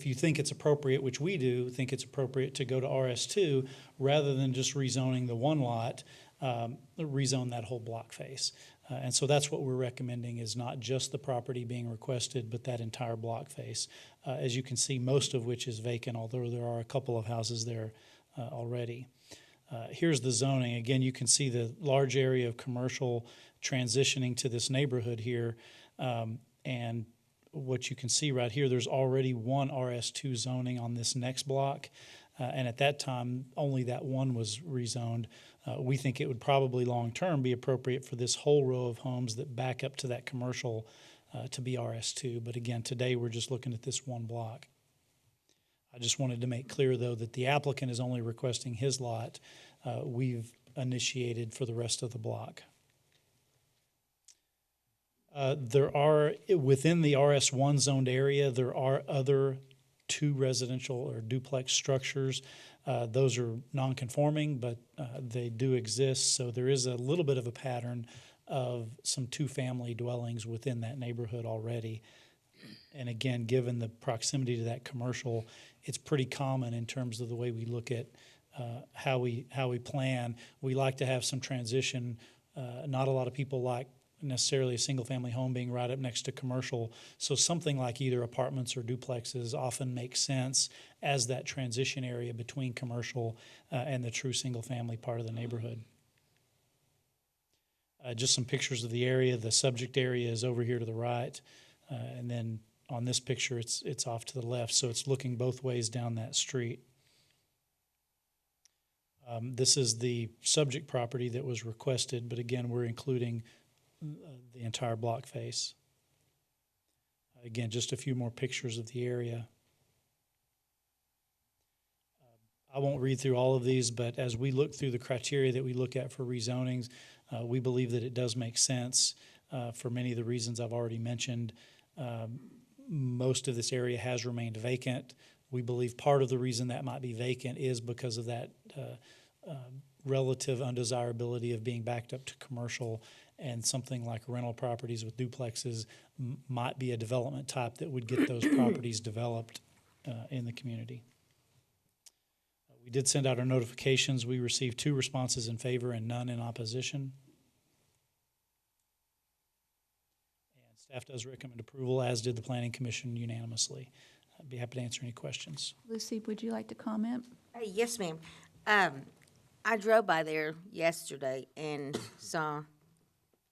you think it's appropriate, which we do think it's appropriate, to go to RS2 rather than just rezoning the one lot, rezone that whole block face. And so that's what we're recommending, is not just the property being requested, but that entire block face. As you can see, most of which is vacant, although there are a couple of houses there already. Here's the zoning. Again, you can see the large area of commercial transitioning to this neighborhood here. And what you can see right here, there's already one RS2 zoning on this next block. And at that time, only that one was rezoned. We think it would probably long-term be appropriate for this whole row of homes that back up to that commercial to be RS2. But again, today we're just looking at this one block. I just wanted to make clear, though, that the applicant is only requesting his lot. We've initiated for the rest of the block. There are, within the RS1 zoned area, there are other 2 residential or duplex structures. Those are non-conforming, but they do exist. So there is a little bit of a pattern of some 2-family dwellings within that neighborhood already. And again, given the proximity to that commercial, it's pretty common in terms of the way we look at how we plan. We like to have some transition. Not a lot of people like necessarily a single-family home being right up next to commercial. So something like either apartments or duplexes often makes sense as that transition area between commercial and the true single-family part of the neighborhood. Just some pictures of the area. The subject area is over here to the right, and then on this picture it's off to the left, so it's looking both ways down that street. This is the subject property that was requested, but again, we're including the entire block face. Again, just a few more pictures of the area. I won't read through all of these, but as we look through the criteria that we look at for rezonings, we believe that it does make sense for many of the reasons I've already mentioned. Most of this area has remained vacant. We believe part of the reason that might be vacant is because of that relative undesirability of being backed up to commercial, and something like rental properties with duplexes might be a development type that would get those properties developed in the community. We did send out our notifications. We received 2 responses in favor and none in opposition. And staff does recommend approval, as did the Planning Commission unanimously. I'd be happy to answer any questions. Lucy, would you like to comment? Yes, ma'am. I drove by there yesterday and saw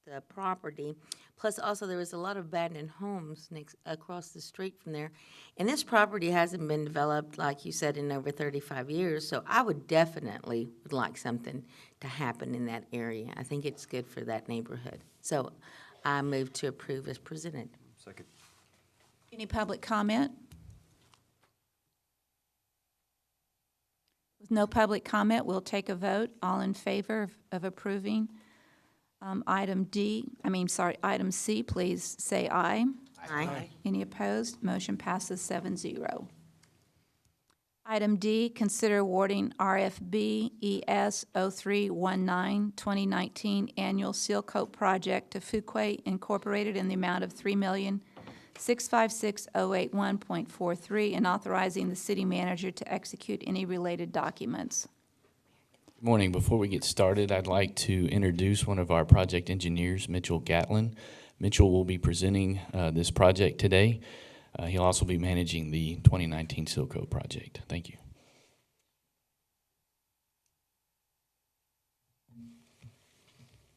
the property. Plus, also, there was a lot of abandoned homes across the street from there. And this property hasn't been developed, like you said, in over 35 years. So I would definitely like something to happen in that area. I think it's good for that neighborhood. So I move to approve as presented. Second. Any public comment? With no public comment, we'll take a vote. All in favor of approving item C, please say aye. Aye. Any opposed? Motion passes 7-0. Item D, consider awarding RFB ES 0319 2019 annual seal coat project to Fuquay Incorporated in the amount of $3,656,081.43 and authorizing the city manager to execute any related documents. Good morning. Before we get started, I'd like to introduce one of our project engineers, Mitchell Gatlin. Mitchell will be presenting this project today. He'll also be managing the 2019 seal coat project. Thank you.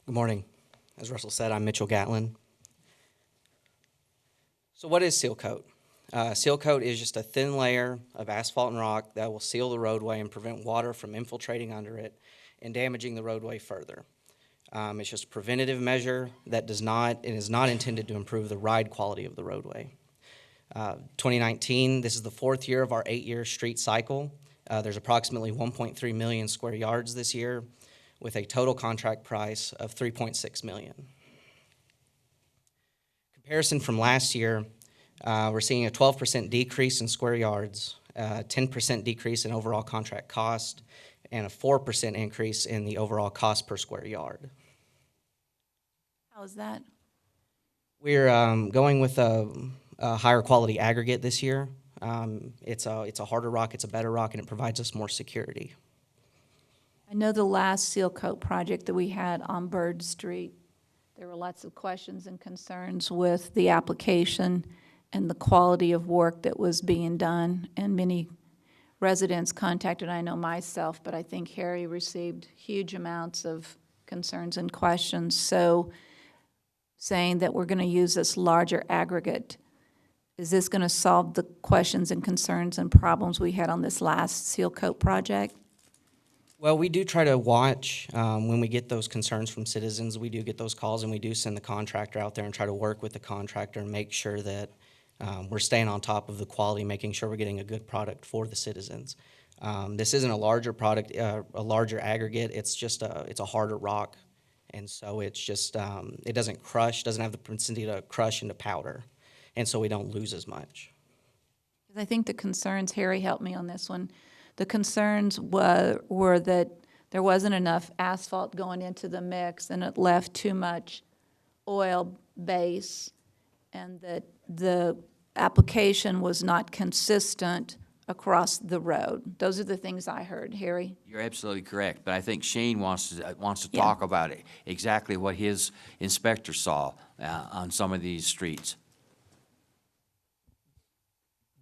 Good morning. As Russell said, I'm Mitchell Gatlin. So what is seal coat? Seal coat is just a thin layer of asphalt and rock that will seal the roadway and prevent water from infiltrating under it and damaging the roadway further. It's just a preventative measure that is not intended to improve the ride quality of the roadway. 2019, this is the 4th year of our 8-year street cycle. There's approximately 1.3 million square yards this year, with a total contract price of $3.6 million. Comparison from last year, we're seeing a 12% decrease in square yards, a 10% decrease in overall contract cost, and a 4% increase in the overall cost per square yard. How is that? We're going with a higher quality aggregate this year. It's a harder rock, it's a better rock, and it provides us more security. I know the last seal coat project that we had on Bird Street, there were lots of questions and concerns with the application and the quality of work that was being done, and many residents contacted, I know myself, but I think Harry received huge amounts of concerns and questions. So saying that we're going to use this larger aggregate, is this going to solve the questions and concerns and problems we had on this last seal coat project? Well, we do try to watch when we get those concerns from citizens. We do get those calls, and we do send the contractor out there and try to work with the contractor and make sure that we're staying on top of the quality, making sure we're getting a good product for the citizens. This isn't a larger product, a larger aggregate. It's just it's a harder rock, and so it's just it doesn't crush, doesn't have the propensity to crush into powder, and so we don't lose as much. I think the concerns, Harry helped me on this one. The concerns were that there wasn't enough asphalt going into the mix, and it left too much oil base, and that the application was not consistent across the road. Those are the things I heard. Harry? You're absolutely correct, but I think Shane wants to Yeah. talk about it, exactly what his inspector saw on some of these streets.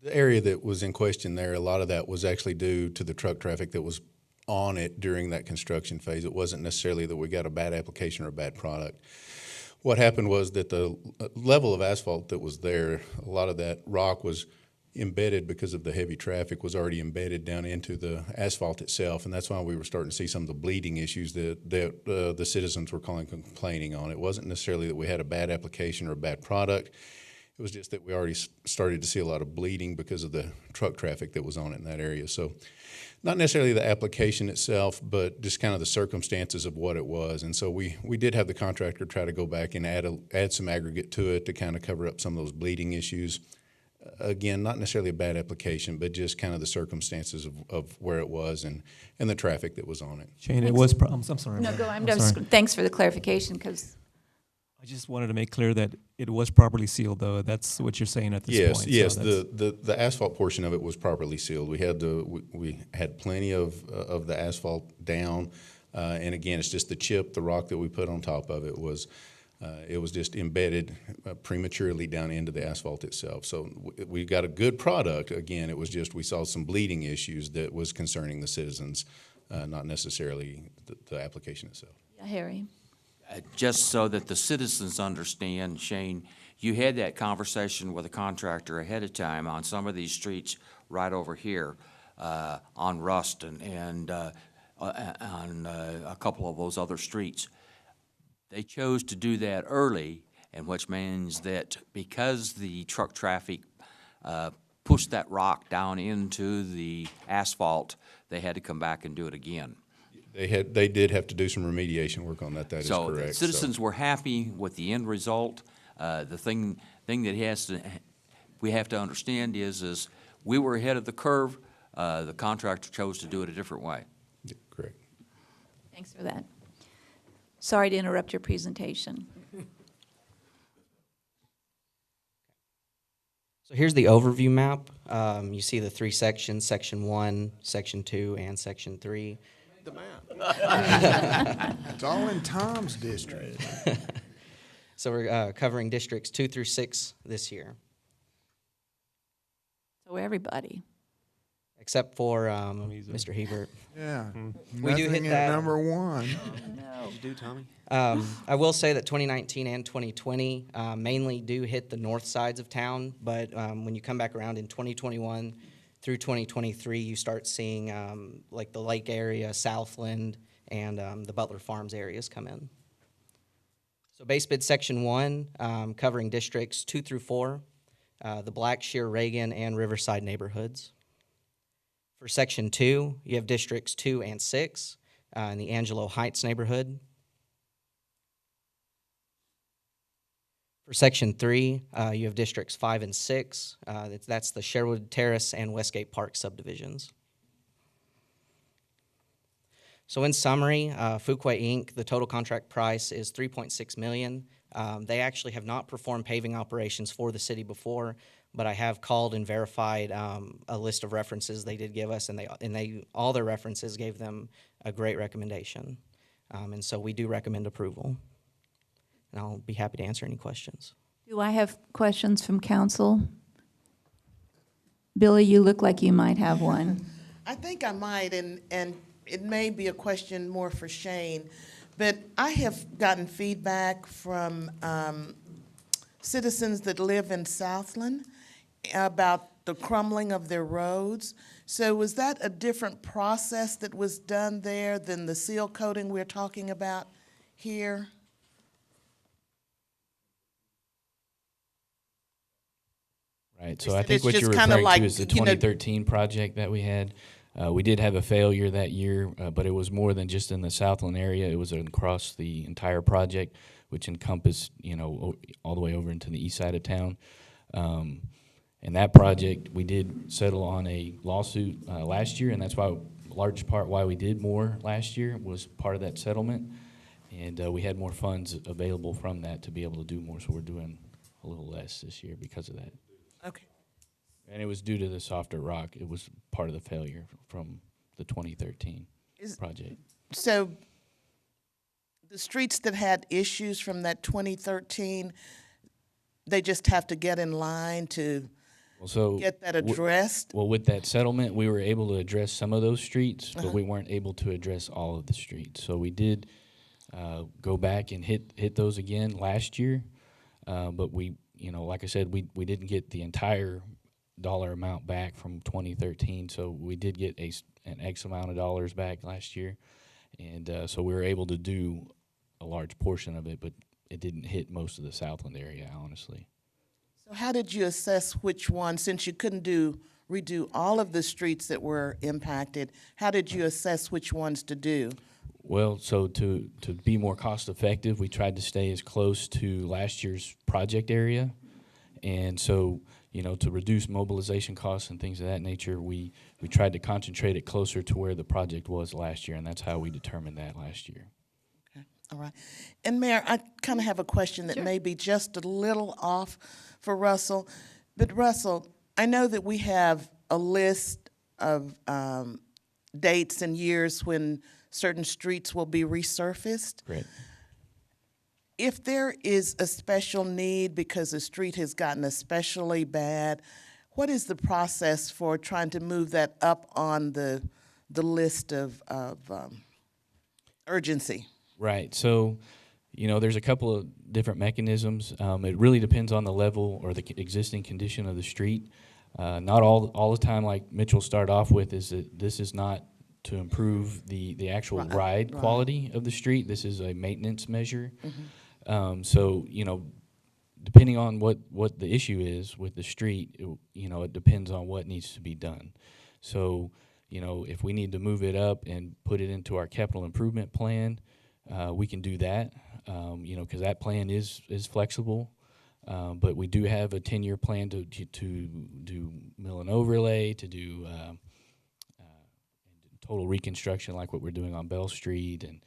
The area that was in question there, a lot of that was actually due to the truck traffic that was on it during that construction phase. It wasn't necessarily that we got a bad application or a bad product. What happened was that the level of asphalt that was there, a lot of that rock was embedded because of the heavy traffic, was already embedded down into the asphalt itself, and that's why we were starting to see some of the bleeding issues that the citizens were complaining on. It wasn't necessarily that we had a bad application or a bad product. It was just that we already started to see a lot of bleeding because of the truck traffic that was on it in that area. So not necessarily the application itself, but just kind of the circumstances of what it was. And so we did have the contractor try to go back and add some aggregate to it to kind of cover up some of those bleeding issues. Again, not necessarily a bad application, but just kind of the circumstances of where it was and the traffic that was on it. Shane, it was, I'm sorry. No, Mayor. go. I'm sorry. just, thanks for the clarification, because I just wanted to make clear that it was properly sealed, though. That's what you're saying at this point. Yes, so the asphalt portion of it was properly sealed. We had plenty of the asphalt down, and again, it's just the chip, the rock that we put on top of it was just embedded prematurely down into the asphalt itself. So we got a good product. Again, it was just we saw some bleeding issues that was concerning the citizens, not necessarily the application itself. yeah, Harry. Just so that the citizens understand, Shane, you had that conversation with a contractor ahead of time on some of these streets right over here on Rust and on a couple of those other streets. They chose to do that early, and which means that because the truck traffic pushed that rock down into the asphalt, they had to come back and do it again. They did have to do some remediation work on that. That is correct. So citizens were happy with the end result. The thing that we have to understand is we were ahead of the curve. The contractor chose to do it a different way. Yeah, correct. Thanks for that. Sorry to interrupt your presentation. So here's the overview map. You see the three sections, Section 1, Section 2, and Section 3. The map. It's all in Tom's district. So we're covering districts 2 through 6 this year. So everybody. Except for Mr. Hebert. Yeah. We do hit Nothing that. at number 1. No. What'd you do, Tommy? I will say that 2019 and 2020 mainly do hit the north sides of town, but when you come back around in 2021 through 2023, you start seeing like the lake area, Southland, and the Butler Farms areas come in. So base bid section 1, covering districts 2 through 4, the Blackshear, Reagan, and Riverside neighborhoods. For section 2, you have districts 2 and 6 in the Angelo Heights neighborhood. For section 3, you have districts 5 and 6. That's the Sherwood Terrace and Westgate Park subdivisions. So in summary, Fuquay Inc., the total contract price is $3.6 million. They actually have not performed paving operations for the city before, but I have called and verified a list of references they did give us, and they all their references gave them a great recommendation. And so we do recommend approval. And I'll be happy to answer any questions. Do I have questions from council? Billy, you look like you might have one. I think I might, and it may be a question more for Shane, but I have gotten feedback from citizens that live in Southland about the crumbling of their roads. So was that a different process that was done there than the seal coating we're talking about here? Right, so I think what you're referring to is the 2013 project that we had. We did have a failure that year, but it was more than just in the Southland area. It was across the entire project, which encompassed, all the way over into the east side of town. And that project, we did settle on a lawsuit last year, and that's why, large part why we did more last year was part of that settlement. And we had more funds available from that to be able to do more, so we're doing a little less this year because of that. Okay. And it was due to the softer rock. It was part of the failure from the 2013 project. So the streets that had issues from that 2013, they just have to get in line to get that addressed? Well, with that settlement, we were able to address some of those streets, but we weren't able to address all of the streets. So we did go back and hit those again last year, but we, like I said, we didn't get the entire dollar amount back from 2013. So we did get an X amount of dollars back last year, and so we were able to do a large portion of it, but it didn't hit most of the Southland area, honestly. So how did you assess which one, since you couldn't redo all of the streets that were impacted, how did you assess which ones to do? Well, so to be more cost effective, we tried to stay as close to last year's project area. And so, to reduce mobilization costs and things of that nature, we tried to concentrate it closer to where the project was last year, and that's how we determined that last year. Okay, all right. And Mayor, I kind of have a question that may be just a little off for Russell. But Russell, I know that we have a list of dates and years when certain streets will be resurfaced. Great. If there is a special need because the street has gotten especially bad, what is the process for trying to move that up on the list of urgency? Right. So, there's a couple of different mechanisms. It really depends on the level or the existing condition of the street. Not all the time, like Mitchell started off with, is that this is not to improve the actual ride quality of the street. This is a maintenance measure. So, depending on what the issue is with the street, it depends on what needs to be done. So, if we need to move it up and put it into our capital improvement plan, we can do that, because that plan is flexible. But we do have a 10-year plan to do mill and overlay, to do total reconstruction like what we're doing on Bell Street and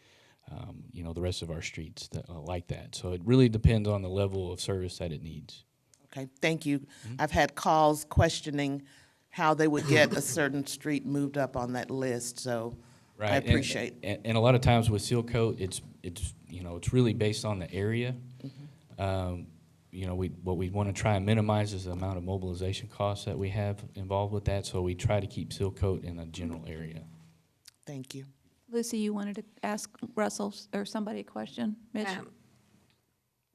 the rest of our streets that like that. So it really depends on the level of service that it needs. Okay, thank you. I've had calls questioning how they would get a certain street moved up on that list, so I appreciate. And a lot of times with seal coat, it's really based on the area. What we want to try and minimize is the amount of mobilization costs that we have involved with that, so we try to keep seal coat in a general area. Thank you. Lucy, you wanted to ask Russell or somebody a question? Mitch?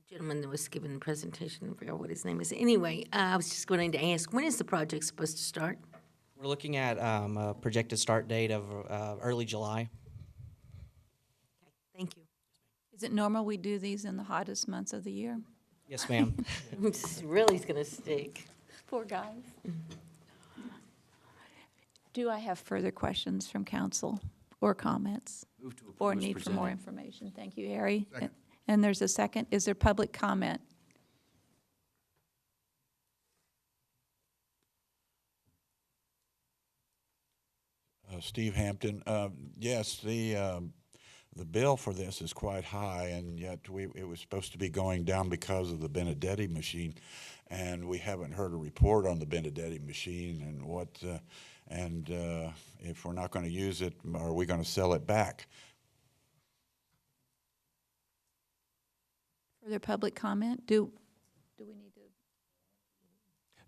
Gentleman that was giving the presentation, I forgot what his name is. Anyway, I was just going to ask, when is the project supposed to start? We're looking at a projected start date of early July. Okay, thank you. Is it normal we do these in the hottest months of the year? Yes, ma'am. It's really going to stick. Poor guys. Do I have further questions from council or comments? Or need for more information? Thank you, Harry. And there's a second. Is there public comment? Steve Hampton. Yes, the bill for this is quite high, and yet it was supposed to be going down because of the Benedetti machine, and we haven't heard a report on the Benedetti machine and what. If we're not going to use it, are we going to sell it back? Further public comment? Do we need to?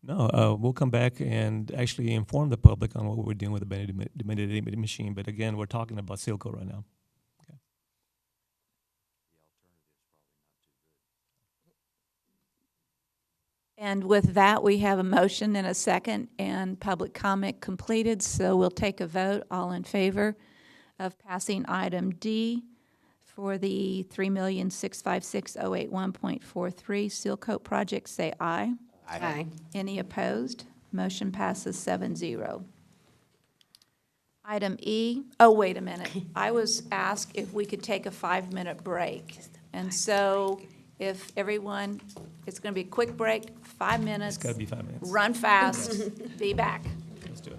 No, we'll come back and actually inform the public on what we're doing with the Benedetti machine. But again, we're talking about seal coat right now. Okay. And with that, we have a motion and a second and public comment completed. So we'll take a vote. All in favor of passing item D for the $3,656,081.43 seal coat project, say aye. Aye. Any opposed? Motion passes 7-0. Item E, oh, wait a minute. I was asked if we could take a 5-minute break. And so if everyone, it's going to be a quick break, 5 minutes. It's got to be 5 minutes. Run fast, be back. Let's do it.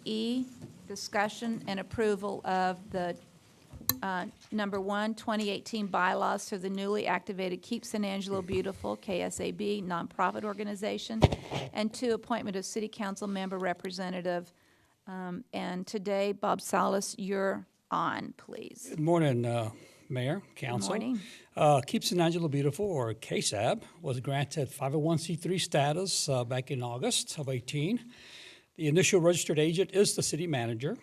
E, discussion and approval of the Number one, 2018 bylaws for the newly activated Keep San Angelo Beautiful, KSAB, nonprofit organization. And two, appointment of city council member representative. And today, Bob Salas, you're on, please. Good morning, Mayor, Council. morning. Keep San Angelo Beautiful, or KSAB, was granted 501c3 status back in August of 18. The initial registered agent is the city manager,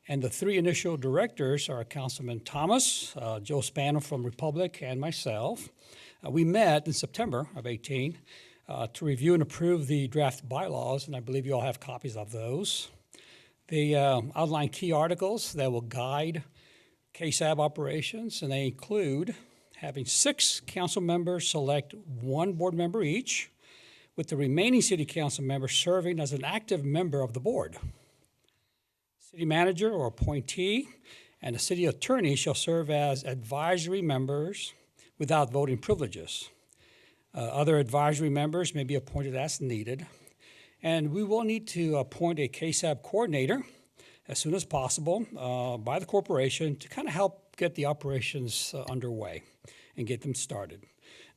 and the three initial directors are Councilman Thomas, Joe Spano from Republic, and myself. We met in September of 18 to review and approve the draft bylaws, and I believe you all have copies of those. They outline key articles that will guide KSAB operations, and they include having 6 council members select 1 board member each, with the remaining city council members serving as an active member of the board. City manager or appointee and the city attorney shall serve as advisory members without voting privileges. Other advisory members may be appointed as needed. And we will need to appoint a KSAB coordinator as soon as possible by the corporation to kind of help get the operations underway and get them started.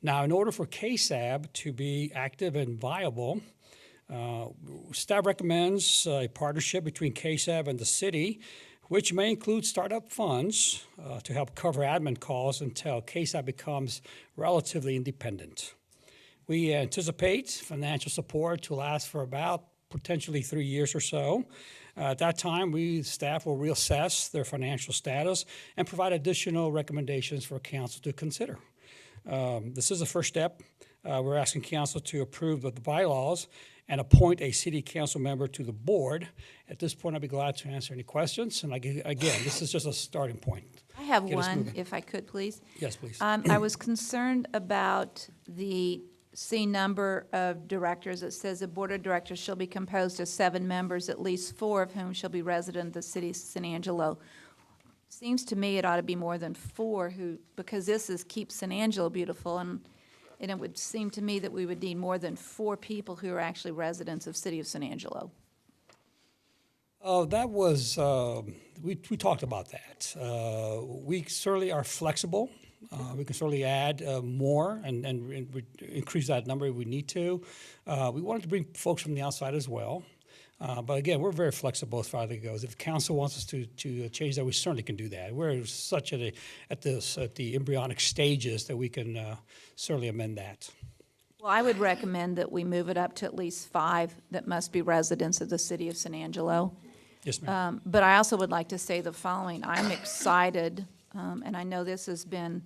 Now, in order for KSAB to be active and viable, staff recommends a partnership between KSAB and the city, which may include startup funds to help cover admin costs until KSAB becomes relatively independent. We anticipate financial support to last for about potentially 3 years or so. At that time, staff will reassess their financial status and provide additional recommendations for council to consider. This is the first step. We're asking council to approve of the bylaws and appoint a city council member to the board. At this point, I'd be glad to answer any questions. And again, this is just a starting point. I have one, if I could, please. Yes, please. I was concerned about the C number of directors. It says the board of directors shall be composed of 7 members, at least 4 of whom shall be resident of the city of San Angelo. Seems to me it ought to be more than 4 because this is Keep San Angelo Beautiful, and it would seem to me that we would need more than 4 people who are actually residents of city of San Angelo. That was, we talked about that. We certainly are flexible. We can certainly add more and increase that number if we need to. We wanted to bring folks from the outside as well. But again, we're very flexible as far as it goes. If council wants us to change that, we certainly can do that. We're such at the embryonic stages that we can certainly amend that. Well, I would recommend that we move it up to at least 5 that must be residents of the city of San Angelo. Yes, ma'am. But I also would like to say the following. I'm excited, and I know this has been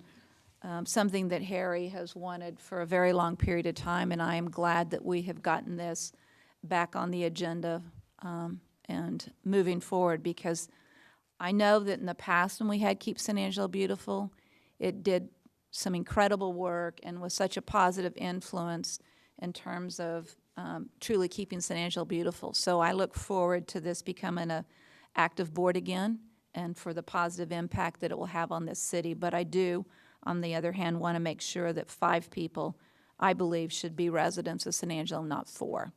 something that Harry has wanted for a very long period of time, and I am glad that we have gotten this back on the agenda and moving forward, because I know that in the past when we had Keep San Angelo Beautiful, it did some incredible work and was such a positive influence in terms of truly keeping San Angelo beautiful. So I look forward to this becoming an active board again and for the positive impact that it will have on this city. But I do, on the other hand, want to make sure that 5 people, I believe, should be residents of San Angelo, not 4.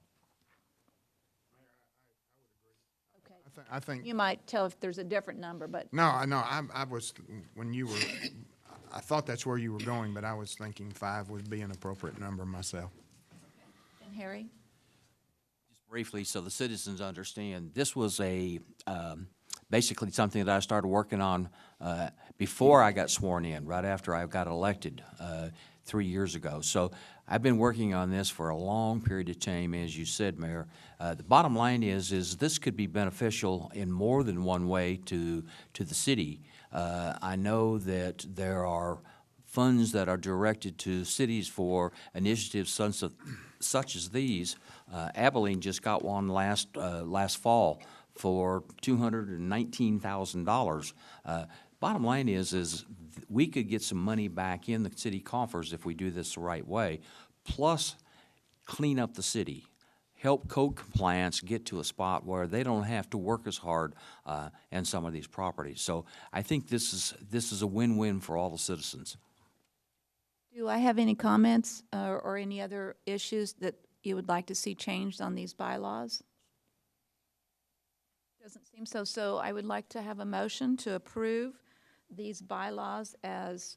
I think You might tell if there's a different number, but no. I was when you were. I thought that's where you were going, but I was thinking 5 would be an appropriate number myself. and Harry? Just briefly, so the citizens understand, this was basically something that I started working on before I got sworn in, right after I got elected 3 years ago. So I've been working on this for a long period of time, as you said, Mayor. The bottom line is this could be beneficial in more than one way to the city. I know that there are funds that are directed to cities for initiatives such as these. Abilene just got one last fall for $219,000. Bottom line is we could get some money back in the city coffers if we do this the right way, plus clean up the city, help code compliance get to a spot where they don't have to work as hard in some of these properties. So I think this is a win-win for all the citizens. Do I have any comments or any other issues that you would like to see changed on these bylaws? Doesn't seem so. So I would like to have a motion to approve these bylaws as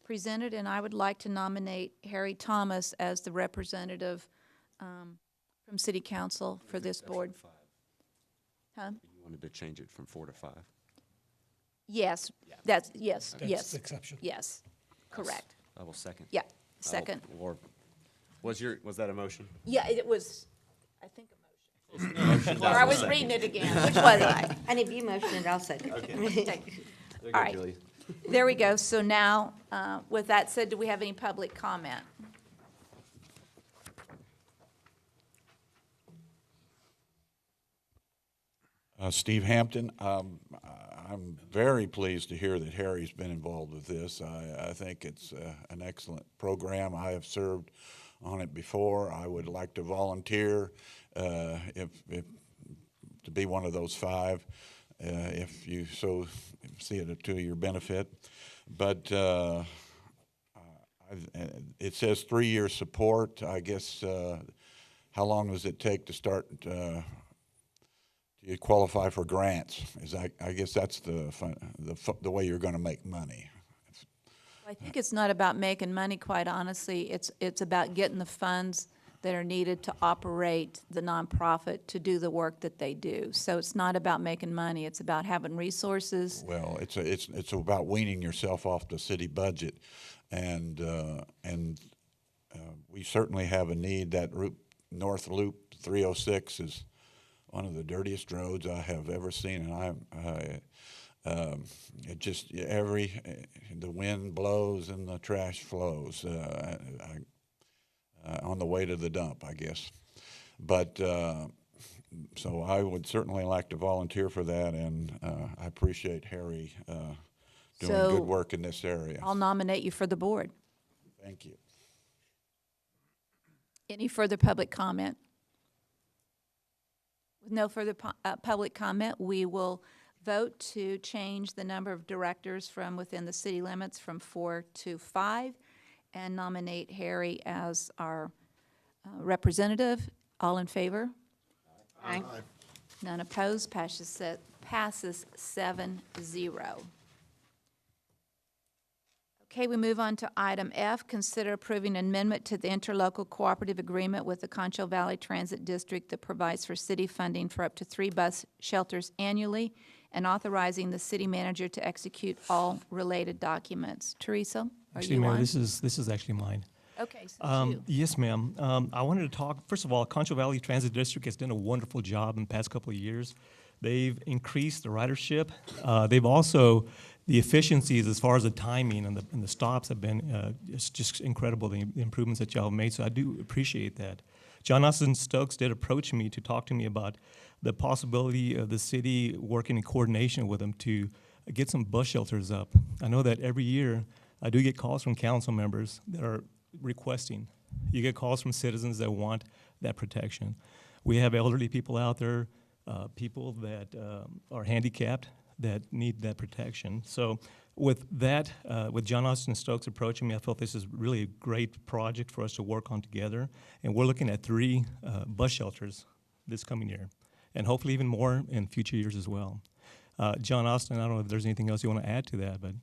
presented, and I would like to nominate Harry Thomas as the representative from City Council for this board. Huh? You wanted to change it from 4 to 5. Yes, yes, That's yes. the exception. Yes, correct. I will second. Yeah, second. Or was that a motion? Yeah, it was, I think, a motion. Motion Or I was reading it again. Which was I? And if you motion it, I'll second. Okay. All right. There we go. So now, with that said, do we have any public comment? Steve Hampton, I'm very pleased to hear that Harry's been involved with this. I think it's an excellent program. I have served on it before. I would like to volunteer if to be one of those 5, if you so see it to your benefit. But it says 3-year support. I guess how long does it take to start? You qualify for grants. I guess that's the way you're going to make money. I think it's not about making money, quite honestly. It's about getting the funds that are needed to operate the nonprofit to do the work that they do. So it's not about making money. It's about having resources. Well, it's about weaning yourself off the city budget, and we certainly have a need. That North Loop 306 is one of the dirtiest roads I have ever seen, and it just the wind blows and the trash flows on the way to the dump, I guess. But so I would certainly like to volunteer for that, and I appreciate Harry doing good work in this area. I'll nominate you for the board. Thank you. Any further public comment? With no further public comment, we will vote to change the number of directors from within the city limits from 4 to 5 and nominate Harry as our representative. All in favor? Aye. None opposed. Passes 7-0. Okay, we move on to item F. Consider approving an amendment to the interlocal cooperative agreement with the Concho Valley Transit District that provides for city funding for up to 3 bus shelters annually and authorizing the city manager to execute all related documents. Teresa, are Actually, you Mayor, on? this is actually mine. Okay, so it's you. Yes, ma'am. I wanted to talk, first of all, Concho Valley Transit District has done a wonderful job in the past couple of years. They've increased the ridership. They've also, the efficiencies as far as the timing and the stops have been it's just incredible, the improvements that y'all have made, so I do appreciate that. John Austin Stokes did approach me to talk to me about the possibility of the city working in coordination with them to get some bus shelters up. I know that every year I do get calls from council members that are requesting. You get calls from citizens that want that protection. We have elderly people out there, people that are handicapped that need that protection. So with that, with John Austin Stokes approaching me, I felt this is really a great project for us to work on together. And we're looking at 3 bus shelters this coming year, and hopefully even more in future years as well. John Austin, I don't know if there's anything else you want to add to that, but.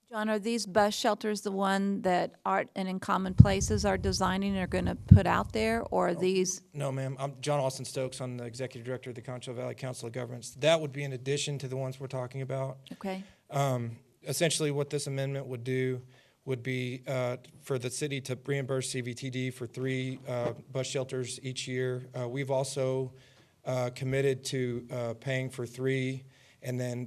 John, are these bus shelters the one that Art and In Common Places are designing and are going to put out there, or are these? No, ma'am. I'm John Austin Stokes. I'm the Executive Director of the Concho Valley Council of Governments. That would be in addition to the ones we're talking about. Okay. Essentially, what this amendment would do would be for the city to reimburse CVTD for 3 bus shelters each year. We've also committed to paying for 3, and then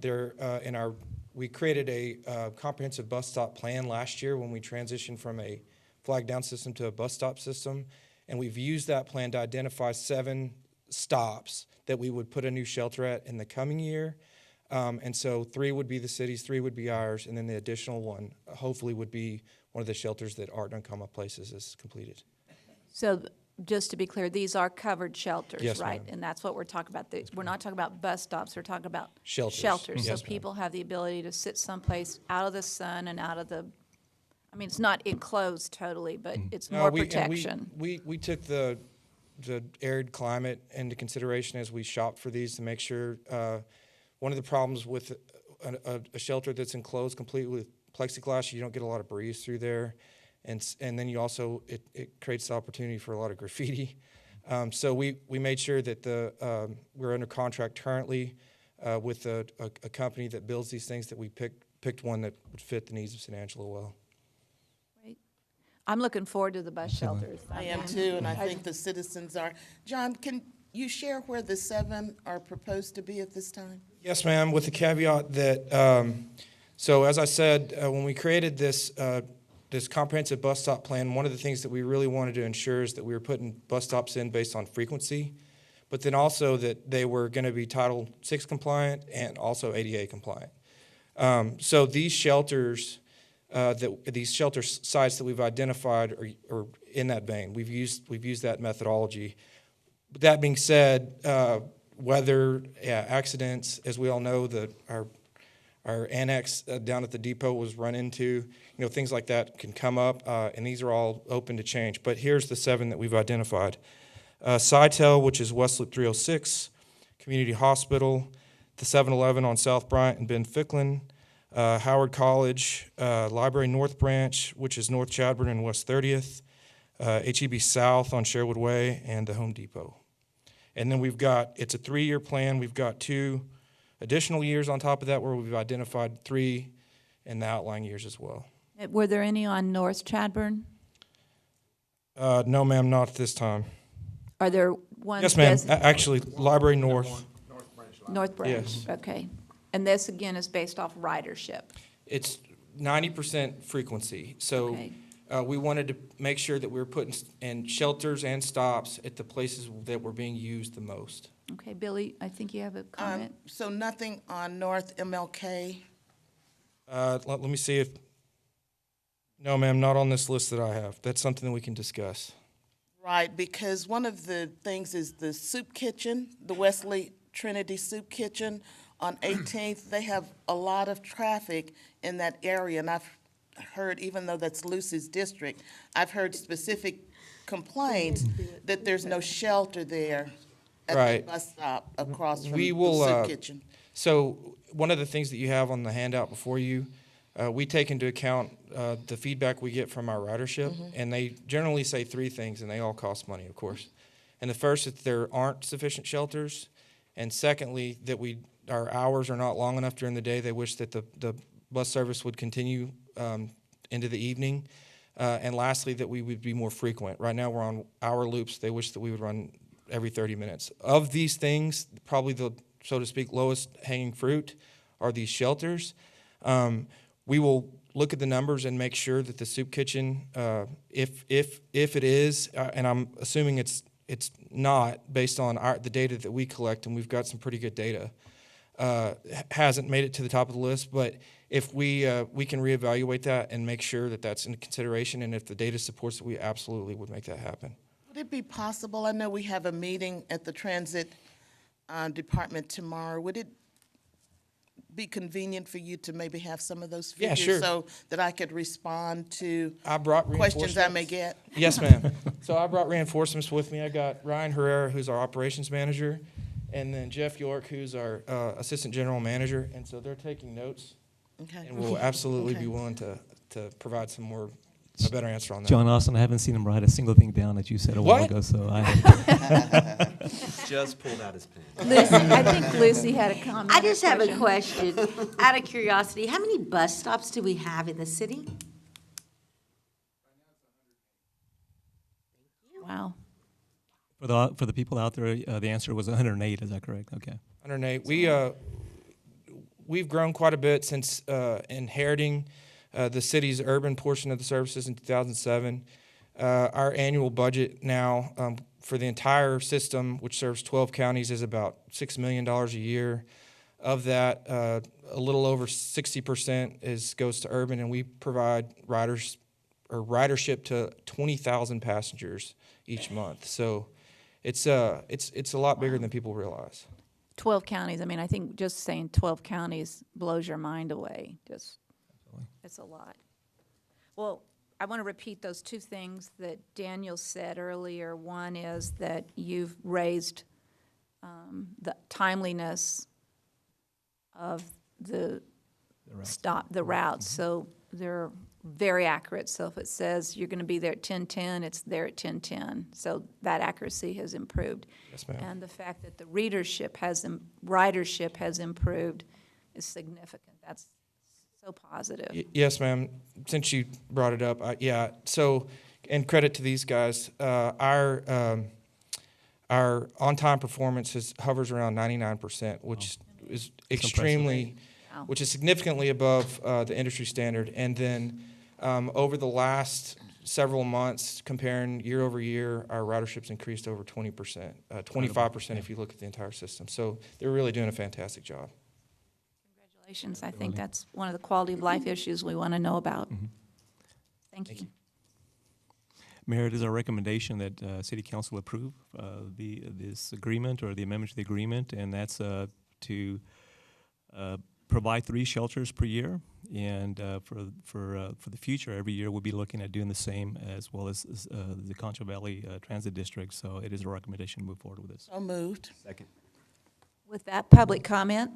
we created a comprehensive bus stop plan last year when we transitioned from a flag down system to a bus stop system. And we've used that plan to identify 7 stops that we would put a new shelter at in the coming year. And so 3 would be the city's, 3 would be ours, and then the additional one hopefully would be one of the shelters that Art and Common Places is completed. So just to be clear, these are covered shelters, Yes, right? ma'am. And that's what we're talking about. We're not talking about bus stops. We're talking about Shelters. So Yes, ma'am. people have the ability to sit someplace out of the sun and out of the, I mean, it's not enclosed totally, but it's more protection. We took the arid climate into consideration as we shopped for these to make sure. One of the problems with a shelter that's enclosed completely with plexiglass, you don't get a lot of breeze through there. And then you also, it creates the opportunity for a lot of graffiti. So we made sure that we're under contract currently with a company that builds these things, that we picked one that would fit the needs of San Angelo well. Great. I'm looking forward to the bus shelters. I am too, and I think the citizens are. John, can you share where the 7 are proposed to be at this time? Yes, ma'am, with the caveat that, so as I said, when we created this comprehensive bus stop plan, one of the things that we really wanted to ensure is that we were putting bus stops in based on frequency, but then also that they were going to be Title VI compliant and also ADA compliant. So these shelters, these shelter sites that we've identified are in that vein. We've used that methodology. But that being said, weather, accidents, as we all know, our annex down at the depot was run into, things like that can come up, and these are all open to change. But here's the 7 that we've identified. Sitel, which is West Loop 306, Community Hospital, the 7-Eleven on South Bryant and Ben Ficklin, Howard College, Library North Branch, which is North Chadbourne and West 30th, HEB South on Sherwood Way, and the Home Depot. And then it's a 3-year plan. We've got 2 additional years on top of that where we've identified 3 in the outlying years as well. Were there any on North Chadbourne? No, ma'am, not at this time. Are there ones? Yes, ma'am. Actually, Library North. North Branch. Yes. Okay. And this, again, is based off ridership. It's 90% frequency. So Okay. we wanted to make sure that we were putting in shelters and stops at the places that were being used the most. Okay, Billy, I think you have a comment. So nothing on North MLK? Let me see if, no, ma'am, not on this list that I have. That's something that we can discuss. Right, because one of the things is the soup kitchen, the Wesley Trinity Soup Kitchen on 18th. They have a lot of traffic in that area, and I've heard, even though that's Lucy's district, I've heard specific complaints that there's no shelter there at the bus stop across from the soup kitchen. So one of the things that you have on the handout before you, we take into account the feedback we get from our ridership, and they generally say 3 things, and they all cost money, of course. And the first is that there aren't sufficient shelters, and secondly, that our hours are not long enough during the day. They wish that the bus service would continue into the evening, and lastly, that we would be more frequent. Right now, we're on hour loops. They wish that we would run every 30 minutes. Of these things, probably the, so to speak, lowest hanging fruit are these shelters. We will look at the numbers and make sure that the soup kitchen, if it is, and I'm assuming it's not based on the data that we collect, and we've got some pretty good data, hasn't made it to the top of the list. But if we can reevaluate that and make sure that that's in consideration, and if the data supports it, we absolutely would make that happen. Would it be possible, I know we have a meeting at the Transit Department tomorrow, would it be convenient for you to maybe have some of those figures? Yeah, sure. So that I could respond to questions I may get? Yes, ma'am. So I brought reinforcements with me. I got Ryan Herrera, who's our operations manager, and then Jeff York, who's our assistant general manager. And so they're taking notes. Okay. And we'll absolutely be willing to provide a better answer on that. John Austin, I haven't seen him write a single thing down that you said a while ago, so I just pulled out his pen. Lucy, I think Lucy had a comment. I just have a question. Out of curiosity, how many bus stops do we have in the city? Wow. For the people out there, the answer was 108. Is that correct? Okay. 108. We've grown quite a bit since inheriting the city's urban portion of the services in 2007. Our annual budget now for the entire system, which serves 12 counties, is about $6 million a year. Of that, a little over 60% goes to urban, and we provide ridership to 20,000 passengers each month. So it's a lot bigger than people realize. 12 counties. I mean, I think just saying 12 counties blows your mind away. It's a lot. Well, I want to repeat those 2 things that Daniel said earlier. One is that you've raised the timeliness of the the routes. So they're very accurate. So if it says you're going to be there at 10:10, it's there at 10:10. So that accuracy has improved. Yes, ma'am. And the fact that the ridership has improved is significant. That's so positive. Yes, ma'am. Since you brought it up, yeah. So, and credit to these guys. Our on-time performance hovers around 99%, which is extremely, which is significantly above the industry standard. And then over the last several months, comparing year over year, our ridership's increased over 20%, 25% if you look at the entire system. So they're really doing a fantastic job. Congratulations. I think that's one of the quality of life issues we want to know about. Mm-hmm. Thank you. Mayor, it is our recommendation that City Council approve this agreement or the amendment to the agreement, and that's to provide 3 shelters per year. And for the future, every year we'll be looking at doing the same, as well as the Concho Valley Transit District. So it is a recommendation to move forward with this. So moved. Second. With that, public comment.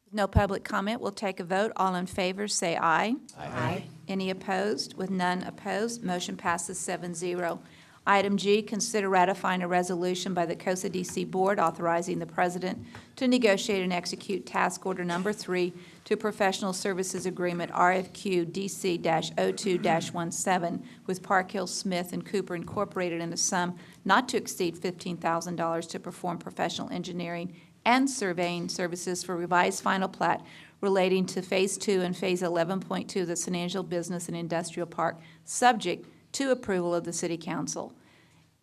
No public comment. We'll take a vote. All in favor, say aye. Aye. Any opposed? With none opposed, motion passes 7-0. Item G, consider ratifying a resolution by the COSA DC Board authorizing the President to negotiate and execute Task Order Number 3 to Professional Services Agreement RFQ DC-02-17 with Park Hill Smith and Cooper Incorporated in a sum not to exceed $15,000 to perform professional engineering and surveying services for revised final plat relating to Phase 2 and Phase 11.2 of the San Angelo Business and Industrial Park, subject to approval of the City Council.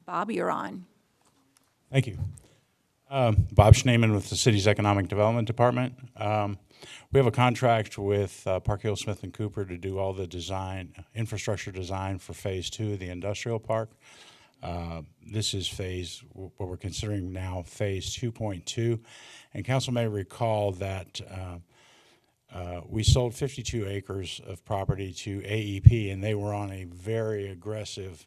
Bob, you're on. Thank you. Bob Schneeman with the city's Economic Development Department. We have a contract with Park Hill Smith and Cooper to do all the design, infrastructure design for Phase 2 of the industrial park. This is what we're considering now Phase 2.2. And council may recall that we sold 52 acres of property to AEP, and they were on a very aggressive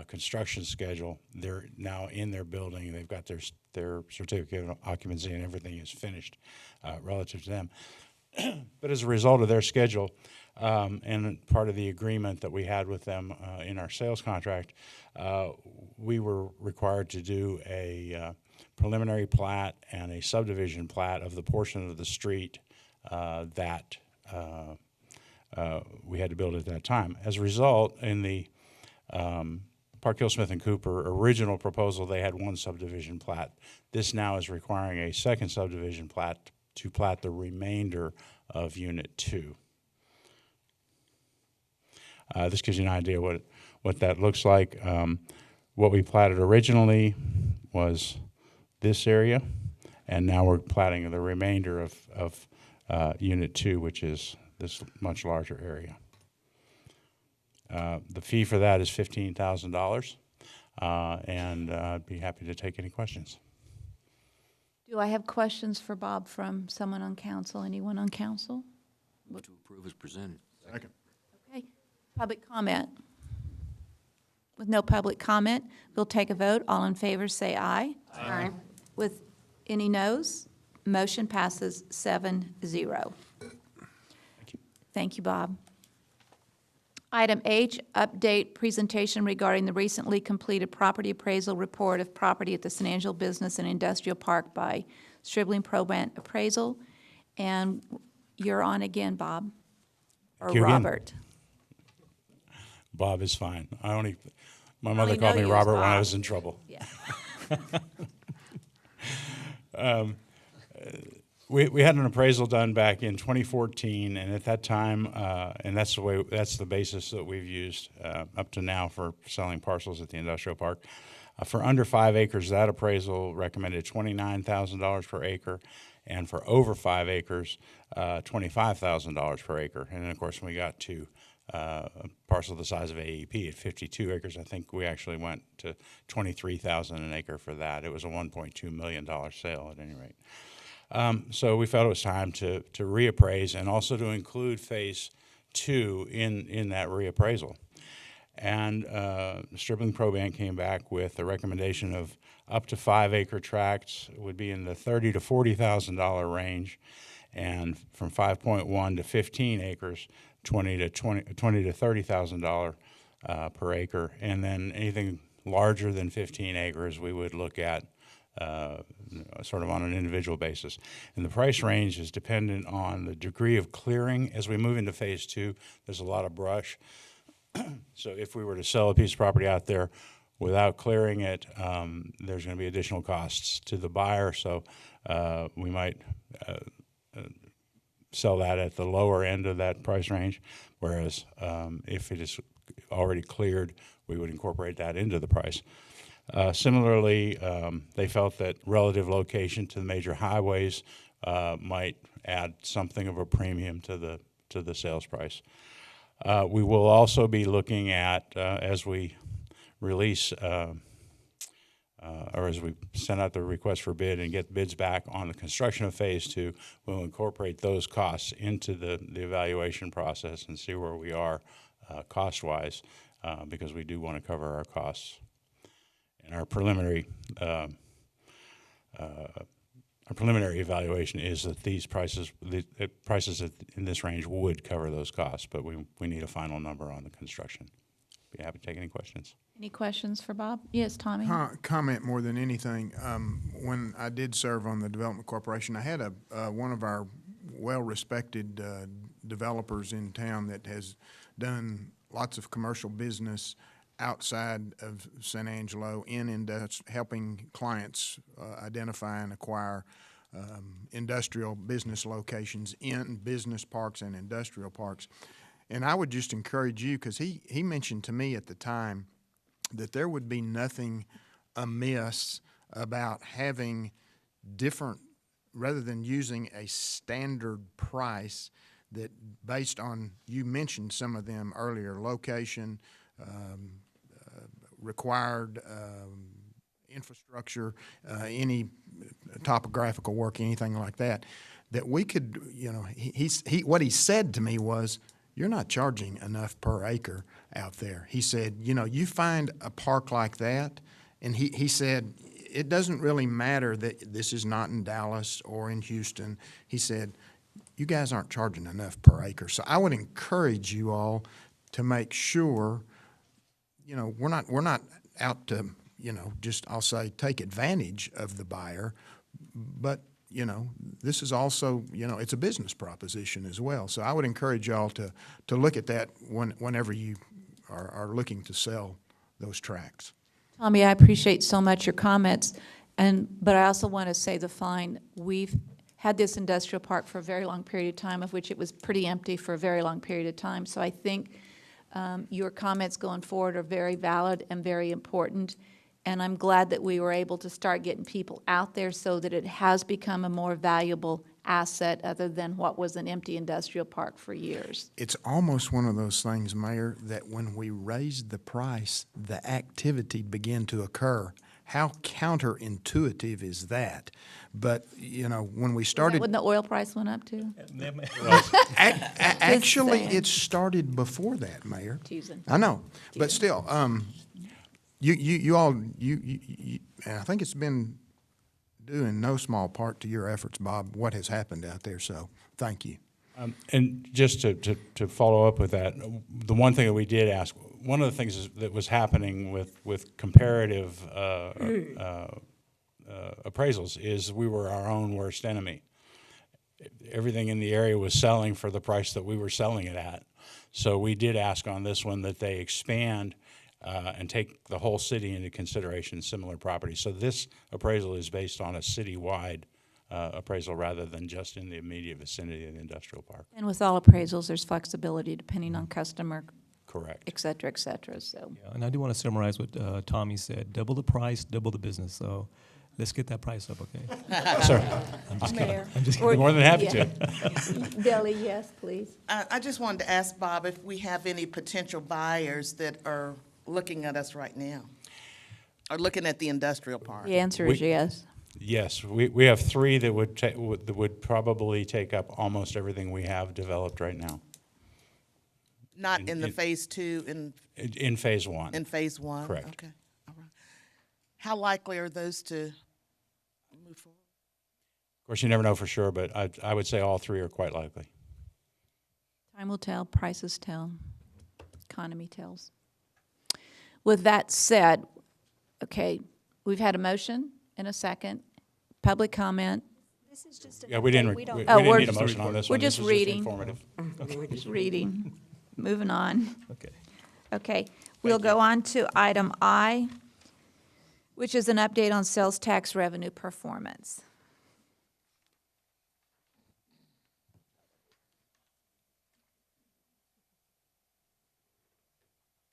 construction schedule. They're now in their building, and they've got their certificate of occupancy, and everything is finished relative to them. But as a result of their schedule, and part of the agreement that we had with them in our sales contract, we were required to do a preliminary plat and a subdivision plat of the portion of the street that we had to build at that time. As a result, in the Park Hill Smith and Cooper original proposal, they had one subdivision plat. This now is requiring a second subdivision plat to plat the remainder of Unit 2. This gives you an idea what that looks like. What we platted originally was this area, and now we're platting the remainder of Unit 2, which is this much larger area. The fee for that is $15,000, and I'd be happy to take any questions. Do I have questions for Bob from someone on council? Anyone on council? Move to approve as presented. Second. Okay. Public comment. With no public comment, we'll take a vote. All in favor, say aye. Aye. With any noes, motion passes 7-0. Thank you, Bob. Item H, update presentation regarding the recently completed property appraisal report of property at the San Angelo Business and Industrial Park by Stribling Probant Appraisal. And you're on again, Bob, or Robert. Bob is fine. My mother called me Robert when I was in trouble. Yeah. We had an appraisal done back in 2014, and at that time, and that's the basis that we've used up to now for selling parcels at the industrial park. For under 5 acres, that appraisal recommended $29,000 per acre, and for over 5 acres, $25,000 per acre. And then, of course, when we got to a parcel the size of AEP at 52 acres, I think we actually went to $23,000 an acre for that. It was a $1.2 million sale at any rate. So we felt it was time to reappraise and also to include Phase 2 in that reappraisal. And Stribling Probant came back with a recommendation of up to 5 acre tracts would be in the $30,000 to $40,000 range, and from 5.1 to 15 acres, $20 to $30,000 per acre, and then anything larger than 15 acres, we would look at sort of on an individual basis. And the price range is dependent on the degree of clearing. As we move into phase 2, there's a lot of brush. So if we were to sell a piece of property out there without clearing it, there's going to be additional costs to the buyer. So we might sell that at the lower end of that price range, whereas if it is already cleared, we would incorporate that into the price. Similarly, they felt that relative location to the major highways might add something of a premium to the sales price. We will also be looking at, as we release or as we send out the request for bid and get bids back on the construction of phase 2, we'll incorporate those costs into the evaluation process and see where we are cost-wise, because we do want to cover our costs. And our preliminary evaluation is that these prices, the prices in this range would cover those costs, but we need a final number on the construction. Be happy to take any questions. Any questions for Bob? Yes, Tommy? Comment more than anything. When I did serve on the Development Corporation, I had one of our well-respected developers in town that has done lots of commercial business outside of San Angelo in helping clients identify and acquire industrial business locations in business parks and industrial parks. And I would just encourage you, because he mentioned to me at the time that there would be nothing amiss about having different, rather than using a standard price that based on, you mentioned some of them earlier, location, required infrastructure, any topographical work, anything like that, that we could, what he said to me was, you're not charging enough per acre out there. He said, you find a park like that, and he said, it doesn't really matter that this is not in Dallas or in Houston. He said, you guys aren't charging enough per acre. So I would encourage you all to make sure, we're not out to, just, I'll say, take advantage of the buyer, but this is also, it's a business proposition as well. So I would encourage y'all to look at that whenever you are looking to sell those tracts. Tommy, I appreciate so much your comments, but I also want to say we've had this industrial park for a very long period of time, of which it was pretty empty for a very long period of time. So I think your comments going forward are very valid and very important. And I'm glad that we were able to start getting people out there so that it has become a more valuable asset other than what was an empty industrial park for years. It's almost one of those things, Mayor, that when we raised the price, the activity began to occur. How counterintuitive is that? But, when we started... When the oil price went up, too? Actually, it started before that, Mayor. Teasing. I know. But still, you all, and I think it's been due in no small part to your efforts, Bob, what has happened out there. So thank you. And just to follow up with that, the one thing that we did ask, one of the things that was happening with comparative appraisals is we were our own worst enemy. Everything in the area was selling for the price that we were selling it at. So we did ask on this one that they expand and take the whole city into consideration, similar properties. So this appraisal is based on a citywide appraisal rather than just in the immediate vicinity of the industrial park. And with all appraisals, there's flexibility depending on customer. Correct. Et cetera, et cetera. So. Yeah, and I do want to summarize what Tommy said. Double the price, double the business. So let's get that price up, okay? Sir. I'm just Mayor. kidding. I'm just kidding. More than happy Yeah. to. Billy, yes, please. I just wanted to ask Bob if we have any potential buyers that are looking at us right now, or looking at the industrial park. The answer is yes. Yes, we have 3 that would probably take up almost everything we have developed right now. Not in the phase 2, In phase 1. in phase 1? Correct. Okay, all right. How likely are those to move forward? Of course, you never know for sure, but I would say all three are quite likely. Time will tell, prices tell, economy tells. With that said, okay, we've had a motion and a second. Public comment. This is just Yeah, we didn't we don't. need a motion on this We're one. just This is reading. informative. We're just reading. Moving on. Okay. Okay, we'll go on to item I, which is an update on sales tax revenue performance.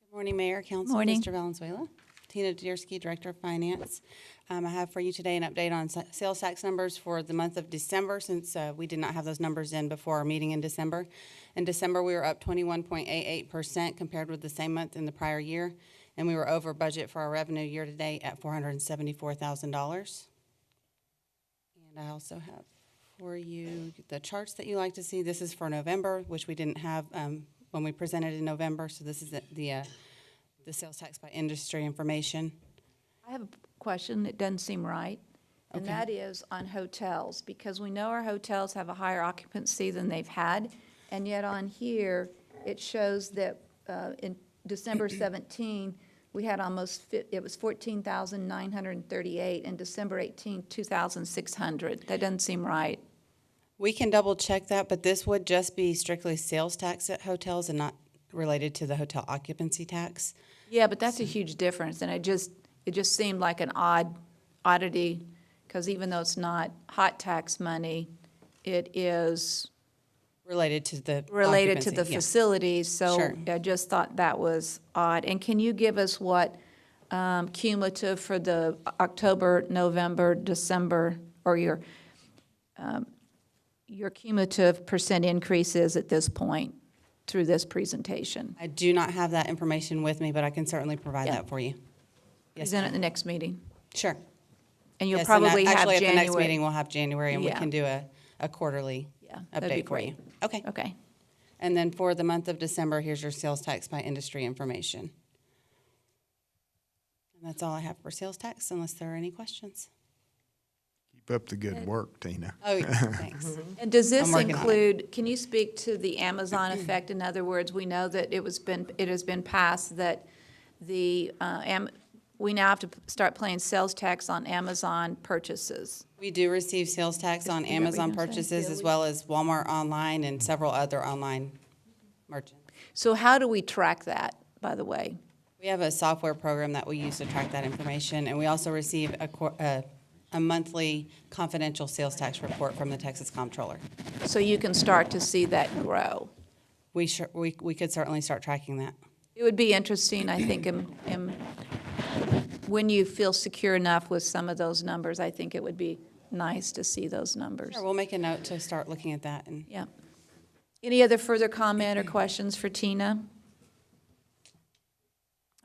Good morning, Mayor, Council, Morning. Mr. Valenzuela. Tina Diersky, Director of Finance. I have for you today an update on sales tax numbers for the month of December, since we did not have those numbers in before our meeting in December. In December, we were up 21.88% compared with the same month in the prior year, and we were over budget for our revenue year-to-date at $474,000. And I also have for you the charts that you like to see. This is for November, which we didn't have when we presented in November, so this is the sales tax by industry information. I have a question that doesn't seem right, and Okay. that is on hotels, because we know our hotels have a higher occupancy than they've had, and yet on here, it shows that in December 17, we had it was 14,938, and December 18, 2,600. That doesn't seem right. We can double check that, but this would just be strictly sales tax at hotels and not related to the hotel occupancy tax. Yeah, but that's a huge difference, and it just seemed like an oddity, because even though it's not hot tax money, it is related to the occupancy, facilities, so Sure. I just thought that was odd. And can you give us what cumulative for the October, November, December, or your cumulative percent increase is at this point through this presentation? I do not have that information with me, but I can certainly provide Yeah. that for you. Yes, Present it at ma'am. the next meeting. Sure. And you'll Yes, probably have actually, January. at the next meeting, we'll have January, and we Yeah. can do a quarterly that'd be update for you. great. Okay. Okay. And then for the month of December, here's your sales tax by industry information. And that's all I have for sales tax, unless there are any questions. Keep up the good work, Tina. Oh, yeah, thanks. And does this I'm working on it. include, can you speak to the Amazon effect? In other words, we know that it has been passed that we now have to start paying sales tax on Amazon purchases. We do receive sales tax on Is that what you're Amazon gonna say? purchases, Yeah, as we- well as Walmart online and several other online merchants. So how do we track that, by the way? We have a software program that we use to track that information, and we also receive a monthly confidential sales tax report from the Texas Comptroller. So you can start to see that grow. We could certainly start tracking that. It would be interesting, I think, when you feel secure enough with some of those numbers, I think it would be nice to see those numbers. Sure, we'll make a note to start looking at that. And Yeah. Any other further comment or questions for Tina?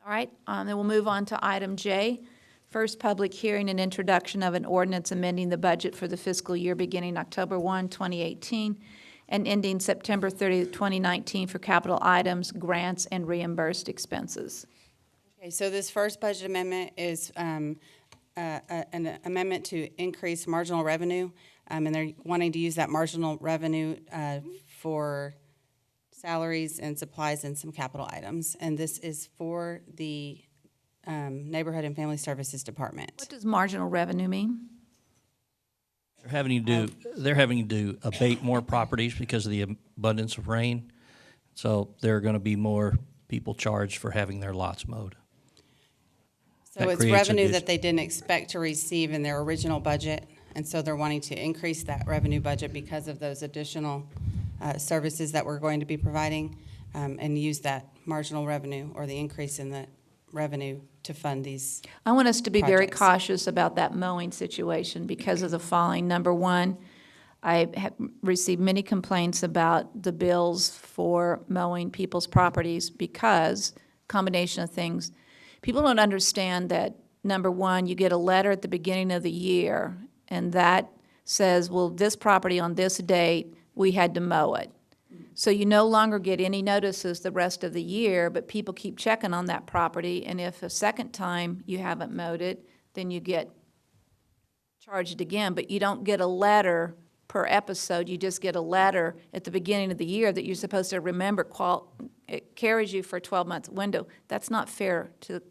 All right, then we'll move on to item J. First public hearing and introduction of an ordinance amending the budget for the fiscal year beginning October 1, 2018, and ending September 30, 2019 for capital items, grants, and reimbursed expenses. Okay, so this first budget amendment is an amendment to increase marginal revenue, and they're wanting to use that marginal revenue for salaries and supplies and some capital items. And this is for the Neighborhood and Family Services Department. What does marginal revenue mean? They're having to abate more properties because of the abundance of rain. So there are going to be more people charged for having their lots mowed. So That it's creates a revenue dis- that they didn't expect to receive in their original budget, and so they're wanting to increase that revenue budget because of those additional services that we're going to be providing, and use that marginal revenue or the increase in the revenue to fund these. I want us to be very projects. cautious about that mowing situation because of the following. Number one, I have received many complaints about the bills for mowing people's properties because, combination of things, people don't understand that, number one, you get a letter at the beginning of the year, and that says, well, this property on this date, we had to mow it. So you no longer get any notices the rest of the year, but people keep checking on that property, and if a second time you haven't mowed it, then you get charged again, but you don't get a letter per episode. You just get a letter at the beginning of the year that you're supposed to remember. It carries you for a 12-month window. That's not fair to,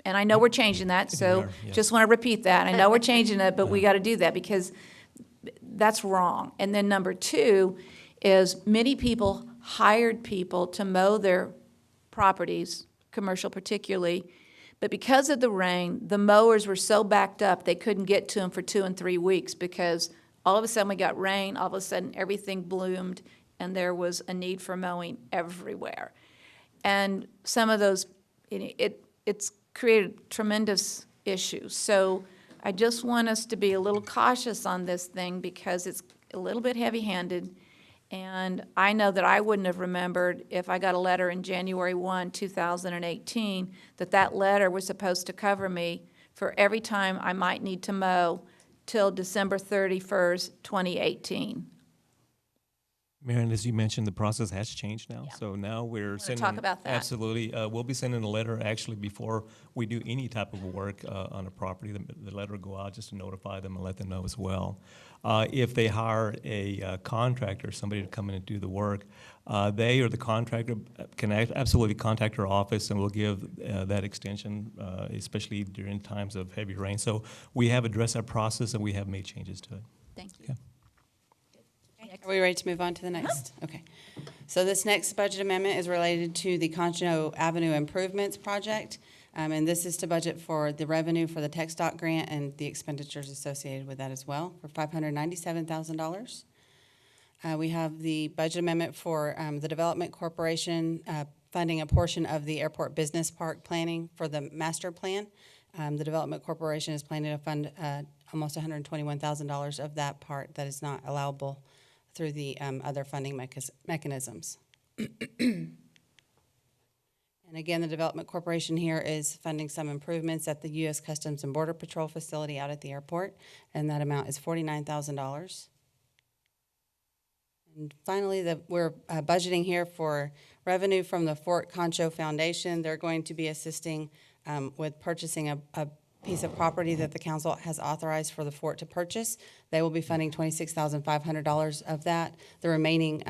and I know we're changing that, so yes. just want to repeat that. I know we're changing it, but we got to do that because that's wrong. And then number two is many people hired people to mow their properties, commercial particularly, but because of the rain, the mowers were so backed up they couldn't get to them for 2 and 3 weeks because all of a sudden we got rain, all of a sudden everything bloomed, and there was a need for mowing everywhere. And some of those, it's created tremendous issues. So I just want us to be a little cautious on this thing because it's a little bit heavy-handed. And I know that I wouldn't have remembered if I got a letter in January 1, 2018, that letter was supposed to cover me for every time I might need to mow till December 31st, 2018. Marion, as you mentioned, the process has changed now. So now we're sending. Talk about that. Absolutely. We'll be sending a letter actually before we do any type of work on a property. The letter will go out just to notify them and let them know as well. If they hire a contractor, somebody to come in and do the work, they or the contractor can absolutely contact our office and we'll give that extension, especially during times of heavy rain. So we have addressed that process and we have made changes to it. Thank you. Okay. Are we ready to move on to the next? Okay. So this next budget amendment is related to the Concho Avenue Improvements Project. And this is to budget for the revenue for the Tech Stock grant and the expenditures associated with that as well for $597,000. We have the budget amendment for the Development Corporation funding a portion of the Airport Business Park planning for the master plan. The Development Corporation is planning to fund almost $121,000 of that part that is not allowable through the other funding mechanisms. And again, the Development Corporation here is funding some improvements at the U.S. Customs and Border Patrol facility out at the airport, and that amount is $49,000. And finally, we're budgeting here for revenue from the Fort Concho Foundation. They're going to be assisting with purchasing a piece of property that the council has authorized for the fort to purchase. They will be funding $26,500 of that. The remaining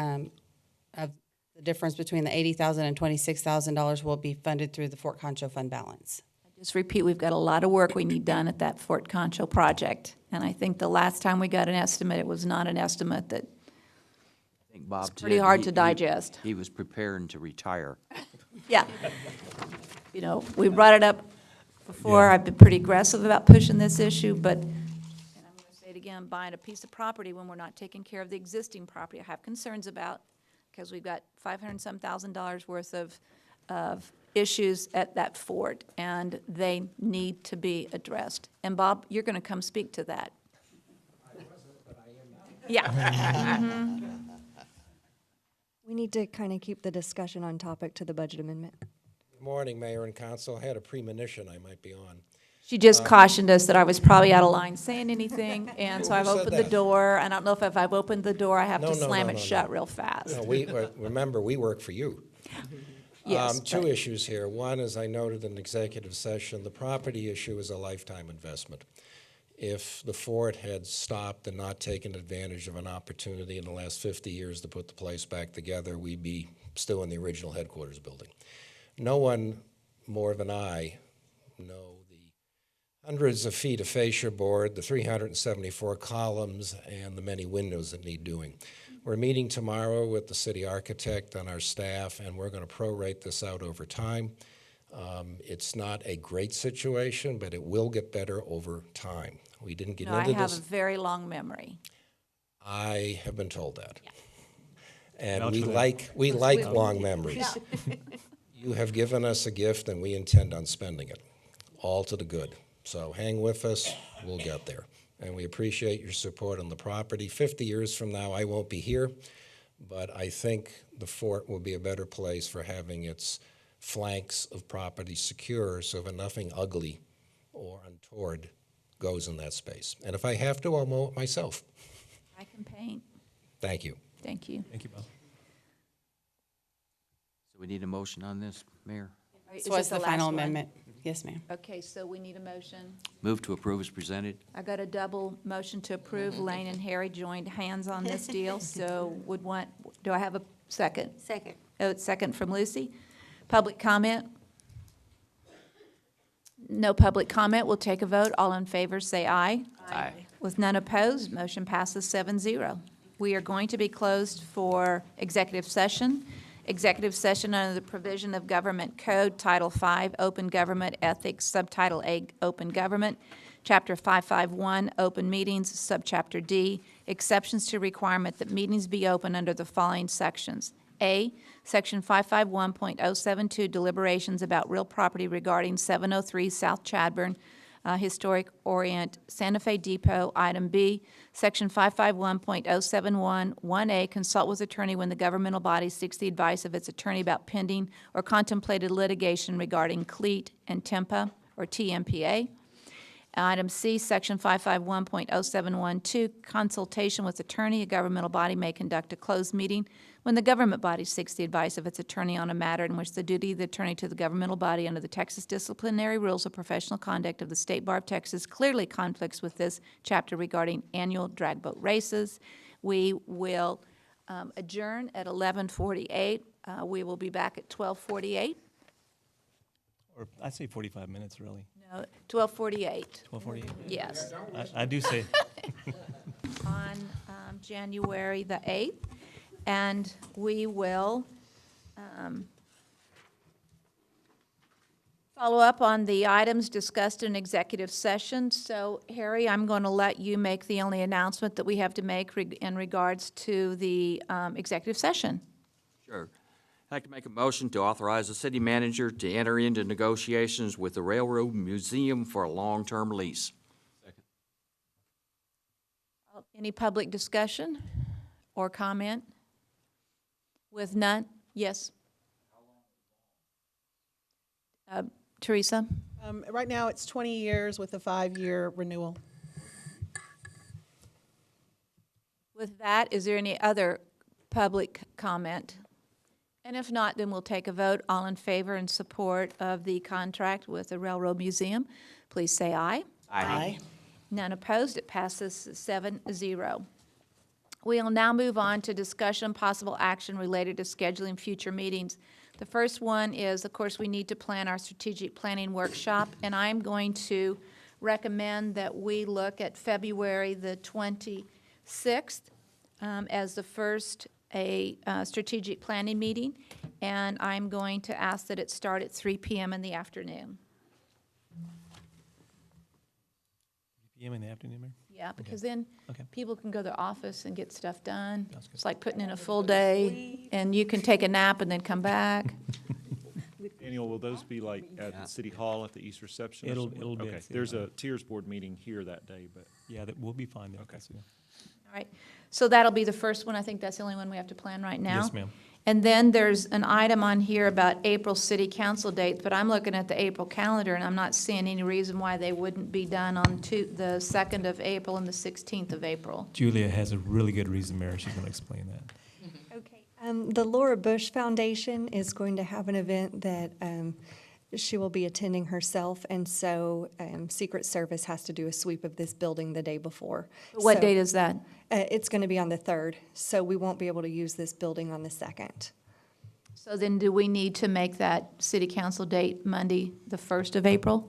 of the difference between the $80,000 and $26,000 will be funded through the Fort Concho fund balance. Just repeat, we've got a lot of work we need done at that Fort Concho project. And I think the last time we got an estimate, it was not an estimate that I think Bob it's pretty hard to digest. He was preparing to retire. Yeah. You know, we brought it up before. I've been pretty aggressive about pushing this issue, but, and I'm going to say it again, buying a piece of property when we're not taking care of the existing property, I have concerns about, because we've got $500-some thousand worth of issues at that fort, and they need to be addressed. And Bob, you're going to come speak to that. Yeah. Mm-hmm. We need to kind of keep the discussion on topic to the budget amendment. Good morning, Mayor and Council. I had a premonition I might be on. She just cautioned us that I was probably out of line saying anything, and so Who I've said opened the that? door. I don't know if I've opened the door, I have to slam no, it no, shut no. real fast. No, remember, we work for you. Yes, Two but- issues here. One, as I noted in executive session, the property issue is a lifetime investment. If the fort had stopped and not taken advantage of an opportunity in the last 50 years to put the place back together, we'd be still in the original headquarters building. No one more than I know the hundreds of feet of fascia board, the 374 columns, and the many windows that need doing. We're meeting tomorrow with the city architect and our staff, and we're going to prorate this out over time. It's not a great situation, but it will get better over time. We didn't get No, into I have this. a very long memory. I have been told that. Yeah. And Vouch we for that. like long memories. Yeah. You have given us a gift, and we intend on spending it, all to the good. So hang with us, we'll get there. And we appreciate your support on the property. 50 years from now, I won't be here, but I think the fort will be a better place for having its flanks of property secure so that nothing ugly or untoward goes in that space. And if I have to, I'll mow it myself. I can paint. Thank you. Thank you. Thank you, Bob. So we need a motion on this, Mayor? Is So what's this the last final one? amendment? Yes, ma'am. Okay, so we need a motion. Move to approve as presented. I got a double motion to approve. Lane and Harry joined hands on this deal, so do I have a second? Second. Oh, it's second from Lucy. Public comment? No public comment. We'll take a vote. All in favor, say aye. Aye. With none opposed, motion passes 7-0. We are going to be closed for executive session. Executive session under the provision of Government Code, Title V, Open Government Ethics, Subtitle A, Open Government, Chapter 551, Open Meetings, Subchapter D, exceptions to requirement that meetings be open under the following sections. A, Section 551.072, deliberations about real property regarding 703 South Chadbourne, Historic Orient Santa Fe Depot. Item B, Section 551.071, 1A, consult with attorney when the governmental body seeks the advice of its attorney about pending or contemplated litigation regarding CLEAT and TEMPA or TMPA. Item C, Section 551.0712, consultation with attorney. A governmental body may conduct a closed meeting when the government body seeks the advice of its attorney on a matter in which the duty of the attorney to the governmental body under the Texas Disciplinary Rules of Professional Conduct of the State Bar of Texas clearly conflicts with this chapter regarding annual drag boat races. We will adjourn at 11:48. We will be back at 12:48. Or I'd say 45 minutes, really. No, 12:48. 12:48? Yes. I do say. On January the 8th. And we will follow up on the items discussed in executive session. So, Harry, I'm going to let you make the only announcement that we have to make in regards to the executive session. Sure. I'd like to make a motion to authorize the city manager to enter into negotiations with the Railroad Museum for a long-term lease. Second. Any public discussion or comment? With none? Yes. Teresa? Right now, it's 20 years with a 5-year renewal. With that, is there any other public comment? And if not, then we'll take a vote. All in favor and support of the contract with the Railroad Museum, please say aye. Aye. None opposed. It passes 7-0. We'll now move on to discussion and possible action related to scheduling future meetings. The first one is, of course, we need to plan our strategic planning workshop, and I'm going to recommend that we look at February the 26th as the first strategic planning meeting, and I'm going to ask that it start at 3 p.m. in the afternoon. 3 p.m. in the afternoon, Mayor? Yeah, because then Okay. people can go to their office and get stuff done. It's like putting in a full day, and you can take a nap and then come back. Daniel, will those be like at City Hall at the East Reception? or It'll somewhere? be at Okay, City there's Hall. a Tiers Board meeting here that day, but. Yeah, that will be fine. Okay. All right, so that'll be the first one. I think that's the only one we have to plan right now. Yes, ma'am. And then there's an item on here about April city council dates, but I'm looking at the April calendar, and I'm not seeing any reason why they wouldn't be done on the 2nd of April and the 16th of April. Julia has a really good reason, Mayor. She's going to explain that. Okay. The Laura Bush Foundation is going to have an event that she will be attending herself, and so Secret Service has to do a sweep of this building the day before. What date is that? It's going to be on the 3rd, so we won't be able to use this building on the 2nd. So then do we need to make that city council date Monday, the 1st of April?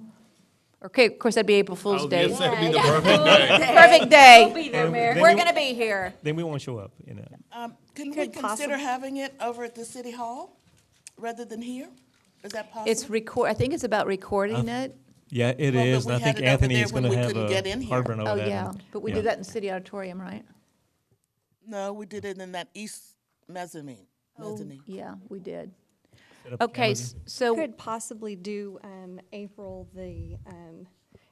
Okay, of course, that'd be April Fool's Day. Yes, that'd be the perfect day. Perfect day. We'll be there, Mayor. We're going to be here. Then we won't show up. Can we could consider having it over at the city hall rather than here? Is that possible? It's I think it's about recording it. Yeah, it Well, but is. we And I had think it over Anthony there is when going to we have couldn't get in here. heartburn over Oh, that. yeah, and- but we yeah. did that in City Auditorium, right? No, we did it in that east mezzanine. Mezzanine. Yeah, we did. Set up a Okay, calendar. so Could possibly do April the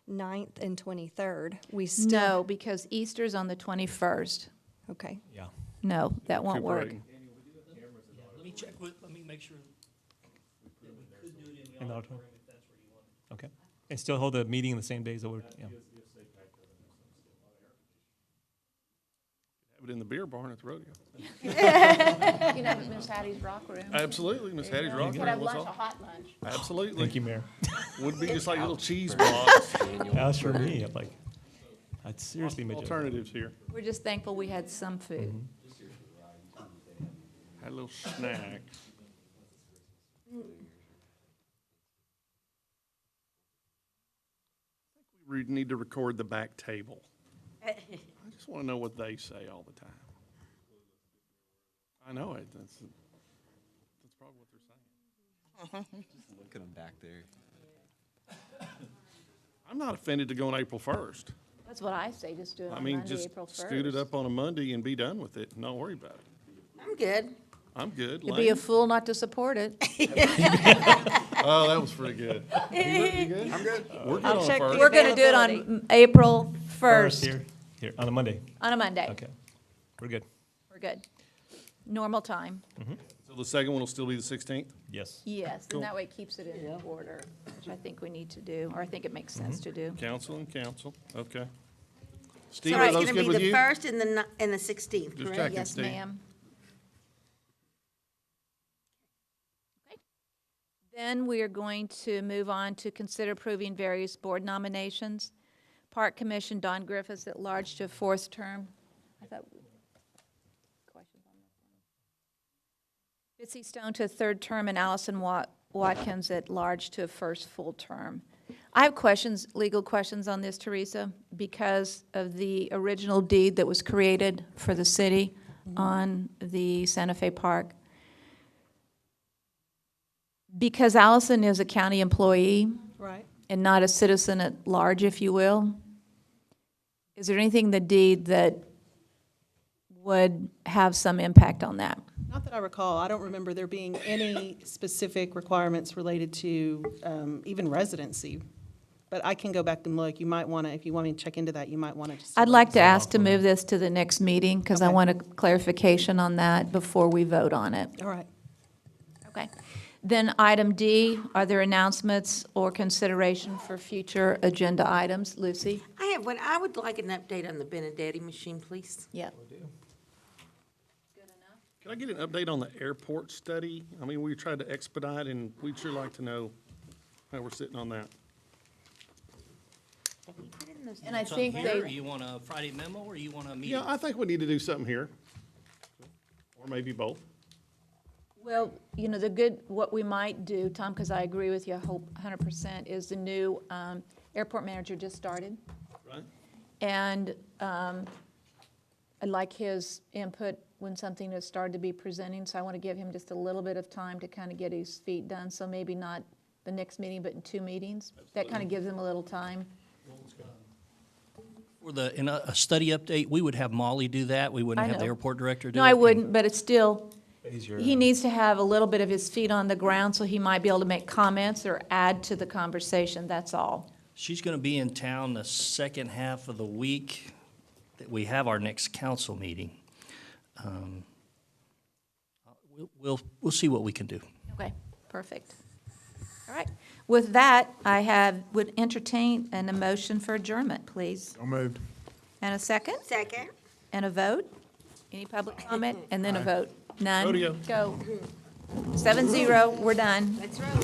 9th and 23rd. We still. no, because Easter's on the 21st. Okay. Yeah. No, that won't work. Recuperating. Let me check let me make sure that we could do it In the auditorium? Okay. And still hold the meeting the same days that we're, yeah. it in the beer barn at the rodeo. You know, at Miss Hattie's Rock Room. Absolutely, Miss Hattie's Rock. Could have Room, lunch, that's a all. hot lunch. Absolutely. Thank you, Mayor. Would be just like little cheese blocks. That's for me. I'm like, I'd seriously make Alternatives here. We're just thankful we had some food. Had a little snack. We need to record the back table. I just want to know what they say all the time. I know it. That's probably what they're saying. Just look at them back there. I'm not offended to go on April 1st. That's what I say, just do it I on mean, Monday, just April 1st. scoot it up on a Monday and be done with it. Not worry about it. I'm good. I'm good. You'd be a Lane? fool not to support it. Oh, that was pretty good. You good? I'm good. We're good on check first. We're going to do it on April 1st, Here, on a Monday. on a Monday. Okay, we're good. We're good. Normal time. So the second one will still be the 16th? Yes. Yes, Cool. and that way it keeps it in order, which I think we need to do, or I think it makes sense to do. Council and council, okay. Steve, So are it's those gonna good be with the you? 1st and the 16th, Just correct? checking, Yes, Steve. ma'am. Okay. Then we are going to move on to consider approving various board nominations. Park Commission, Don Griffiths at large to a fourth term. I thought, questions on this one? Bitsy Stone to a third term, and Allison Watkins at large to a first full term. I have questions, legal questions on this, Teresa, because of the original deed that was created for the city on the Santa Fe Park. Because Allison is a county employee Right. and not a citizen at large, if you will, is there anything in the deed that would have some impact on that? Not that I recall. I don't remember there being any specific requirements related to even residency. But I can go back and look. You might want to, if you want me to check into that, you might want to just. I'd like to ask to move this to the next meeting, because I Okay. want a clarification on that before we vote on it. All right. Okay. Then item D, are there announcements or consideration for future agenda items? Lucy? I have one. I would like an update on the Benedetti machine, please. Yep. Can I get an update on the airport study? I mean, we tried to expedite, and we'd sure like to know how we're sitting on that. And I Something think here, or they, you want a Friday memo, or you want a meeting? Yeah, I think we need to do something here, or maybe both. well, you know, what we might do, Tom, because I agree with you 100%, is the new airport manager just started. Right. And I'd like his input when something has started to be presenting, so I want to give him just a little bit of time to kind of get his feet done, so maybe not the next meeting, but in 2 meetings. That kind of gives him a little time. For in a study update, we would have Molly do that. We wouldn't I have the know. airport director do it. No, I wouldn't, but it's still, Easier. he needs to have a little bit of his feet on the ground, so he might be able to make comments or add to the conversation, that's all. She's going to be in town the second half of the week that we have our next council meeting. We'll see what we can do. Okay, perfect. All right. With that, would entertain an motion for adjournment, please. So moved. And a second? Second. And a vote? Any public comment? And then a vote? None? Rodeo. Go. 7-0, we're done. Let's roll.